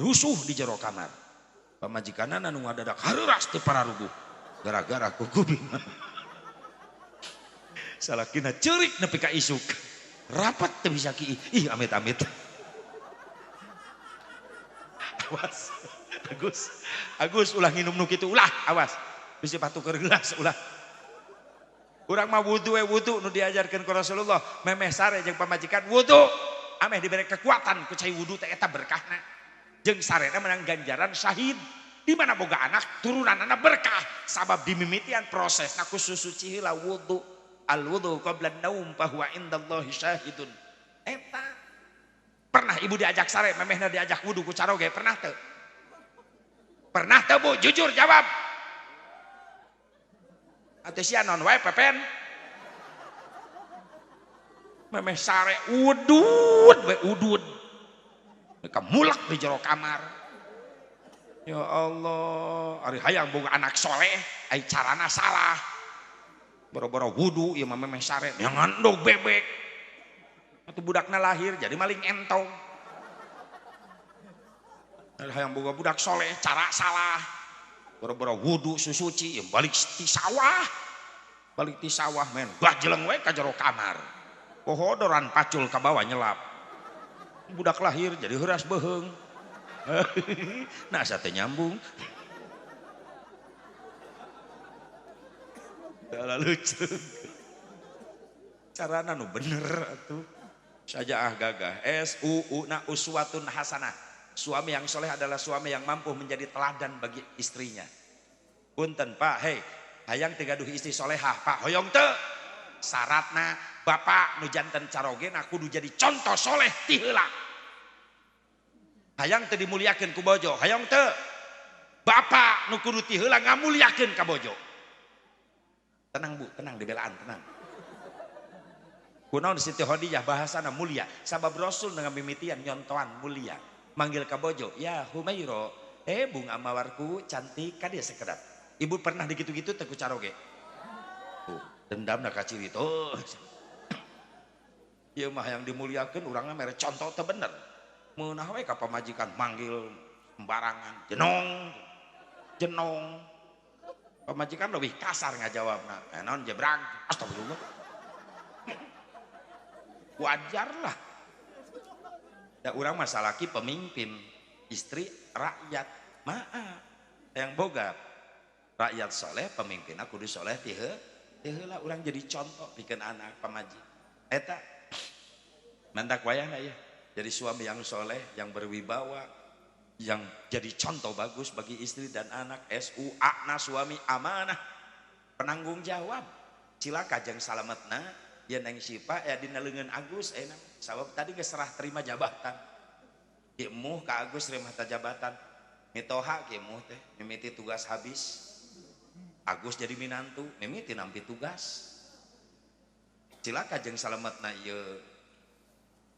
rusuh di jero kamar pamajikanna nu ngadadak hareuras teu pararubuh gara-gara ku kubima salakina ceurik nepi ka isuk rapet teu bisa ki ih amit-amit awas Agus ulah nginum nu kitu ulah awas bisa patukeun gelas ulah urang mah wudu nu diajarkeun ku Rasulullah memeh sare jeung pamajikan wudu ameh diberi kekuatan ku cai wudu teh eta berkahna jeung sarena menang ganjaran syahid di mana boga anak turunanna berkah sabab dimimitian prosesna ku suci heula wudu al wudu qabla naum fa huwa indallahi syahidun eta pernah ibu diajak sare memehna diajak wudu ku caroge pernah teu Bu jujur jawab atau sia non wae pepen memeh sare udud we udud mereka mulak di jero kamar. Ya Allah, ari hayang boga anak soleh ai carana salah. Boro-boro wudu ieu mah memeh sare yang ngandog bebek. Atuh budakna lahir jadi maling entong. Ari hayang boga budak soleh cara salah. Boro-boro wudu susuci balik ti sawah. Balik ti sawah men bajleng we ka jero kamar. Pohodoran pacul ka bawah nyelap. Budak lahir jadi heuras beheung. Nah sate nyambung. Dalah lucu. Carana nu bener atuh. Sajaah gagah. SUU uswatun hasanah. Suami yang soleh adalah suami yang mampu menjadi teladan bagi istrinya. Punten Pak, hei, hayang tigaduh istri solehah, Pak hoyong teu. Syaratna bapak nu janten carogena kudu jadi contoh soleh ti heula. Hayang teu dimuliakeun ku bojo, hayang teu. Bapak nu kudu ti heula ngamuliakeun ka bojo. Tenang Bu, tenang dibelaan, tenang. Kunaon Siti Khadijah bahasana mulia, sabab Rasul dengan mimitian nyontoan mulia. Manggil ka bojo, ya Humairo, bunga mawarku cantik ka dia sekedap. Ibu pernah digitu-gitu teu ku caroge. Tuh, dendamna ka ciri tuh. Ieu mah yang dimuliakeun urangna mere contoh teu bener. Meunah we ka pamajikan manggil sembarangan, jenong. Pamajikan lebih kasar ngajawabna. Naon jebrang, astagfirullah. Wajar lah. Da urang mah salaki pemimpin, istri rakyat. Maaf. Yang boga rakyat soleh, pemimpinna kudu soleh ti heula urang jadi contoh pikeun anak pamaji. Eta mantak wayahna ya. Jadi suami yang soleh, yang berwibawa, yang jadi contoh bagus bagi istri dan anak. SUA suami amanah, penanggung jawab. Cilaka jeung salametna ya neng Sipa ya dina leungeun Agus sabab tadi geus serah terima jabatan. Kieu muh ka Agus terima jabatan. Mitoha kieu muh teh mimiti tugas habis. Agus jadi minantu, mimiti nampi tugas. Cilaka jeung salametna ieu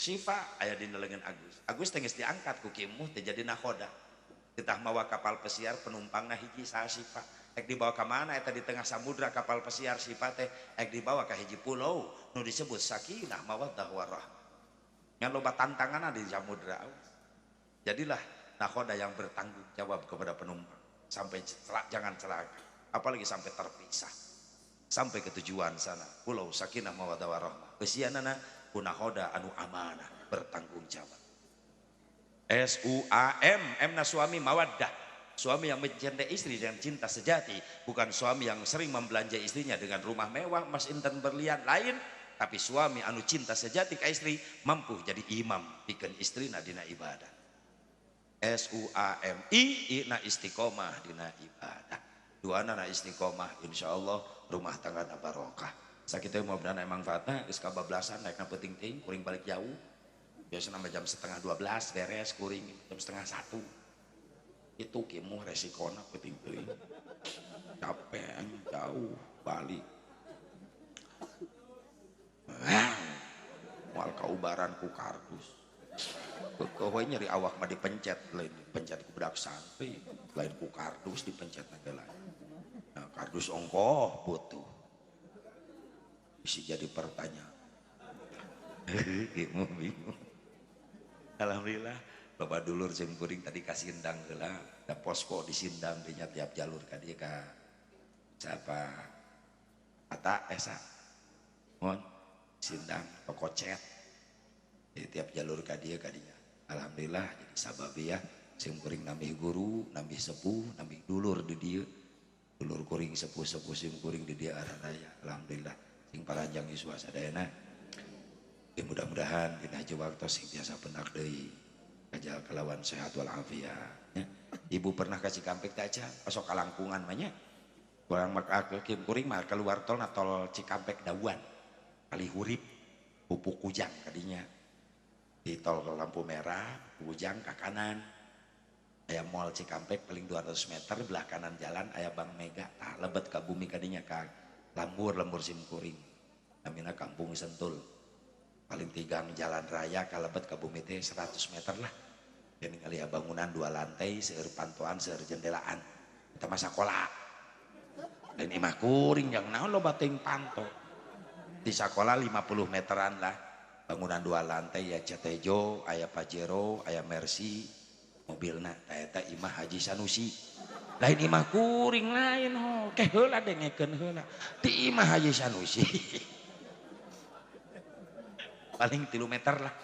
Sifa aya dina leungeun Agus. Agus teh geus diangkat ku kieu muh teh jadi nakhoda. Titah mawa kapal pesiar penumpangna hiji saha Sifa. Ek dibawa ke mana eta di tengah samudra kapal pesiar Sifa teh ek dibawa ke hiji pulau nu disebut Sakinah Mawaddah Warahmah. Ngan loba tantanganna di samudra. Jadilah nakhoda yang bertanggung jawab kepada penumpang sampai jangan celaka, apalagi sampai terpisah. Sampai ke tujuan sana, pulau Sakinah Mawaddah Warahmah. Eusianana ku nakhoda anu amanah, bertanggung jawab. SUAM, emna suami mawaddah. Suami yang mencintai istri dengan cinta sejati, bukan suami yang sering membelanja istrinya dengan rumah mewah, emas intan berlian lain, tapi suami anu cinta sejati ke istri, mampu jadi imam pikeun istrina dina ibadah. SUAMI ina istiqomah dina ibadah. Duana na istiqomah, insyaallah rumah tangga na barokah. Sakitu mudah-mudahan emang fatah geus kabablasan naikna peuting teuing kuring balik jauh. Biasana jam 11:30 beres kuring jam 12:30. Itu kimu resikona peuting teuing. Capek jauh balik. Moal kaubaran ku kardus. Keueuh nyeri awak mah dipencet, lain dipencet ku budak santai, lain ku kardus dipencet na lain. Nah, kardus ongkoh butuh. Bisa jadi pertanyaan. Kimu bingung. Alhamdulillah. Bapak dulur jeung kuring tadi ka Sindang heula, da posko di Sindang di tiap jalur ka dieu ka siapa? Ata esa. Mohon Sindang Pokocet. Di tiap jalur ka dieu ka dinya. Alhamdulillah jadi sababi ya jeung kuring nambih guru, nambih sepuh, nambih dulur di dieu. Dulur kuring sepuh-sepuh jeung kuring di dieu araraya. Alhamdulillah sing paranjang yuswa sadayana. Mudah-mudahan dina haji waktu sing biasa pendak deui. Kajal kelawan sehat walafiat. Ibu pernah kasih Cikampek aja, pasok kalangkungan banyak. Kurang kim kuring mah keluar tol na tol Cikampek Dawan, kali hurip, pupuk kujang kadinya. Di tol ke lampu merah, kujang ke kanan. Aya mall Cikampek paling 200 meter belah kanan jalan aya Bank Mega. Tah lebet ke bumi kadinya ka lembur sim kuring. Namina Kampung Sentul. paling tigang jalan raya kalebet ke bumi teh 100 meter lah. Dan ningali bangunan 2 lantai, seueur pantoan, seueur jendelaan. Eta mah sakola. Dan imah kuring yang naon loba teuing panto. Di sakola 50 meteran lah. Bangunan 2 lantai ya Cetejo, aya Pajero, aya Mercy, mobilna eta imah Haji Sanusi. Lain imah kuring lain ho, keh heula dengekeun heula. Ti imah Haji Sanusi. Paling 3 meter lah.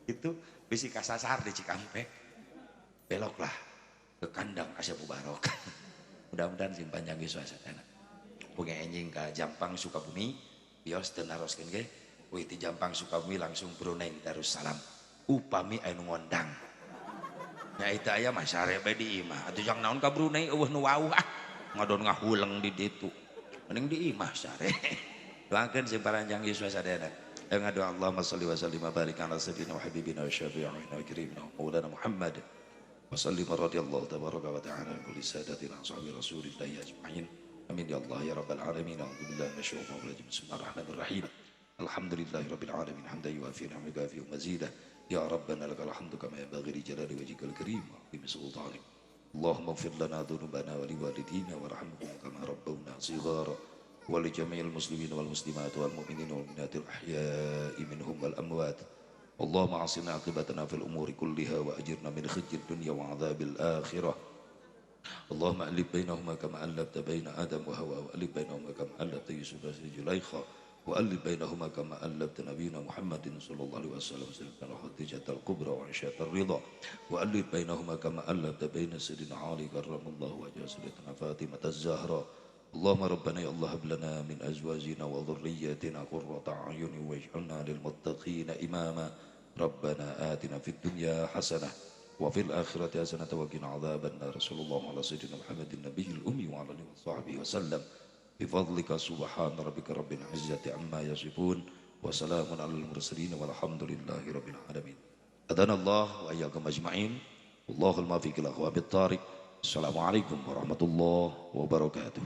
Itu bisi kasasar di Cikampek. Beloklah ke kandang Asep Mubarok. Mudah-mudahan sing panjang geus suasana. Punya enjing ka Jampang Sukabumi, bios teu naroskeun ge. Wih ti Jampang Sukabumi langsung Brunei Darussalam. Upami anu ngondang. Nya itu aya mah sare bae di imah. Atuh jang naon ka Brunei eueuh nu wauh ah. Ngadon ngahuleng di ditu. Mending di imah sare. Doakeun sing paranjang geus suasana. Ngadu Allahumma shalli wa sallim wa barik ala sayyidina wa habibina wa syafi'ina wa karimina maulana Muhammad. Wa sallim radhiyallahu tabaraka wa ta'ala an kulli sadatina ashabi Rasulillah ajma'in. Amin ya Allah ya rabbal alamin. Alhamdulillah masyaallah bismillahirrahmanirrahim. Alhamdulillahirabbil alamin hamdan yuwafi ni'maka wa mazidah. Ya Rabbana lakal hamdu kama yanbaghi li jalali wajhikal karim wa bi sultanik. Allahumma ighfir lana dhunubana wa liwalidina warhamhum kama rabbawna shighara wa li jami'il muslimin wal muslimat wal mu'minin wal mu'minat al ahya'i minhum wal amwat. Allahumma asina aqibatana fil umuri kulliha wa ajirna min khizyid dunya wa 'adzabil akhirah. Allahumma alif bainahuma kama allafta baina Adam wa Hawa wa alif bainahuma kama allafta Yusuf wa Zulaikha وألف بينهما كما ألفت نبينا محمد صلى الله عليه وسلم سيدنا خديجة الكبرى وعائشة الرضا وألف بينهما كما ألفت بين سيدنا علي كرم الله وجهه سيدنا فاطمة الزهراء اللهم ربنا يا الله هب لنا من أزواجنا وذرياتنا قرة أعين واجعلنا للمتقين إماما ربنا آتنا في الدنيا حسنة وفي الآخرة حسنة وقنا عذاب النار صلى الله على سيدنا محمد النبي الأمي وعلى آله وصحبه وسلم بفضلك سبحان ربك رب العزة عما يصفون وسلام على المرسلين والحمد لله رب العالمين. أذن الله وإياكم أجمعين. اللهم في كل أخواب الطارق. السلام عليكم ورحمة الله وبركاته.